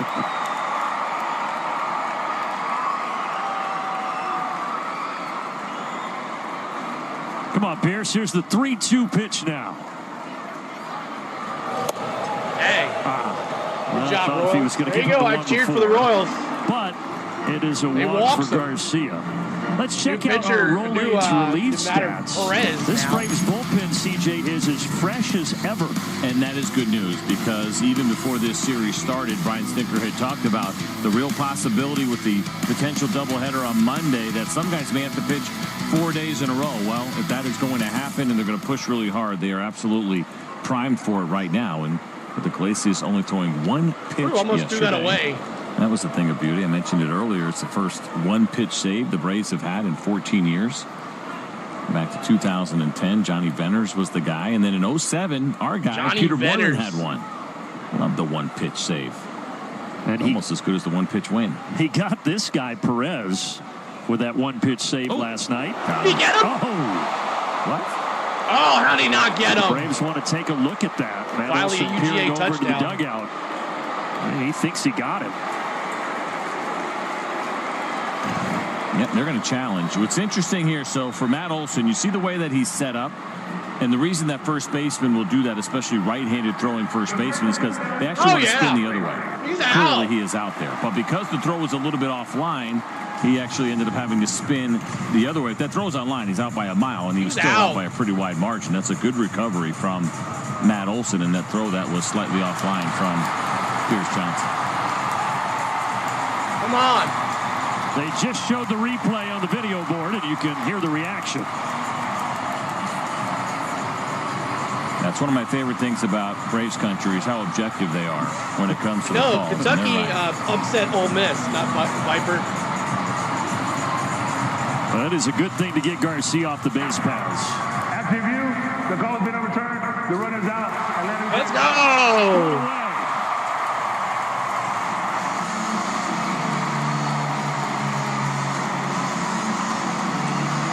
S9: Come on, Pierce. Here's the 3-2 pitch now.
S5: Hey. Good job, Royals.
S9: He was
S5: there you go. I cheered for the Royals.
S9: But it is a walk for Garcia. Let's check out our roll age relief stats. This Braves bullpen, CJ, is as fresh as ever.
S8: And that is good news, because even before this series started, Brian Snitker had talked about the real possibility with the potential doubleheader on Monday that some guys may have to pitch 4 days in a row. Well, if that is going to happen and they're going to push really hard, they are absolutely primed for it right now. And with the Iglesias only throwing 1 pitch
S5: almost threw that away.
S8: That was the thing of beauty. I mentioned it earlier. It's the first 1-pitch save the Braves have had in 14 years. Back to 2010, Johnny Venners was the guy. And then in 07, our guy,
S5: Johnny
S8: Peter
S5: Venners.
S8: Moylan, had one. Love the 1-pitch save.
S9: And
S8: almost as good as the 1-pitch win.
S9: He got this guy, Perez, with that 1-pitch save last night.
S5: Did he get him?
S9: Oh! What?
S5: Oh, how did he not get him?
S9: The Braves want to take a look at that.
S5: Finally, a UGA touchdown.
S9: Over to the dugout. And he thinks he got him.
S8: Yep, they're going to challenge. What's interesting here, so for Matt Olson, you see the way that he's set up. And the reason that first baseman will do that, especially right-handed throwing first baseman, is because they actually want to spin the other way.
S5: He's
S8: Clearly
S5: out.
S8: he is out there. But because the throw was a little bit offline, he actually ended up having to spin the other way. If that throw's on line, he's out by a mile, and he was still out by a pretty wide margin. That's a good recovery from Matt Olson, and that throw that was slightly offline from Pierce Johnson.
S5: Come on.
S9: They just showed the replay on the video board, and you can hear the reaction.
S8: That's one of my favorite things about Braves country is how objective they are when it comes to the call.
S5: Kentucky upset Ole Miss, not Viper.
S9: Well, that is a good thing to get Garcia off the base paths.
S6: After review, the call has been overturned. The runner's out.
S5: Let's go.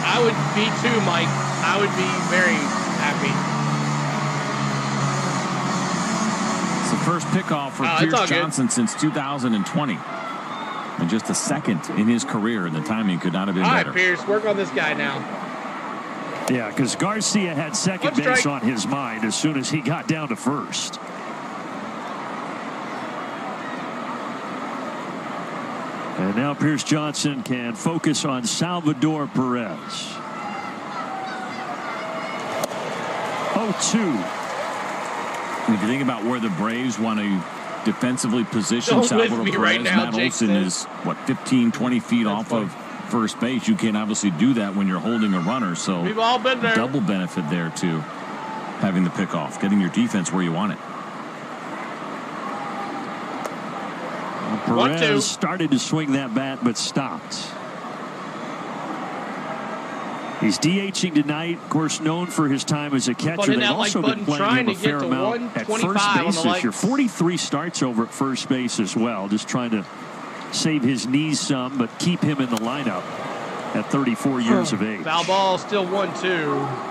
S5: I would be too, Mike. I would be very happy.
S8: It's the first pickoff for Pierce Johnson since 2020. And just a second in his career, and the timing could not have been better.
S5: All right, Pierce, work on this guy now.
S9: Yeah, because Garcia had second base on his mind as soon as he got down to first. And now Pierce Johnson can focus on Salvador Perez. 0-2.
S8: If you think about where the Braves want to defensively position Salvador Perez,
S5: right now,
S8: Matt Olson is, what, 15, 20 feet off of first base. You can't obviously do that when you're holding a runner. So
S5: we've all been there.
S8: Double benefit there, too, having the pickoff, getting your defense where you want it.
S9: Perez started to swing that bat, but stopped. He's DHing tonight, of course, known for his time as a catcher. They've also been playing him a fair amount at first base this year. 43 starts over at first base as well, just trying to save his knees some, but keep him in the lineup at 34 years of age.
S5: Foul ball, still 1-2.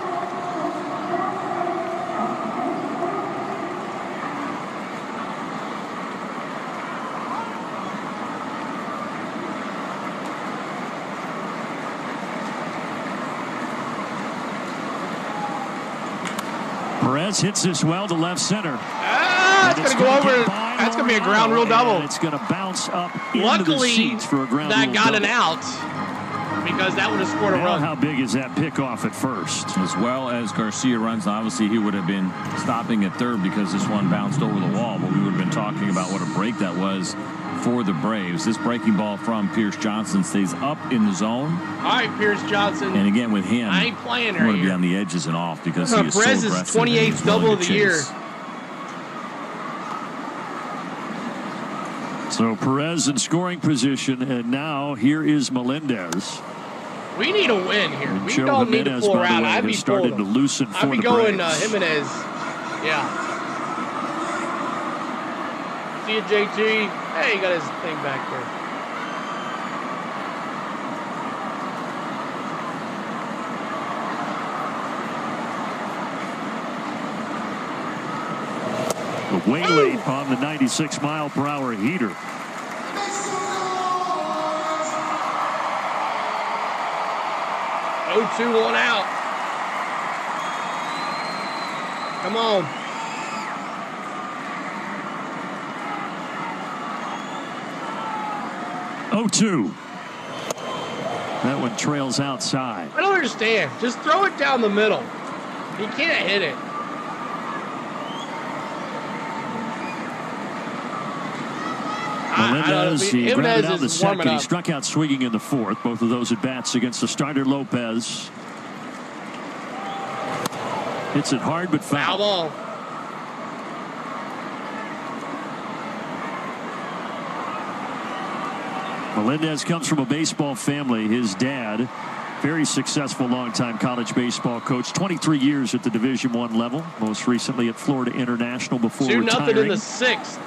S9: Perez hits this well to left center.
S5: It's going to go over. That's going to be a ground rule double.
S9: It's going to bounce up into the seats for a ground rule double.
S5: That got an out because that would have scored a run.
S9: How big is that pickoff at first?
S8: As well as Garcia runs, obviously he would have been stopping at third because this one bounced over the wall, but we would have been talking about what a break that was for the Braves. This breaking ball from Pierce Johnson stays up in the zone.
S5: All right, Pierce Johnson.
S8: And again, with him,
S5: I ain't playing
S8: right here. To be on the edges and off because he is
S5: Perez
S8: so aggressive.
S5: is 28th double of the year.
S9: So Perez in scoring position, and now here is Melendez.
S5: We need a win here.
S9: And
S5: we
S9: Joe
S5: don't
S9: Jimenez,
S5: need to pull around.
S9: I'd be started to loosen for
S5: I'd be
S9: the
S5: going
S9: Braves.
S5: Jimenez. Yeah. See you, JT. Hey, he got his thing back there.
S9: Way late on the 96-mile-per-hour heater.
S5: Oh, 2-1 out. Come on.
S9: Oh, 2. That one trails outside.
S5: I don't understand. Just throw it down the middle. He can't hit it.
S9: Melendez, he grounded out the second. He struck out swinging in the fourth. Both of those at bats against the starter Lopez. Hits it hard, but foul.
S5: Foul ball.
S9: Melendez comes from a baseball family. His dad, very successful longtime college baseball coach, 23 years at the Division I level, most recently at Florida International before retiring.
S5: 2-0 in the sixth.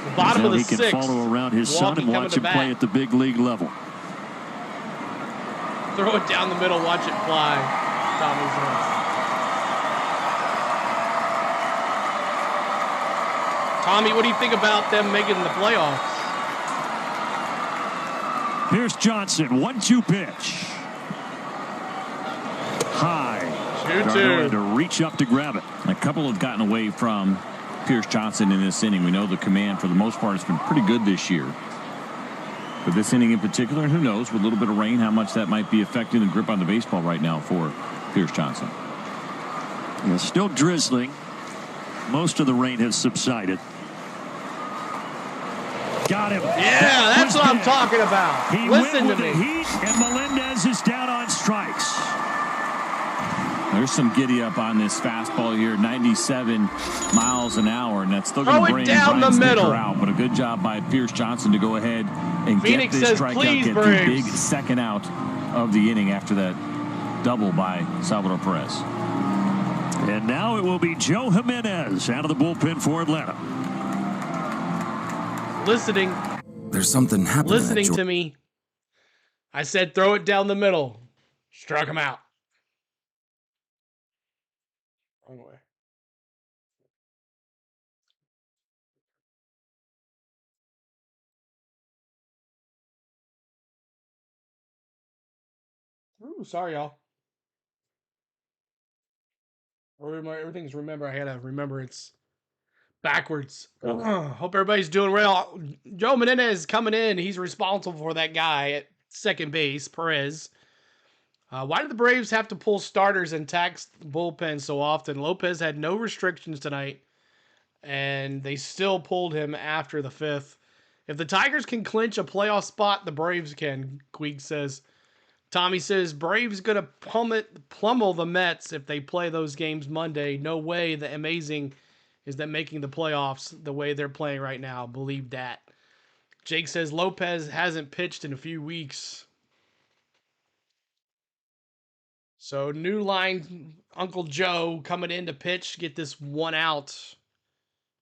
S5: The bottom of the sixth.
S9: He can follow around his son and watch him play at the big league level.
S5: Throw it down the middle, watch it fly. Tommy's hands. Tommy, what do you think about them making the playoffs?
S9: Pierce Johnson, 1-2 pitch. High.
S5: 2-2.
S9: Had to reach up to grab it.
S8: A couple have gotten away from Pierce Johnson in this inning. We know the command, for the most part, has been pretty good this year. But this inning in particular, and who knows, with a little bit of rain, how much that might be affecting the grip on the baseball right now for Pierce Johnson.
S9: It's still drizzling. Most of the rain has subsided. Got him.
S5: Yeah, that's what I'm talking about.
S9: He
S5: Listen
S9: went
S5: to
S9: with
S5: me.
S9: the heat, and Melendez is down on strikes.
S8: There's some giddy up on this fastball here, 97 miles an hour, and that's still
S5: Throw
S8: going to
S5: it
S8: bring
S5: down
S8: Brian
S5: the middle.
S8: Sticker out. But a good job by Pierce Johnson to go ahead and
S5: Phoenix
S8: get this
S5: says,
S8: strikeout,
S5: "Please,
S8: get the
S5: Braves."
S8: big second out of the inning after that double by Salvador Perez.
S9: And now it will be Joe Jimenez out of the bullpen for Atlanta.
S5: Listening.
S10: There's something happening.
S5: Listening to me. I said throw it down the middle. Struck him out. Wrong way. Ooh, sorry, y'all. Everything's remember. I had to remember it's backwards. Hope everybody's doing well. Joe Menendez coming in. He's responsible for that guy at second base, Perez. Why did the Braves have to pull starters and tax the bullpen so often? Lopez had no restrictions tonight, and they still pulled him after the fifth. If the Tigers can clinch a playoff spot, the Braves can, Queeg says. Tommy says, Braves going to pummel the Mets if they play those games Monday. No way. The amazing is that making the playoffs the way they're playing right now. Believe that. Jake says, Lopez hasn't pitched in a few weeks. So new line, Uncle Joe coming in to pitch, get this one out.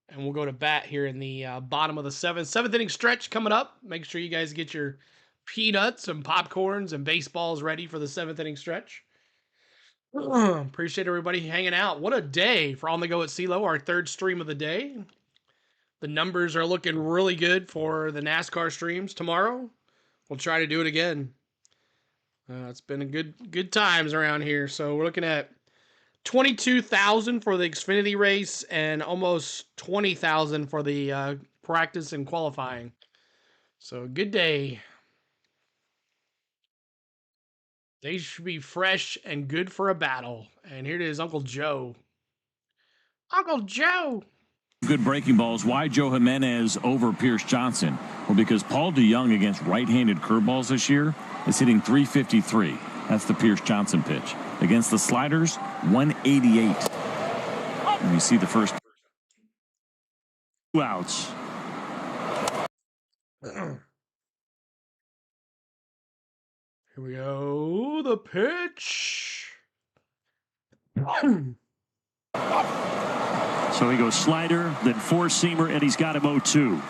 S5: And we'll go to bat here in the bottom of the seventh inning stretch coming up. Make sure you guys get your peanuts and popcorns and baseballs ready for the seventh inning stretch. Appreciate everybody hanging out. What a day for On the Go at CeeLo, our third stream of the day. The numbers are looking really good for the NASCAR streams tomorrow. We'll try to do it again. It's been a good times around here. So we're looking at 22,000 for the Xfinity race and almost 20,000 for the practice and qualifying. So good day. They should be fresh and good for a battle. And here it is, Uncle Joe. Uncle Joe!
S8: Good breaking balls. Why Joe Jimenez over Pierce Johnson? Well, because Paul DeYoung against right-handed curveballs this year is hitting .353. That's the Pierce Johnson pitch. Against the sliders, 188. And you see the first
S9: 2 outs.
S5: Here we go. The pitch.
S9: So he goes slider, then four-seamer, and he's got him 0-2.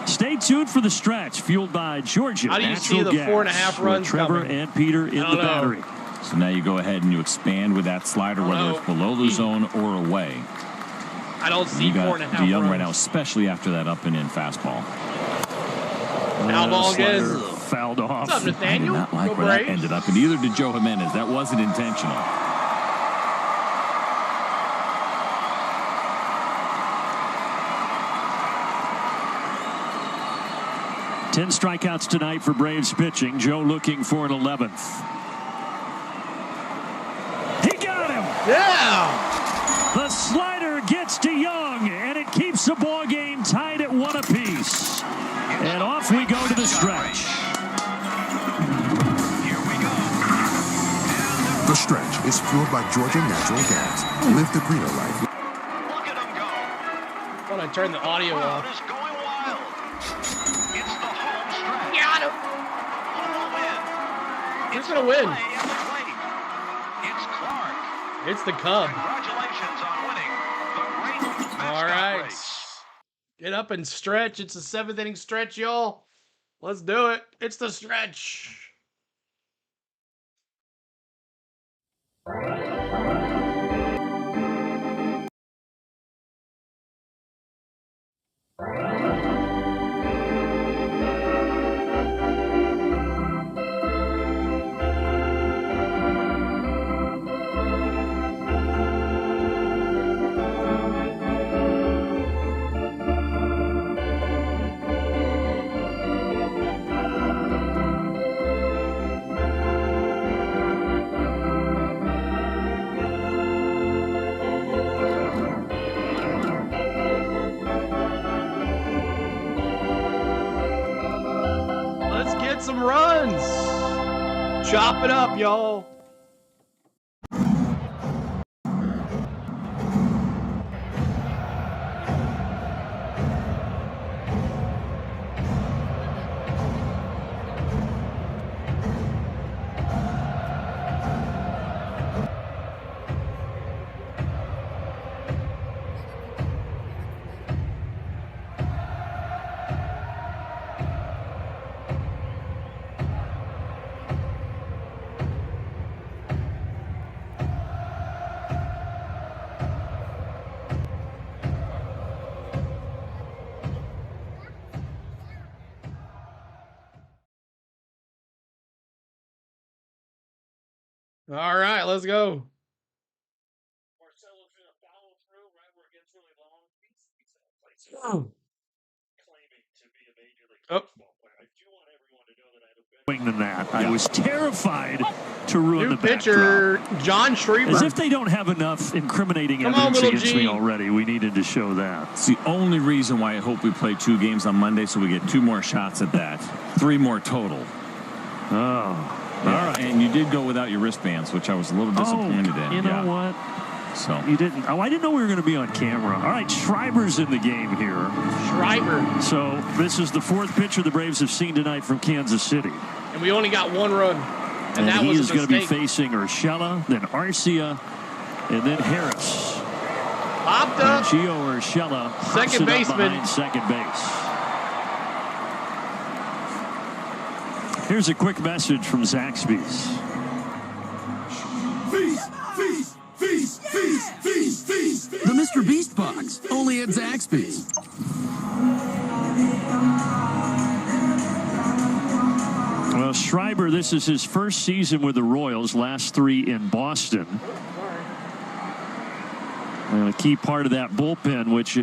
S9: Stay tuned for the stretch, fueled by Georgia
S5: How do you
S9: Natural
S5: see the
S9: Gas,
S5: 4.5 runs
S9: Trevor
S5: coming?
S9: and Peter in the battery.
S8: So now you go ahead and you expand with that slider, whether it's below the zone or away.
S5: I don't see
S8: you got
S5: 4.5
S8: DeYoung
S5: runs.
S8: right now, especially after that up and in fastball.
S5: Foul ball again.
S9: Fouled off.
S5: What's up, Nathaniel?
S8: I did not like
S5: Go
S8: where that
S5: Braves.
S8: ended up, and neither did Joe Jimenez. That wasn't intentional.
S9: Ten strikeouts tonight for Braves pitching. Joe looking for an 11th. He got him!
S5: Yeah!
S9: The slider gets DeYoung, and it keeps the ball game tied at 1 apiece. And off we go to the stretch.
S11: The stretch is fueled by Georgia Natural Gas. Live the greener life.
S5: I thought I turned the audio off. Got him! Who's going to win? It's the Cub. All right. Get up and stretch. It's a 7th inning stretch, y'all. Let's do it. It's the stretch. get some runs. Chop it up, y'all. All right, let's go. Oh.
S9: Than that. I was terrified to ruin
S5: New
S9: the
S5: pitcher,
S9: backdrop.
S5: John Schreiber.
S9: As if they don't have enough incriminating evidence against me already. We needed to show that.
S8: It's the only reason why I hope we play 2 games on Monday, so we get 2 more shots at that. 3 more total.
S9: Oh.
S8: Yeah.
S9: All right.
S8: And you did go without your wristbands, which I was a little disappointed in.
S9: You know what?
S8: So
S9: you didn't. Oh, I didn't know we were going to be on camera. All right, Schreiber's in the game here.
S5: Schreiber.
S9: So this is the 4th pitcher the Braves have seen tonight from Kansas City.
S5: And we only got 1 run. And that
S9: he
S5: was
S9: is going to be facing Urshela, then Arcia, and then Harris.
S5: Popped up.
S9: Gio Urshela,
S5: second baseman,
S9: behind second base. Here's a quick message from Zaxby's.
S13: Feast. The Mr. Beast box, only at Zaxby's.
S9: Well, Schreiber, this is his first season with the Royals, last 3 in Boston. And a key part of that bullpen, which,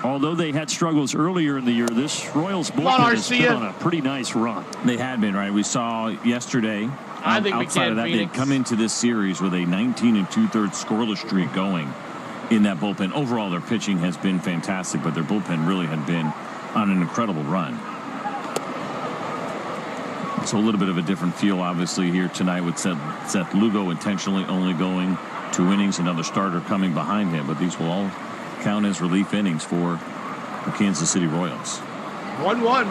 S9: although they had struggles earlier in the year, this Royals bullpen has been on a pretty nice run.
S8: They had been, right? We saw yesterday.
S5: I think
S8: outside of that, they come into this series with a 19 2/3 scoreless streak going in that bullpen. Overall, their pitching has been fantastic, but their bullpen really had been on an incredible run. So a little bit of a different feel, obviously, here tonight with Seth Lugo intentionally only going 2 innings, another starter coming behind him. But these will all count as relief innings for the Kansas City Royals.
S5: 1-1.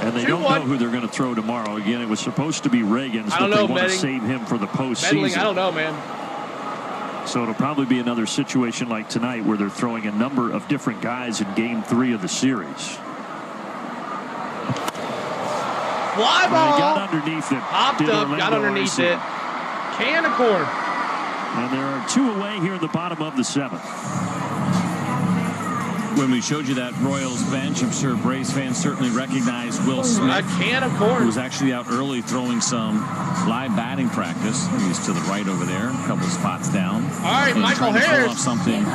S9: And they don't know who they're going to throw tomorrow. Again, it was supposed to be Reagan's, but they want to save him for the postseason.
S5: I don't know, man.
S9: So it'll probably be another situation like tonight where they're throwing a number of different guys in Game 3 of the series.
S5: Fly ball.
S9: He got underneath it.
S5: Hopped up, got underneath it. Can of corn.
S9: And there are 2 away here in the bottom of the 7th.
S8: When we showed you that Royals bench, I'm sure Braves fans certainly recognized Will Smith.
S5: A can of corn.
S8: Who was actually out early throwing some live batting practice. He's to the right over there, a couple spots down.
S5: All right, Michael Harris.
S8: Pull off something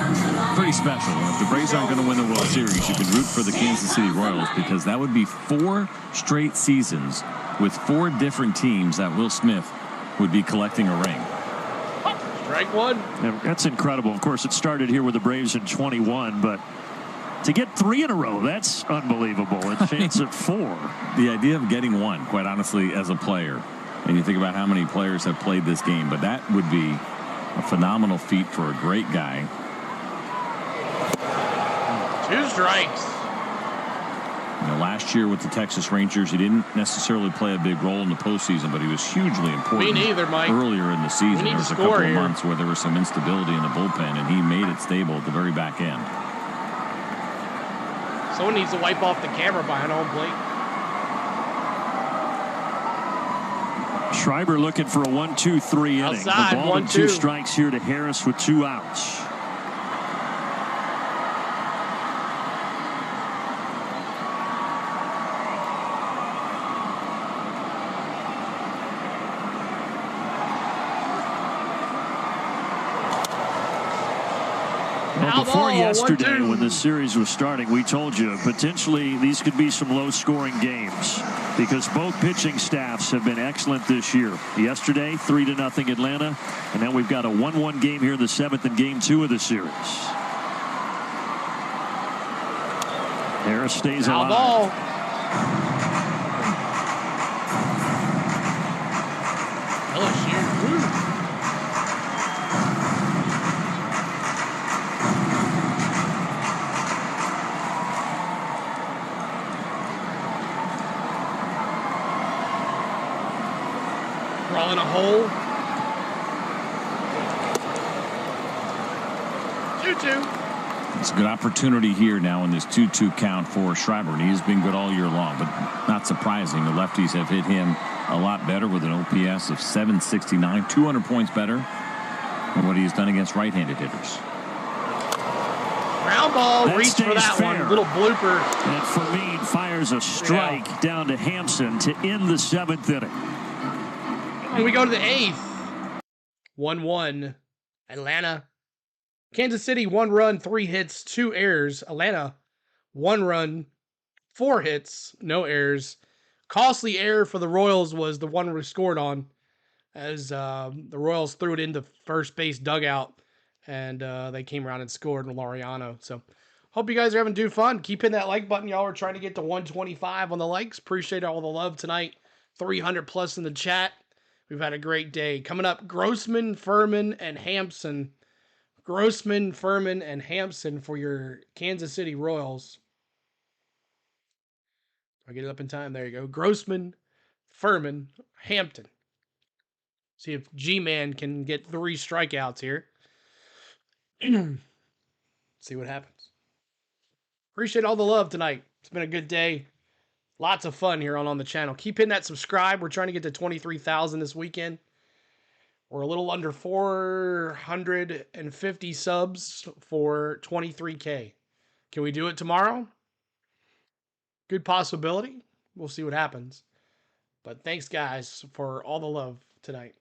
S8: pretty special. If the Braves aren't going to win the World Series, you can root for the Kansas City Royals, because that would be 4 straight seasons with 4 different teams that Will Smith would be collecting a ring.
S5: Strike 1.
S9: Yeah, that's incredible. Of course, it started here with the Braves in 21, but to get 3 in a row, that's unbelievable. A chance at 4.
S8: The idea of getting 1, quite honestly, as a player, and you think about how many players have played this game, but that would be a phenomenal feat for a great guy.
S5: 2 strikes.
S8: You know, last year with the Texas Rangers, he didn't necessarily play a big role in the postseason, but he was hugely important.
S5: Me neither, Mike.
S8: Earlier in the season, there was a couple of months where there was some instability in the bullpen, and he made it stable at the very back end.
S5: Someone needs to wipe off the camera behind home plate.
S9: Schreiber looking for a 1-2-3 inning.
S5: Outside,
S9: the ball
S5: 1-2.
S9: and 2 strikes here to Harris with 2 outs. Well, before yesterday, when this series was starting, we told you potentially these could be some low-scoring games because both pitching staffs have been excellent this year. Yesterday, 3-0 Atlanta, and now we've got a 1-1 game here in the 7th in Game 2 of the series. Harris stays
S5: Foul
S9: alive.
S5: ball. LSU. Woo. Crawling a hole. 2-2.
S8: It's a good opportunity here now in this 2-2 count for Schreiber, and he's been good all year long, but not surprising. The lefties have hit him a lot better with an OPS of 769, 200 points better than what he's done against right-handed hitters.
S5: Ground ball,
S9: That
S5: reach for
S9: stays
S5: that
S9: fair.
S5: one. Little blooper.
S9: And Fermin fires a strike down to Hampson to end the 7th inning.
S5: And we go to the 8th. 1-1. Atlanta. Kansas City, 1 run, 3 hits, 2 errors. Atlanta, 1 run, 4 hits, no errors. Costly error for the Royals was the one we scored on, as the Royals threw it into first base dugout, and they came around and scored in Laureano. So hope you guys are having fun. Keep hitting that like button. Y'all are trying to get to 125 on the likes. Appreciate all the love tonight. 300 plus in the chat. We've had a great day. Coming up, Grossman, Furman, and Hampson. Grossman, Furman, and Hampson for your Kansas City Royals. I get it up in time. There you go. Grossman, Furman, Hampton. See if G-Man can get 3 strikeouts here. See what happens. Appreciate all the love tonight. It's been a good day. Lots of fun here on the channel. Keep hitting that subscribe. We're trying to get to 23,000 this weekend. We're a little under 450 subs for 23K. Can we do it tomorrow? Good possibility. We'll see what happens. But thanks, guys, for all the love tonight.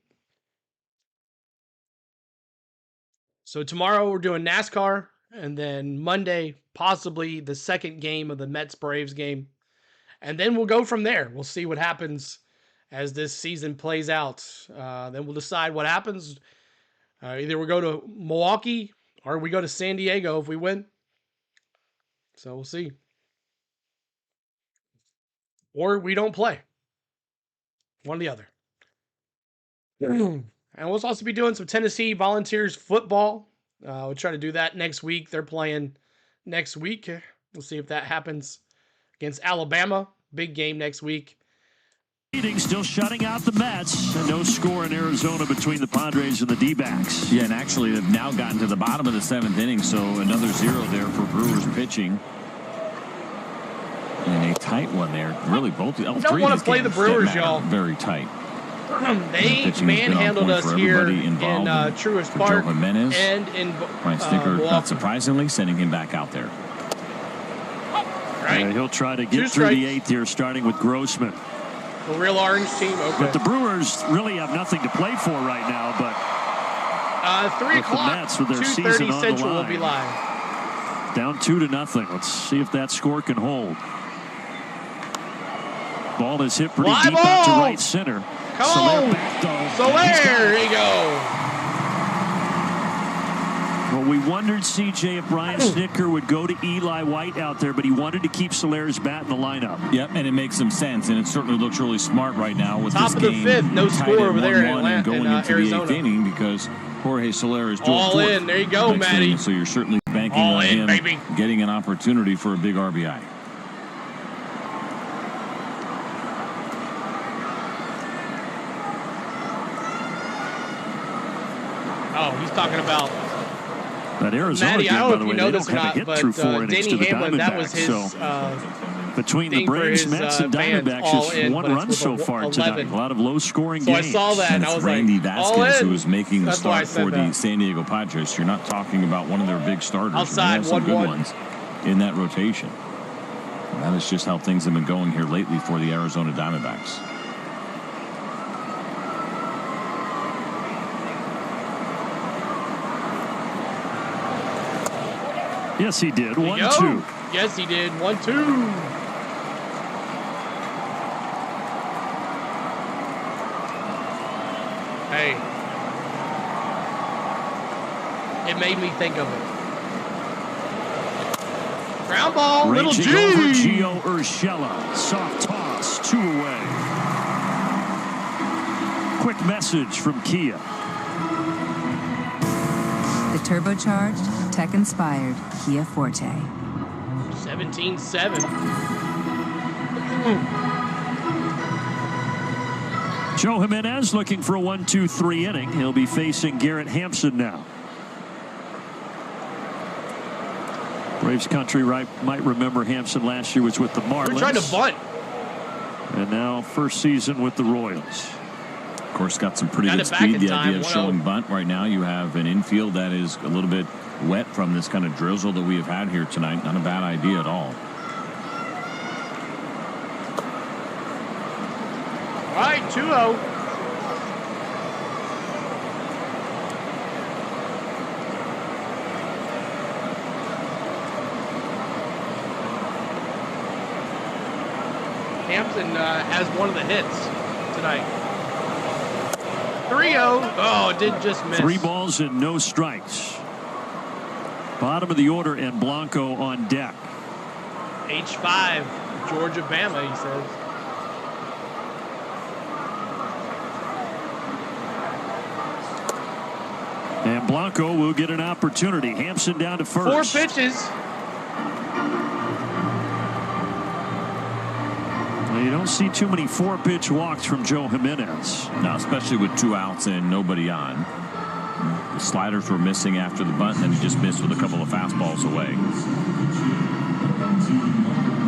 S5: So tomorrow we're doing NASCAR, and then Monday, possibly the second game of the Mets-Braves game. And then we'll go from there. We'll see what happens as this season plays out. Then we'll decide what happens. Either we go to Milwaukee or we go to San Diego if we win. So we'll see. Or we don't play. One or the other. And we'll also be doing some Tennessee Volunteers football. We'll try to do that next week. They're playing next week. We'll see if that happens against Alabama. Big game next week.
S9: Still shutting out the Mets. And no score in Arizona between the Padres and the D-backs.
S8: Yeah, and actually they've now gotten to the bottom of the 7th inning, so another 0 there for Brewers pitching. And a tight one there. Really, both.
S5: Don't want to play the Brewers, y'all.
S8: Very tight.
S5: They manhandled us here in Truist Park and in
S8: Brian Sticker, not surprisingly, sending him back out there.
S5: Right.
S9: He'll try to get through the 8th here, starting with Grossman.
S5: A real orange team, okay.
S9: But the Brewers really have nothing to play for right now, but
S5: 3 o'clock,
S9: the Mets with their season
S5: 2:30
S9: on
S5: Central
S9: the line.
S5: will be live.
S9: Down 2-0. Let's see if that score can hold. Ball is hit pretty deep out to right center.
S5: Come on, Soler, there you go.
S9: Well, we wondered, CJ, if Brian Snitker would go to Eli White out there, but he wanted to keep Soler's bat in the lineup.
S8: Yep, and it makes some sense, and it certainly looks really smart right now with
S5: Top
S8: this
S5: of the
S8: game
S5: 5th, no score over there in Atlanta,
S8: and going into
S5: Arizona.
S8: the 8th inning because Jorge Soler is
S5: all
S8: fourth
S5: in. There you go,
S8: next
S5: Matty.
S8: inning, so you're certainly banking
S5: all
S8: on
S5: in,
S8: him
S5: baby.
S8: getting an opportunity for a big RBI.
S5: Oh, he's talking about
S9: that Arizona
S5: Matty,
S9: game,
S5: I don't
S9: by
S5: know
S9: the
S5: if
S9: way,
S5: you know
S9: they
S5: this
S9: don't
S5: or
S9: have
S5: not,
S9: to get through 4 innings
S5: Danny
S9: to the
S5: Hamlin, that was
S9: Diamondbacks.
S5: his
S9: between the
S5: thing for
S9: Braves,
S5: his,
S9: Mets, and
S5: band,
S9: Diamondbacks,
S5: all
S9: just
S5: in,
S9: 1
S5: but it's
S9: run
S5: with
S9: so far
S5: 11.
S9: tonight. A lot of low-scoring
S5: So
S9: games.
S5: I saw that, and I was
S8: Randy
S5: like, all
S8: Vasquez,
S5: in.
S8: who is making the
S5: That's why I
S8: start
S5: said
S8: for the
S5: that.
S8: San Diego Padres. You're not talking about one of their big starters.
S5: Outside,
S8: They have some
S5: 1-1.
S8: good ones in that rotation. And that is just how things have been going here lately for the Arizona Diamondbacks.
S9: Yes, he did.
S5: 1-2. Yes, he did. 1-2. Hey. It made me think of it. Ground ball, little G.
S9: Over Gio Urshela. Soft toss, 2 away. Quick message from Kia.
S12: The turbocharged, tech-inspired Kia Forte.
S5: 17-7.
S9: Joe Jimenez looking for a 1-2-3 inning. He'll be facing Garrett Hampson now. Braves country might remember Hampson last year was with the Marlins.
S5: We're trying to bunt.
S9: And now first season with the Royals.
S8: Of course, got some pretty good speed. The idea of showing bunt right now. You have an infield that is a little bit wet from this kind of drizzle that we have had here tonight. Not a bad idea at all.
S5: All right, 2-0. Hampson has one of the hits tonight. 3-0. Oh, it did just miss.
S9: 3 balls and no strikes. Bottom of the order and Blanco on deck.
S5: H5, Georgia, Bama, he says.
S9: And Blanco will get an opportunity. Hampson down to first.
S5: 4 pitches.
S9: You don't see too many 4-pitch walks from Joe Jimenez.
S8: No, especially with 2 outs and nobody on. The sliders were missing after the bunt, and then he just missed with a couple of fastballs away.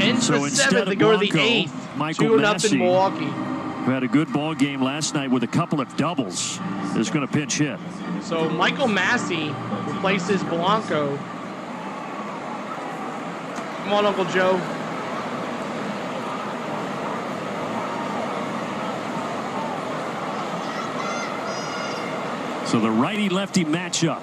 S5: Ends
S9: so
S5: the 7th, they go to the 8th.
S9: Michael
S5: 2-0 Milwaukee.
S9: Who had a good ball game last night with a couple of doubles, is going to pinch hit.
S5: So Michael Massey replaces Blanco. Come on, Uncle Joe.
S9: So the righty-lefty matchup.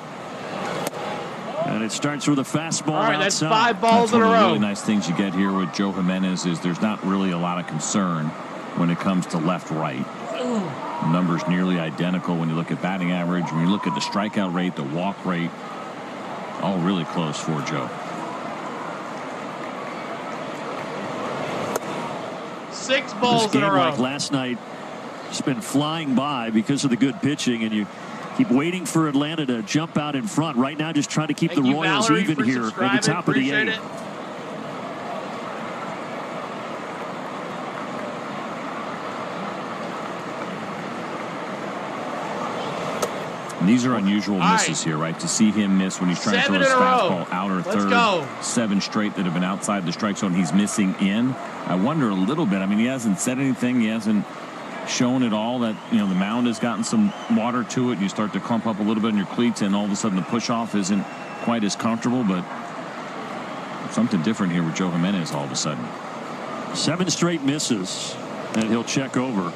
S9: And it starts with a fastball.
S5: All right,
S9: outside.
S5: that's 5 balls in a row.
S8: One of the really nice things you get here with Joe Jimenez is there's not really a lot of concern when it comes to left-right. The numbers nearly identical when you look at batting average, when you look at the strikeout rate, the walk rate, all really close for Joe.
S5: 6 balls
S9: in
S5: a row.
S9: Like last night, it's been flying by because of the good pitching, and you keep waiting for Atlanta to jump out in front. Right now, just trying to keep the Royals
S5: Valerie,
S9: even here at the top of the 8th.
S8: These are unusual misses here, right? To see him miss when he's trying to throw his fastball outer third. 7 straight that have been outside the strike zone. He's missing in. I wonder a little bit. I mean, he hasn't said anything. He hasn't shown at all that, you know, the mound has gotten some water to it. And you start to clump up a little bit in your cleats, and all of a sudden the push-off isn't quite as comfortable. But something different here with Joe Jimenez all of a sudden.
S9: 7 straight misses, and he'll check over.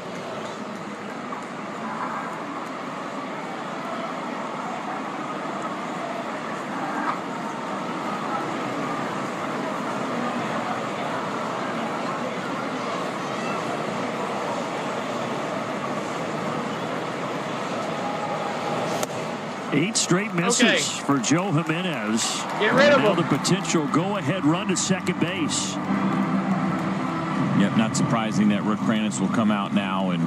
S9: Eight straight misses for Joe Jimenez.
S5: Get rid of him.
S9: The potential go-ahead run to second base.
S8: Yep, not surprising that Rick Kranitz will come out now and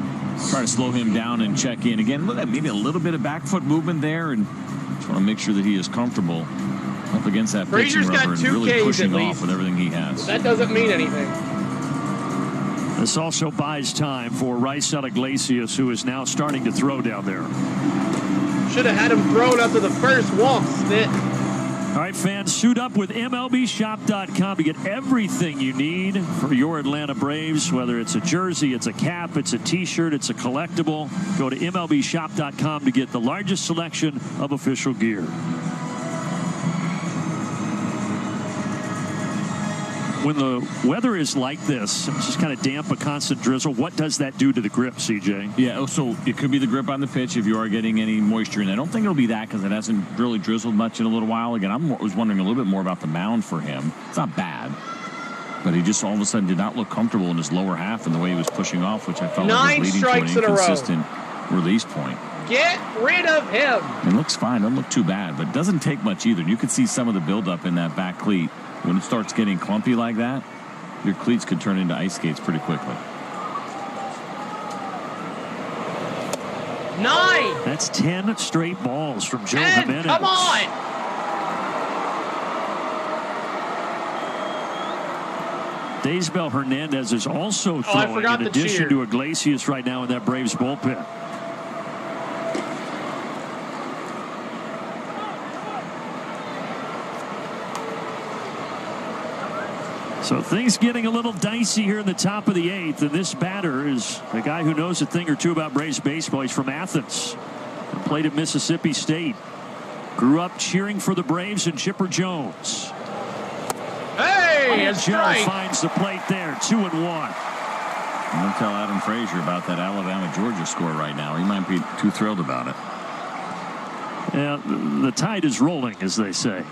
S8: try to slow him down and check in. Again, look at maybe a little bit of back foot movement there, and just want to make sure that he is comfortable up against that pitching rubber and really pushing off with everything he has.
S5: That doesn't mean anything.
S9: This also buys time for Raisel Iglesias, who is now starting to throw down there.
S5: Should have had him thrown up to the first walk, Snit.
S9: All right, fans, suit up with MLBshop.com to get everything you need for your Atlanta Braves, whether it's a jersey, it's a cap, it's a T-shirt, it's a collectible. Go to MLBshop.com to get the largest selection of official gear. When the weather is like this, it's just kind of damp, a constant drizzle, what does that do to the grip, CJ?
S8: Yeah, so it could be the grip on the pitch if you are getting any moisture in. I don't think it'll be that because it hasn't really drizzled much in a little while. Again, I was wondering a little bit more about the mound for him. It's not bad, but he just all of a sudden did not look comfortable in his lower half and the way he was pushing off, which I felt like was leading to an inconsistent release point.
S5: Get rid of him.
S8: It looks fine. Doesn't look too bad, but doesn't take much either. You could see some of the buildup in that back cleat When it starts getting clumpy like that, your cleats could turn into ice skates pretty quickly.
S5: 9.
S9: That's 10 straight balls from Joe
S5: 10,
S9: Jimenez.
S5: come on.
S9: Daysbel Hernandez is also throwing in addition to Iglesias right now in that Braves bullpen. So things getting a little dicey here in the top of the 8th, and this batter is a guy who knows a thing or two about Braves baseball. He's from Athens and played at Mississippi State. Grew up cheering for the Braves and Chipper Jones.
S5: Hey,
S9: and Joe finds the plate there, 2-1.
S8: Don't tell Adam Frazier about that Alabama-Georgia score right now. He might be too thrilled about it.
S9: Yeah, the tide is rolling, as they say.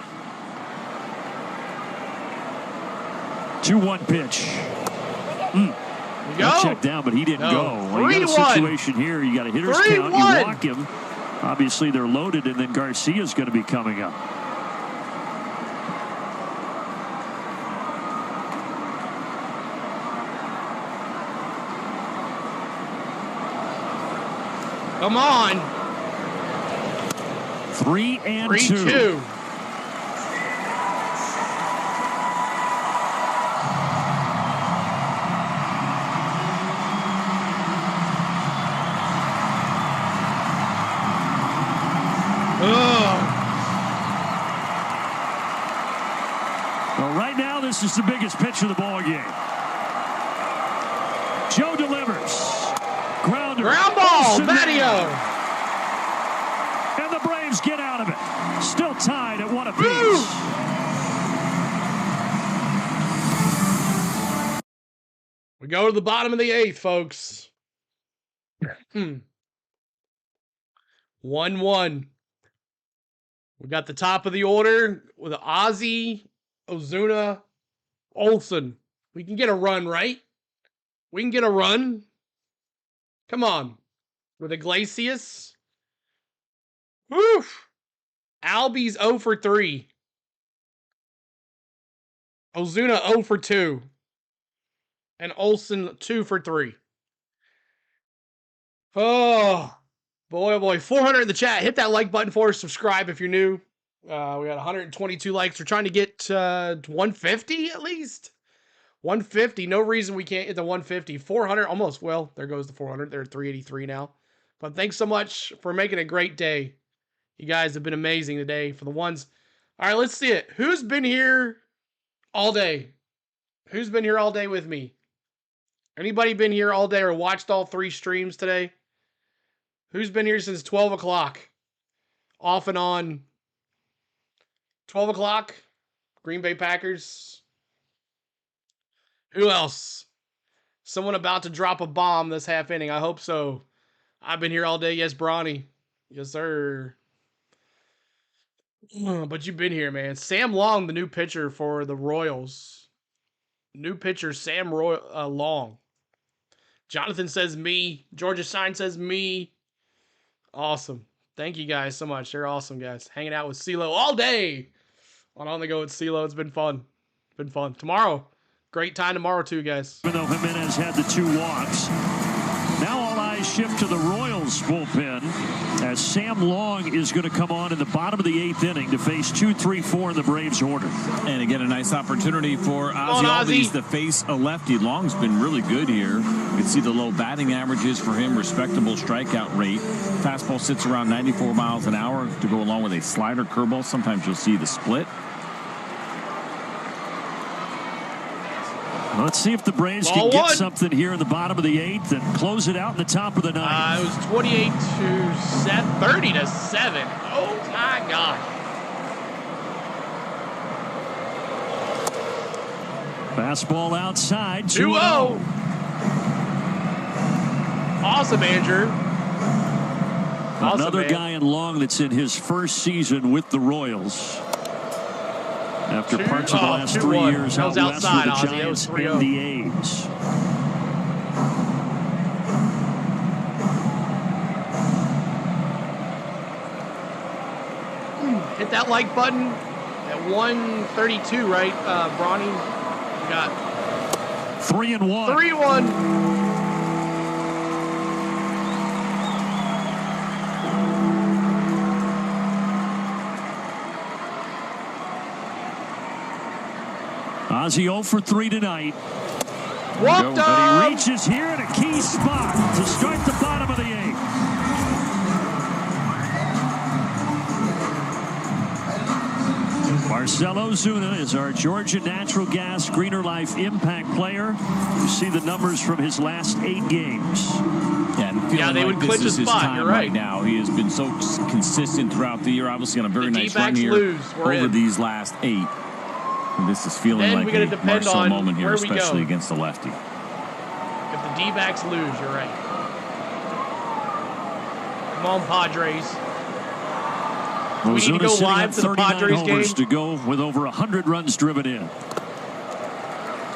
S9: 2-1 pitch.
S5: Go.
S9: Checked down, but he didn't go. Well, you got a situation here. You got a hitter's count. You walk him. Obviously, they're loaded, and then Garcia's going to be coming up.
S5: Come on.
S9: 3-2. Well, right now, this is the biggest pitch of the ball game. Joe delivers. Ground
S5: ball, Mario.
S9: And the Braves get out of it. Still tied at 1 apiece.
S5: We go to the bottom of the 8th, folks. 1-1. We got the top of the order with Ozzie, Ozuna, Olsen. We can get a run, right? We can get a run. Come on. With Iglesias. Woof. Albie's 0 for 3. Ozuna 0 for 2. And Olsen 2 for 3. Oh, boy, oh boy. 400 in the chat. Hit that like button for us. Subscribe if you're new. We got 122 likes. We're trying to get 150 at least. 150. No reason we can't hit the 150. 400 almost. Well, there goes the 400. They're at 383 now. But thanks so much for making a great day. You guys have been amazing today for the ones. All right, let's see it. Who's been here all day? Who's been here all day with me? Anybody been here all day or watched all 3 streams today? Who's been here since 12 o'clock? Off and on. 12 o'clock? Green Bay Packers. Who else? Someone about to drop a bomb this half inning. I hope so. I've been here all day. Yes, Bronny. Yes, sir. But you've been here, man. Sam Long, the new pitcher for the Royals. New pitcher, Sam Long. Jonathan says me. Georgia Sign says me. Awesome. Thank you guys so much. They're awesome, guys. Hanging out with CeeLo all day. On the go with CeeLo. It's been fun. Been fun. Tomorrow. Great time tomorrow, too, guys.
S9: Even though Jimenez had the 2 walks. Now all eyes shift to the Royals bullpen as Sam Long is going to come on in the bottom of the 8th inning to face 2, 3, 4 in the Braves order.
S8: And again, a nice opportunity for Ozzie Albies to face a lefty. Long's been really good here. You can see the low batting averages for him, respectable strikeout rate. Fastball sits around 94 miles an hour to go along with a slider curveball. Sometimes you'll see the split.
S9: Let's see if the Braves can get something here in the bottom of the 8th and close it out in the top of the 9th.
S5: It was 28 to 7, 30 to 7. Oh my God.
S9: Fastball outside,
S5: 2-0. Awesome, Andrew.
S9: Another guy in Long that's in his first season with the Royals. After parts of the last 3 years out west with the Giants and the A's.
S5: Hit that like button. At 132, right, Bronny? We got
S9: 3-1.
S5: 3-1.
S9: Ozzie 0 for 3 tonight.
S5: Walked
S9: But
S5: up.
S9: he reaches here at a key spot to start the bottom of the 8th. Marcell Ozuna is our Georgia Natural Gas Greener Life Impact player. You see the numbers from his last 8 games.
S8: Yeah,
S5: they would clinch
S8: this
S5: a
S8: is
S5: spot.
S8: his time
S5: You're right.
S8: now. He has been so consistent throughout the year. Obviously on a very nice run
S5: D-backs
S8: here
S5: lose. We're
S8: over
S5: in.
S8: these last 8. And this is feeling
S5: Then
S8: like
S5: we gotta
S8: a
S5: depend
S8: Marcell
S5: on
S8: moment here,
S5: where we go.
S8: especially against the lefty.
S5: If the D-backs lose, you're right. Come on, Padres. Do we need to go live to the Padres game?
S9: To go with over 100 runs driven in.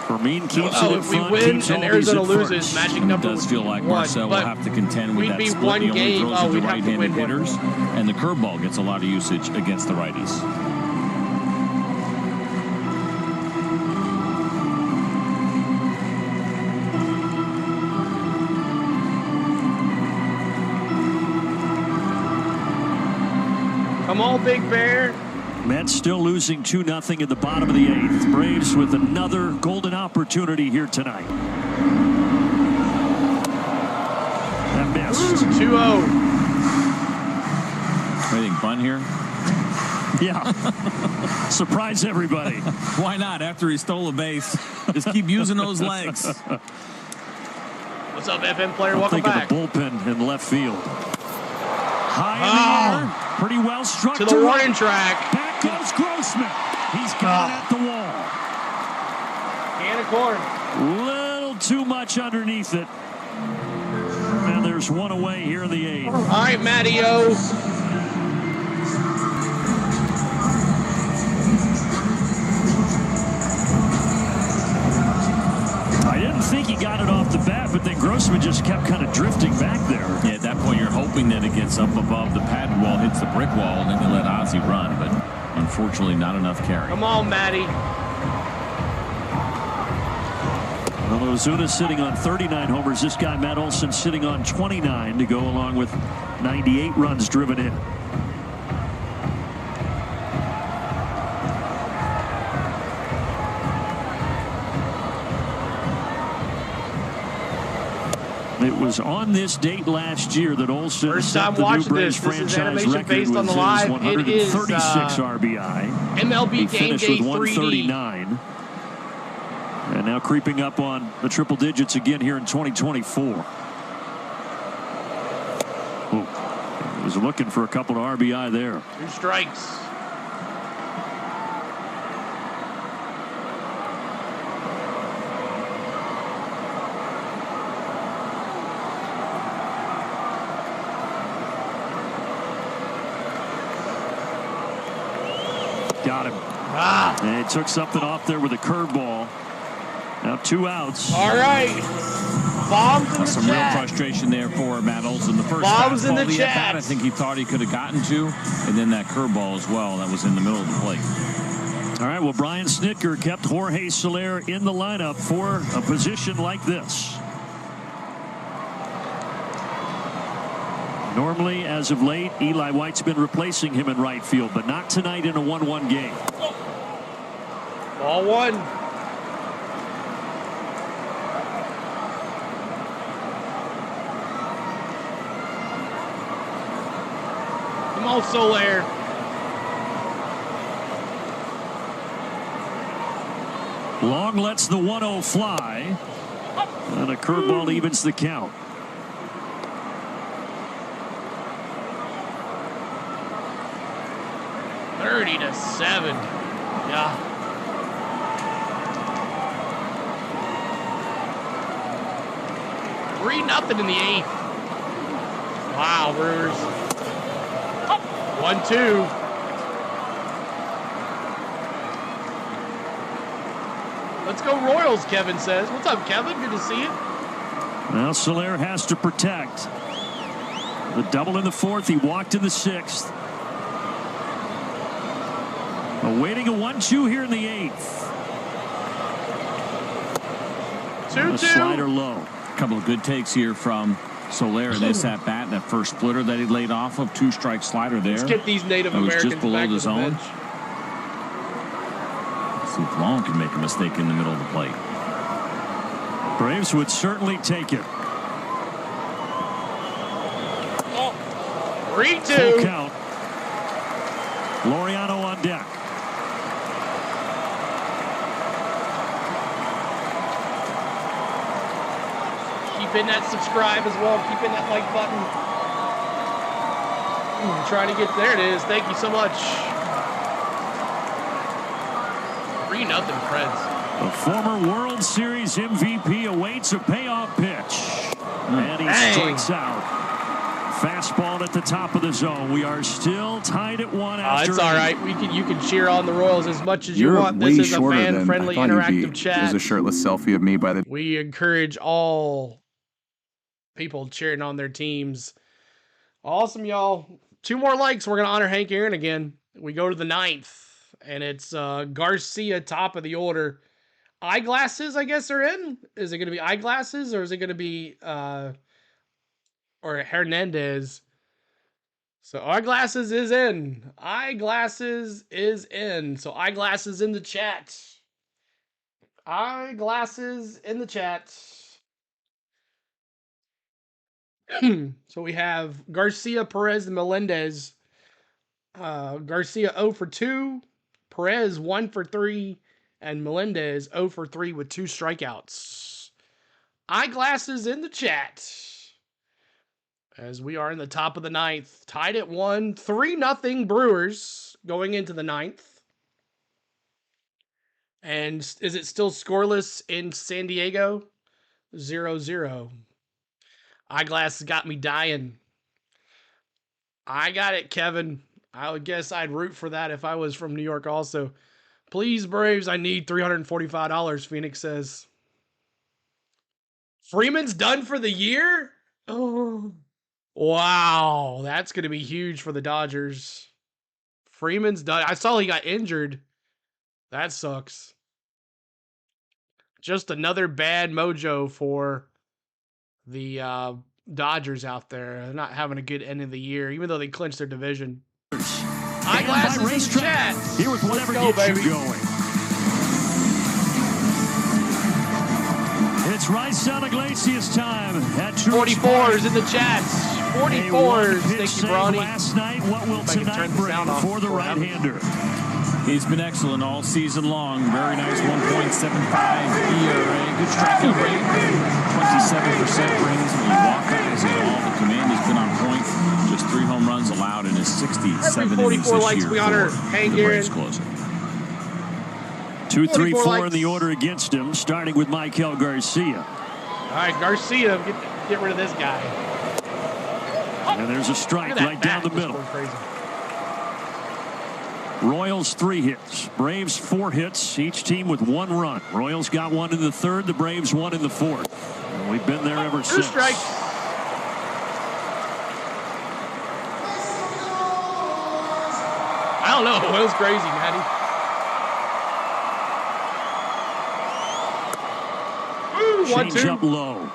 S9: Fermin keeps it in
S5: if we
S9: front,
S5: win
S9: keeps
S5: and
S9: all
S5: Arizona
S9: these at
S5: loses,
S9: first.
S5: magic
S8: It
S5: number
S8: does
S5: would
S8: feel
S5: be
S8: like
S5: 1,
S8: Marcell will
S5: but
S8: have to contend with
S5: we'd
S8: that
S5: be
S8: split.
S5: one
S8: He only
S5: game.
S8: throws
S5: Oh,
S8: it to
S5: we'd have to
S8: right-handed
S5: win one.
S8: hitters, and the curveball gets a lot of usage against the righties.
S5: Come on, Big Bear.
S9: Mets still losing 2-0 in the bottom of the 8th. Braves with another golden opportunity here tonight. That missed.
S5: 2-0.
S8: Anything fun here?
S9: Yeah. Surprise everybody.
S8: Why not? After he stole a base, just keep using those legs.
S5: What's up, FM player? Welcome
S9: Think
S5: back.
S9: of the bullpen in left field. High in the air. Pretty well struck
S5: To the warning track.
S9: Back goes Grossman. He's got it at the wall.
S5: Can of corn.
S9: Little too much underneath it. And there's one away here in the 8th.
S5: All right, Matty-O.
S9: I didn't think he got it off the bat, but then Grossman just kept kind of drifting back there.
S8: Yeah, at that point, you're hoping that it gets up above the padded wall, hits the brick wall, and then you let Ozzie run. But unfortunately, not enough carry.
S5: Come on, Matty.
S9: Well, Ozuna sitting on 39 homers. This guy, Matt Olson, sitting on 29 to go along with 98 runs driven in. It was on this date last year that Olson
S5: First
S9: set
S5: time
S9: the new
S5: watching
S9: Braves
S5: this. This is
S9: franchise
S5: animation
S9: record
S5: based
S9: with
S5: on the
S9: his
S5: live.
S9: 136
S5: It is,
S9: RBI.
S5: MLB
S9: He
S5: Game
S9: finished
S5: Day
S9: with
S5: 3D.
S9: 139. And now creeping up on the triple digits again here in 2024. Ooh, he was looking for a couple of RBI there.
S5: 2 strikes.
S9: Got him. And he took something off there with a curveball. Now 2 outs.
S5: All right. Bombs in the
S8: Some
S5: chat.
S8: real frustration there for Matt Olson. The first
S5: Bombs in the
S8: fastball he had
S5: chat.
S8: bat, I think he thought he could have gotten to, and then that curveball as well. That was in the middle of the plate.
S9: All right, well, Brian Snitker kept Jorge Soler in the lineup for a position like this. Normally, as of late, Eli White's been replacing him in right field, but not tonight in a 1-1 game.
S5: Ball 1. Come on, Soler.
S9: Long lets the 1-0 fly, and a curveball evens the count.
S5: to 7. Yeah. Three nothing in the 8th. Wow, Brewers. 1-2. Let's go Royals, Kevin says. What's up, Kevin? Good to see you.
S9: Now Soler has to protect. The double in the 4th. He walked in the 6th. Awaiting a 1-2 here in the 8th.
S5: 2-2.
S9: A slider low.
S8: A couple of good takes here from Soler in this at bat. That first splitter that he laid off of, 2-strike slider there.
S5: Let's get these Native
S8: That was
S5: Americans
S8: just below
S5: back
S8: the
S5: to
S8: zone.
S5: bench.
S8: See if Long can make a mistake in the middle of the plate.
S9: Braves would certainly take it.
S5: 3-2.
S9: Full count. Laureano on deck.
S5: Keep in that subscribe as well. Keep in that like button. Trying to get there. It is. Thank you so much. 3-0 Preds.
S9: The former World Series MVP awaits a payoff pitch. And he strikes out. Fastball at the top of the zone. We are still tied at 1 after.
S5: It's all right. You can cheer on the Royals as much as you want. This is a fan-friendly, interactive chat.
S14: There's a shirtless selfie of me by the.
S5: We encourage all people cheering on their teams. Awesome, y'all. 2 more likes. We're gonna honor Hank Aaron again. We go to the 9th, and it's Garcia, top of the order. Eyeglasses, I guess, are in. Is it gonna be eyeglasses, or is it gonna be or Hernandez? So Eyeglasses is in. Eyeglasses is in. So Eyeglasses in the chat. Eyeglasses in the chat. So we have Garcia, Perez, and Melendez. Garcia 0 for 2. Perez 1 for 3. And Melendez 0 for 3 with 2 strikeouts. Eyeglasses in the chat. As we are in the top of the 9th. Tied at 1. 3-0 Brewers going into the 9th. And is it still scoreless in San Diego? 0-0. Eyeglasses got me dying. I got it, Kevin. I would guess I'd root for that if I was from New York also. Please, Braves, I need $345, Phoenix says. Freeman's done for the year? Oh, wow. That's going to be huge for the Dodgers. Freeman's done. I saw he got injured. That sucks. Just another bad mojo for the Dodgers out there. They're not having a good end of the year, even though they clinched their division. Eyeglasses in the chat.
S9: Here with whatever gets you going. It's Raisel Iglesias time at Truist
S5: 44s in the chats. 44s. Thank you, Bronny.
S9: Last night, what will tonight bring for the right-hander?
S8: He's been excellent all season long. Very nice 1.75 ERA. Good strikeout rate. 27% brings when you walk guys at all. The command has been on point. Just 3 home runs allowed in his 67 innings this
S5: likes
S8: year
S5: we honor
S8: for
S5: Hank
S8: the Braves
S5: Aaron.
S8: closer.
S9: 2, 3, 4
S5: likes.
S9: in the order against him, starting with Michael Garcia.
S5: All right, Garcia, get rid of this guy.
S9: And there's a strike right down the middle. Royals 3 hits. Braves 4 hits. Each team with 1 run. Royals got 1 in the 3rd. The Braves 1 in the 4th. And we've been there ever
S5: 2
S9: since.
S5: strikes. I don't know. It was crazy, Matty. Ooh, 1-2.
S9: Change up low.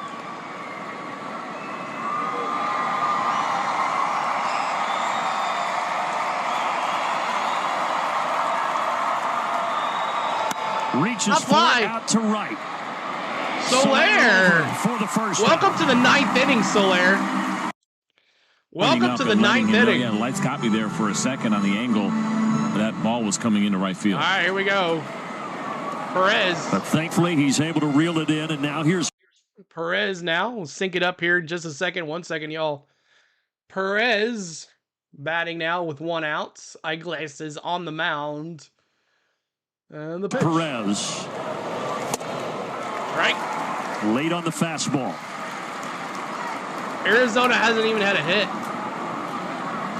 S9: Reaches far out to right.
S5: Soler.
S9: For the first
S5: Welcome to the 9th inning, Soler. Welcome to the 9th inning.
S8: Yeah, lights got me there for a second on the angle. That ball was coming into right field.
S5: All right, here we go. Perez.
S9: But thankfully, he's able to reel it in, and now here's
S5: Perez now. We'll sync it up here in just a second. 1 second, y'all. Perez batting now with 1 out. Eyeglasses on the mound. And the pitch.
S9: Perez.
S5: Right.
S9: Late on the fastball.
S5: Arizona hasn't even had a hit.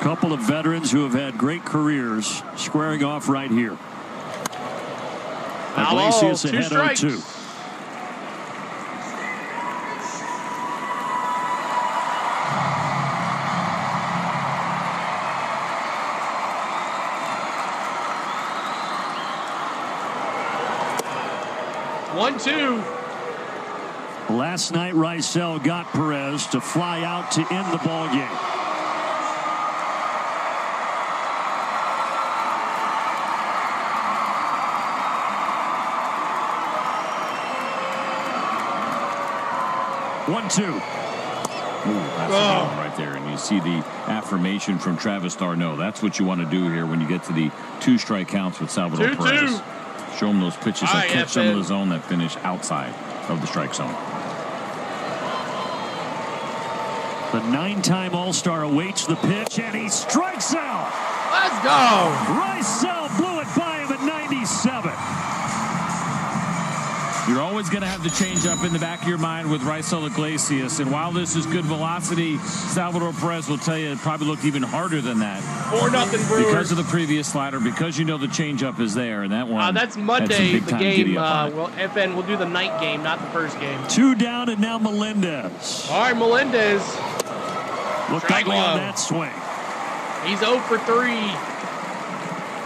S9: Couple of veterans who have had great careers squaring off right here. Iglesias ahead 0-2.
S5: 2-2.
S9: Last night, Rysel got Perez to fly out to end the ball game. One-two.
S8: That's the one right there, and you see the affirmation from Travis d'Arnaud. That's what you want to do here when you get to the 2-strike counts with Salvador Perez. Show him those pitches that catch some of the zone that finish outside of the strike zone.
S9: The 9-time All-Star awaits the pitch, and he strikes out.
S5: Let's go.
S9: Rysel blew it by him at 97.
S8: You're always going to have the changeup in the back of your mind with Rysel Iglesias, and while this is good velocity, Salvador Perez will tell you it probably looked even harder than that.
S5: 4-0 Brewers.
S8: Because of the previous slider, because you know the changeup is there, and that one.
S5: That's Monday, the game. Well, FN, we'll do the night game, not the first game.
S9: 2 down, and now Melendez.
S5: All right, Melendez.
S9: Look ugly on that swing.
S5: He's 0 for 3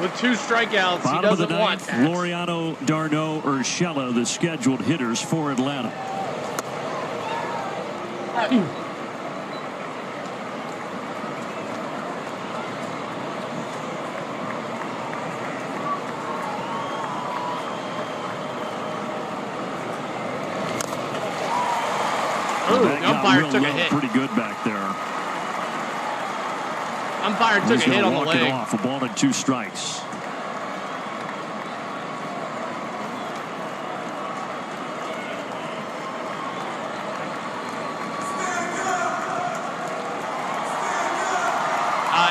S5: with 2 strikeouts.
S9: Bottom
S5: he doesn't
S9: of the
S5: want
S9: ninth,
S5: that.
S9: Laureano, d'Arnaud, Urshela, the scheduled hitters for Atlanta.
S5: The umpire took a hit.
S9: Pretty good back there.
S5: Umpire took a hit on the leg.
S9: It off. A ball and 2 strikes.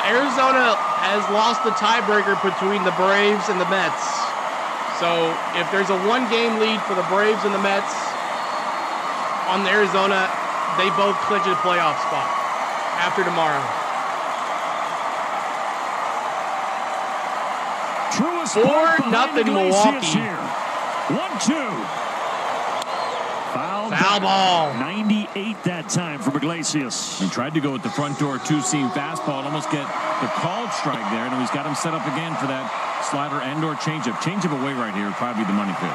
S5: Arizona has lost the tiebreaker between the Braves and the Mets. So if there's a 1-game lead for the Braves and the Mets on the Arizona, they both clinch a playoff spot after tomorrow.
S9: Truist
S5: 4-0 Milwaukee.
S9: 1-2.
S5: Foul ball.
S9: 98 that time from Iglesias.
S8: He tried to go with the front door 2-seam fastball and almost get the called strike there. And he's got him set up again for that slider and or changeup. Changeup away right here would probably be the money pitch.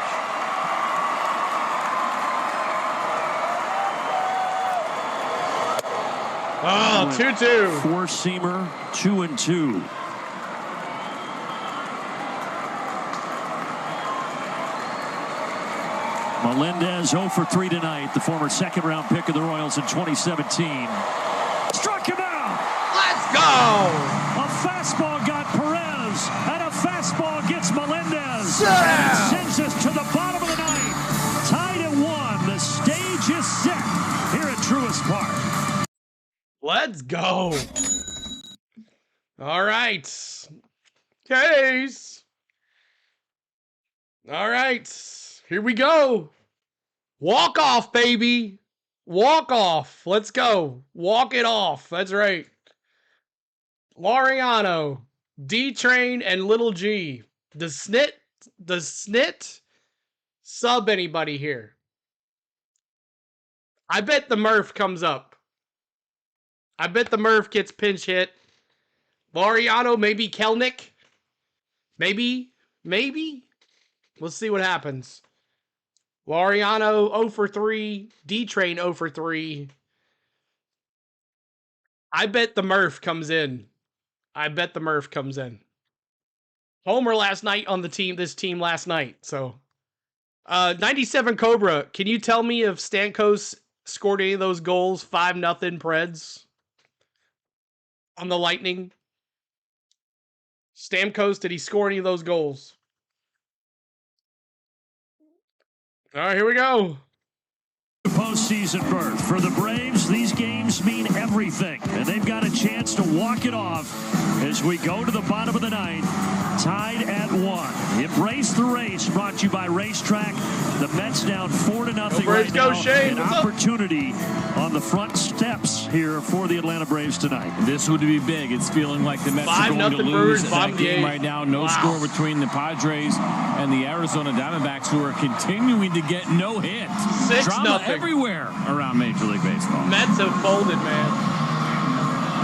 S5: Oh, 2-2.
S9: 4-seamer, 2-2. Melendez 0 for 3 tonight, the former second-round pick of the Royals in 2017. Struck him out!
S5: Let's go!
S9: A fastball got Perez, and a fastball gets Melendez.
S5: Yeah.
S9: And sends us to the bottom of the ninth. Tied at 1. The stage is set here at Truist Park.
S5: Let's go. All right. Case. All right. Here we go. Walk off, baby. Walk off. Let's go. Walk it off. That's right. Laureano, D-Train, and Little G. Does Snit sub anybody here? I bet the Murph comes up. I bet the Murph gets pinch hit. Laureano, maybe Kelnick. Maybe. We'll see what happens. Laureano 0 for 3. D-Train 0 for 3. I bet the Murph comes in. Homer last night on this team last night. So, 97 Cobra. Can you tell me if Stamkos scored any of those goals? 5-0 Preds on the Lightning. Stamkos, did he score any of those goals? All right, here we go.
S9: Postseason berth. For the Braves, these games mean everything, and they've got a chance to walk it off as we go to the bottom of the ninth, tied at 1. Embrace the race, brought to you by Racetrack. The Mets down 4-0 right now.
S5: Shane.
S9: An opportunity on the front steps here for the Atlanta Braves tonight.
S8: This would be big. It's feeling like the Mets are going to lose that game right now. No score between the Padres and the Arizona Diamondbacks, who are continuing to get no hit.
S5: 6-0
S8: everywhere around Major League Baseball.
S5: Mets have folded, man.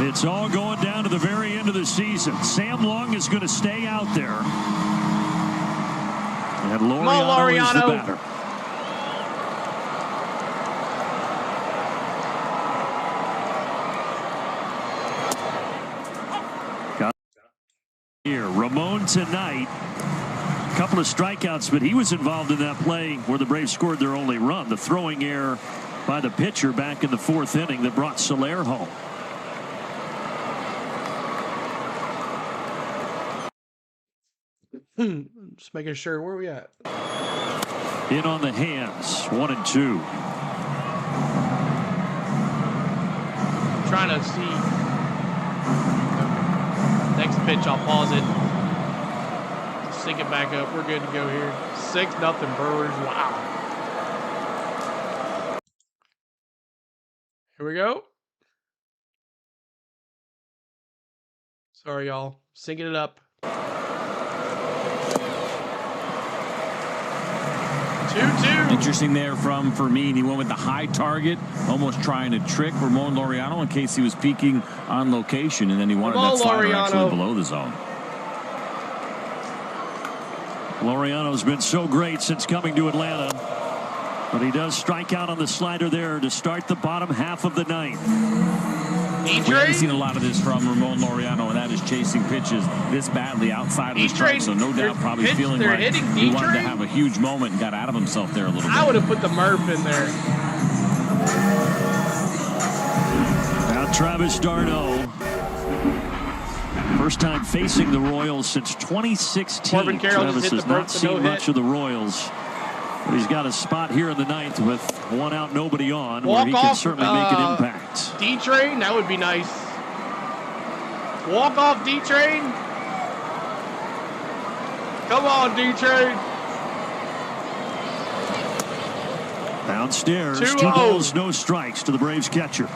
S9: It's all going down to the very end of the season. Sam Long is going to stay out there. And Laureano is the batter. Ramon tonight, a couple of strikeouts, but he was involved in that play where the Braves scored their only run. The throwing error by the pitcher back in the 4th inning that brought Soler home.
S5: Just making sure. Where are we at?
S9: In on the hands, 1-2.
S5: Trying to see. Next pitch, I'll pause it. Sync it back up. We're good to go here. 6-0 Brewers. Wow. Here we go. Sorry, y'all. Syncing it up. 2-2.
S8: Interesting there from Fermin. He went with the high target, almost trying to trick Ramon Laureano in case he was peeking on location, and then he wanted that slider actually below the zone.
S9: Laureano's been so great since coming to Atlanta, but he does strike out on the slider there to start the bottom half of the ninth.
S8: We haven't seen a lot of this from Ramon Laureano, and that is chasing pitches this badly outside of the strike. So no doubt probably feeling like he wanted to have a huge moment and got out of himself there a little bit.
S5: I would have put the Murph in there.
S9: Now Travis d'Arnaud. First time facing the Royals since 2016. Travis has not seen much of the Royals. But he's got a spot here in the ninth with one out, nobody on, where he can certainly make an impact.
S5: D-Train, that would be nice. Walk off D-Train. Come on, D-Train.
S9: Downstairs, 2 balls, no strikes to the Braves catcher.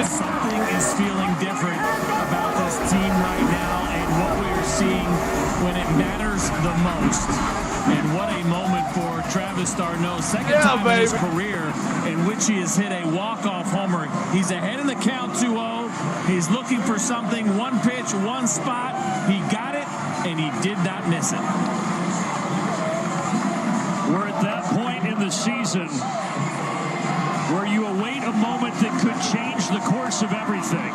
S15: Something is feeling different about this team right now and what we are seeing when it matters the most. And what a moment for Travis d'Arnaud. Second time in his career in which he has hit a walk-off homer. He's ahead in the count 2-0. He's looking for something. One pitch, one spot. He got it, and he did not miss it.
S9: We're at that point in the season where you await a moment that could change the course of everything.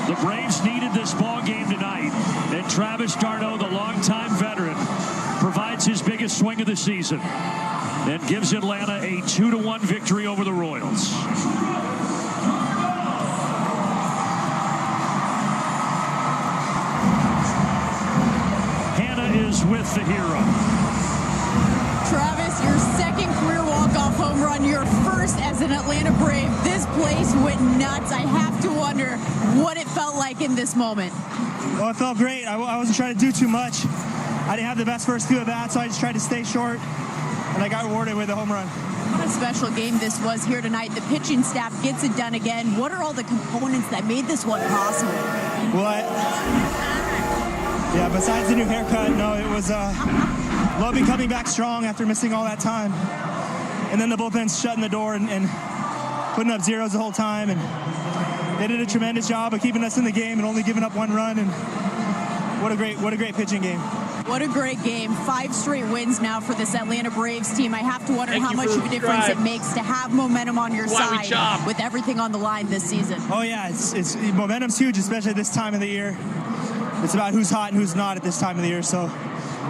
S9: The Braves needed this ball game tonight, and Travis d'Arnaud, the longtime veteran, provides his biggest swing of the season and gives Atlanta a 2-1 victory over the Royals. Hannah is with the hero.
S7: Travis, your second career walk-off home run, your first as an Atlanta Brave. This place went nuts. I have to wonder what it felt like in this moment.
S16: Well, it felt great. I wasn't trying to do too much. I didn't have the best first 2 at bats, so I just tried to stay short, and I got rewarded with a home run.
S7: What a special game this was here tonight. The pitching staff gets it done again. What are all the components that made this one possible?
S16: Well, besides the new haircut, no, it was Lovey coming back strong after missing all that time. And then the bullpen's shutting the door and putting up zeros the whole time. And they did a tremendous job of keeping us in the game and only giving up 1 run. And what a great pitching game.
S7: What a great game. 5 straight wins now for this Atlanta Braves team. I have to wonder how much of a difference it makes to have momentum on your side with everything on the line this season.
S16: Oh, yeah. It's momentum's huge, especially this time of the year. It's about who's hot and who's not at this time of the year. So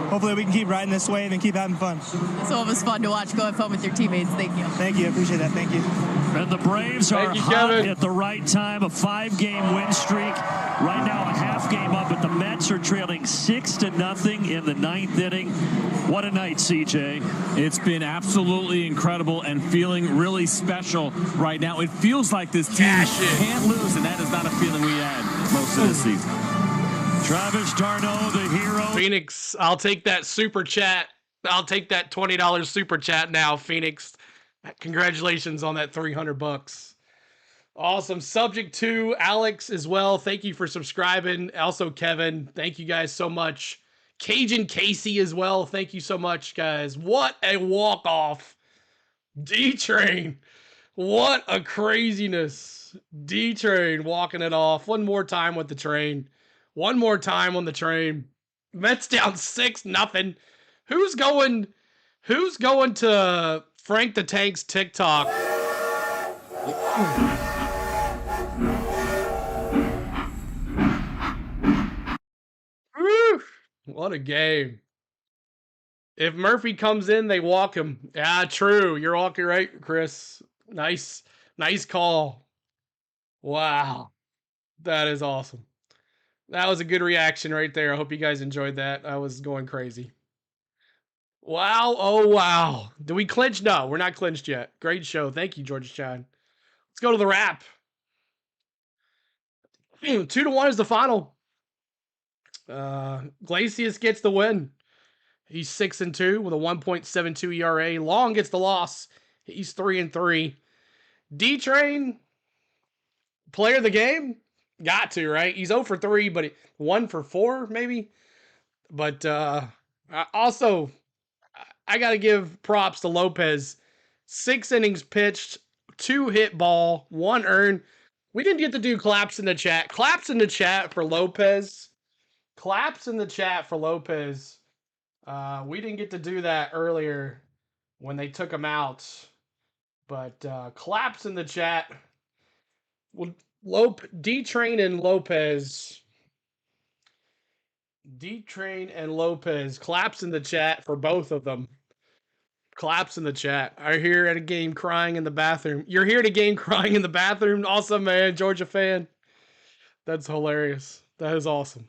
S16: hopefully we can keep riding this wave and keep having fun.
S7: So it was fun to watch. Go have fun with your teammates. Thank you.
S16: Thank you. I appreciate that. Thank you.
S9: And the Braves are hot at the right time. A 5-game win streak. Right now, a half game up, but the Mets are trailing 6-0 in the 9th inning. What a night, CJ.
S8: It's been absolutely incredible and feeling really special right now. It feels like this team can't lose, and that is not a feeling we had most of this season.
S9: Travis d'Arnaud, the hero.
S5: Phoenix, I'll take that super chat. I'll take that $20 super chat now, Phoenix. Congratulations on that $300. Awesome. Subject to Alex as well. Thank you for subscribing. Also, Kevin, thank you guys so much. Cajun Casey as well. Thank you so much, guys. What a walk-off. D-Train. What a craziness. D-Train walking it off. One more time with the train. One more time on the train. Mets down 6-0. Who's going to Frank the Tank's TikTok? Woo! What a game. If Murphy comes in, they walk him. Yeah, true. You're walking right, Chris. Nice call. Wow. That is awesome. That was a good reaction right there. I hope you guys enjoyed that. I was going crazy. Wow. Oh, wow. Do we clinch? No, we're not clinched yet. Great show. Thank you, Georgia Chad. Let's go to the wrap. 2-1 is the final. Glacius gets the win. He's 6-2 with a 1.72 ERA. Long gets the loss. He's 3-3. D-Train, player of the game? Got to, right? He's 0 for 3, but 1 for 4, maybe. But also, I got to give props to Lopez. 6 innings pitched, 2 hit ball, 1 earned. We didn't get to do claps in the chat. Claps in the chat for Lopez. Claps in the chat for Lopez. We didn't get to do that earlier when they took him out. But claps in the chat. Well, D-Train and Lopez. D-Train and Lopez. Claps in the chat for both of them. Claps in the chat. I'm here at a game crying in the bathroom. You're here at a game crying in the bathroom? Awesome, man. Georgia fan. That's hilarious. That is awesome.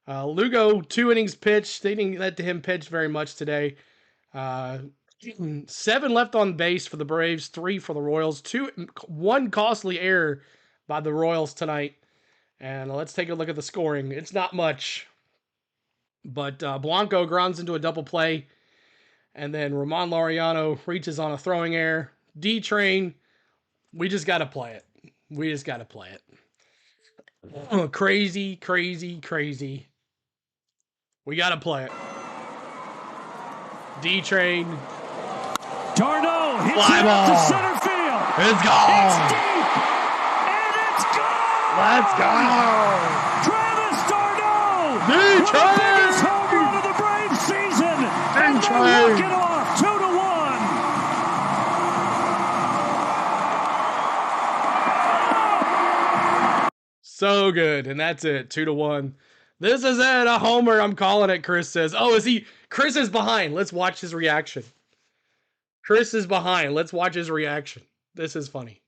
S5: Lugo, 2 innings pitched. They didn't let him pitch very much today. 7 left on base for the Braves, 3 for the Royals. 1 costly error by the Royals tonight. And let's take a look at the scoring. It's not much. But Blanco grounds into a double play. And then Ramon Laureano reaches on a throwing error. D-Train, we just got to play it. We just got to play it. Oh, crazy, crazy, crazy. We got to play it. D-Train.
S9: d'Arnaud hits
S5: Fly
S9: it
S5: ball.
S9: to center field.
S5: It's gone.
S9: It's deep. And it's gone.
S5: Let's go.
S9: Travis d'Arnaud.
S5: D-Train.
S9: The biggest home run of the Braves season. And they walk it off 2-1.
S5: So good. And that's it. 2-1. This is it. A homer. I'm calling it, Chris says. Oh, is he? Chris is behind. Let's watch his reaction. Chris is behind. Let's watch his reaction. This is funny.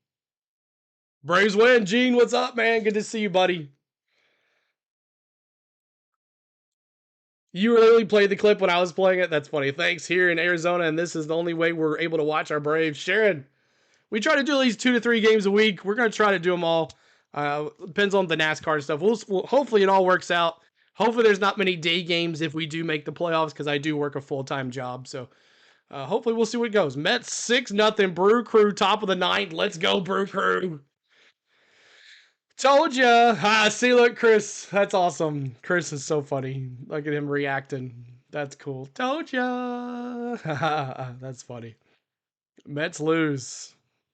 S5: Braves win. Gene, what's up, man? Good to see you, buddy. You literally played the clip when I was playing it. That's funny. Thanks. Here in Arizona, and this is the only way we're able to watch our Braves. Sharon, we try to do at least 2 to 3 games a week. We're going to try to do them all. Depends on the NASCAR stuff. We'll hopefully it all works out. Hopefully there's not many day games if we do make the playoffs, because I do work a full-time job. So hopefully we'll see what goes. Mets 6-0. Brew Crew top of the 9th. Let's go, Brew Crew. Told ya. See, look, Chris. That's awesome. Chris is so funny. Look at him reacting. That's cool. Told ya. That's funny. Mets lose.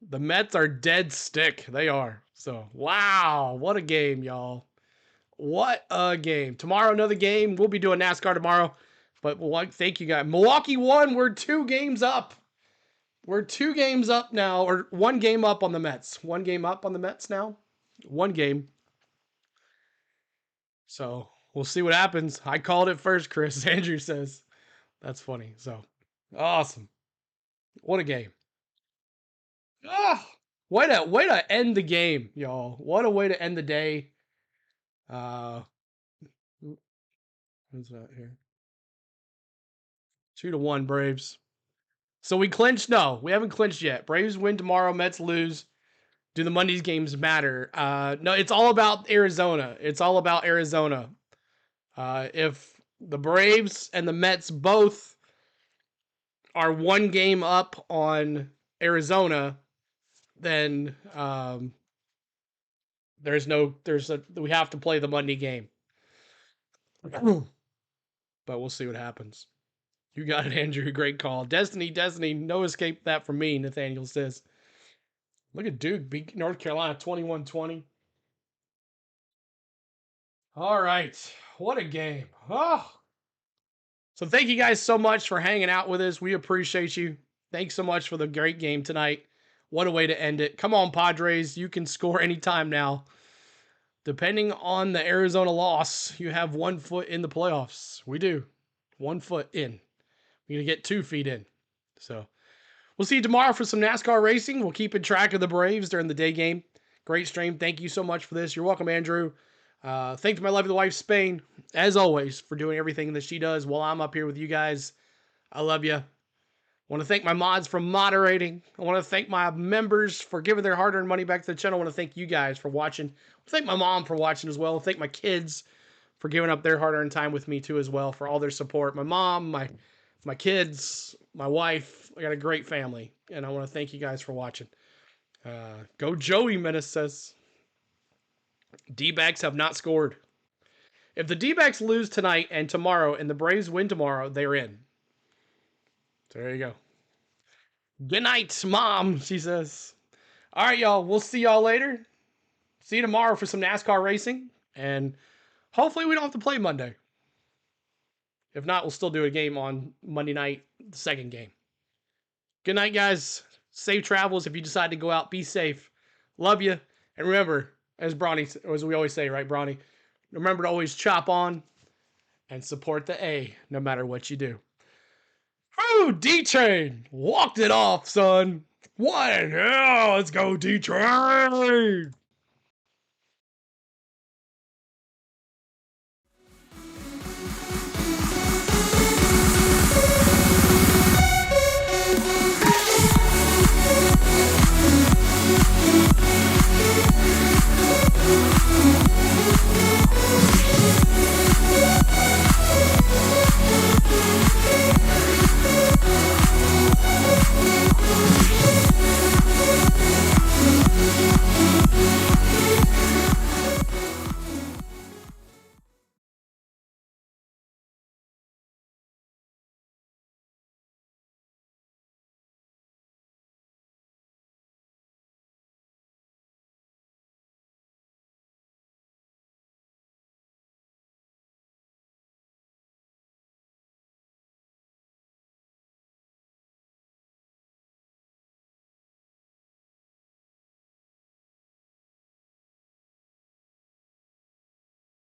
S5: The Mets are dead stick. They are. So, wow. What a game, y'all. What a game. Tomorrow, another game. We'll be doing NASCAR tomorrow. But thank you, guys. Milwaukee won. We're 2 games up. We're 2 games up now. Or 1 game up on the Mets. 1 game up on the Mets now. 1 game. So, We'll see what happens. I called it first, Chris. Andrew says. That's funny. So, awesome. What a game. Way to end the game, y'all. What a way to end the day. What's that here? 2-1 Braves. So we clinched? No, we haven't clinched yet. Braves win tomorrow, Mets lose. Do the Monday's games matter? No, it's all about Arizona. It's all about Arizona. If the Braves and the Mets both are 1 game up on Arizona, then we have to play the Monday game. But we'll see what happens. You got it, Andrew. Great call. Destiny, no escape that from me, Nathaniel says. Look at Duke beat North Carolina 21-20. All right. What a game. Oh. So thank you guys so much for hanging out with us. We appreciate you. Thanks so much for the great game tonight. What a way to end it. Come on, Padres. You can score anytime now. Depending on the Arizona loss, you have 1 foot in the playoffs. We do. 1 foot in. We're going to get 2 feet in. So we'll see you tomorrow for some NASCAR racing. We'll keep in track of the Braves during the day game. Great stream. Thank you so much for this. You're welcome, Andrew. Thank to my lovely wife, Spain, as always, for doing everything that she does while I'm up here with you guys. I love you. I want to thank my mods for moderating. I want to thank my members for giving their hard-earned money back to the channel. I want to thank you guys for watching. I want to thank my mom for watching as well. Thank my kids for giving up their hard-earned time with me too as well, for all their support. My mom, my kids, my wife. I got a great family, and I want to thank you guys for watching. Go Joey, Menace says. D-backs have not scored. If the D-backs lose tonight and tomorrow and the Braves win tomorrow, they're in. So there you go. Good night, Mom, she says. All right, y'all. We'll see y'all later. See you tomorrow for some NASCAR racing. And hopefully we don't have to play Monday. If not, we'll still do a game on Monday night, the second game. Good night, guys. Safe travels if you decide to go out. Be safe. Love you. And remember, as we always say, right, Bronny? Remember to always chop on and support the A no matter what you do. Woo, D-Train. Walked it off, son. What? Yeah, let's go, D-Train.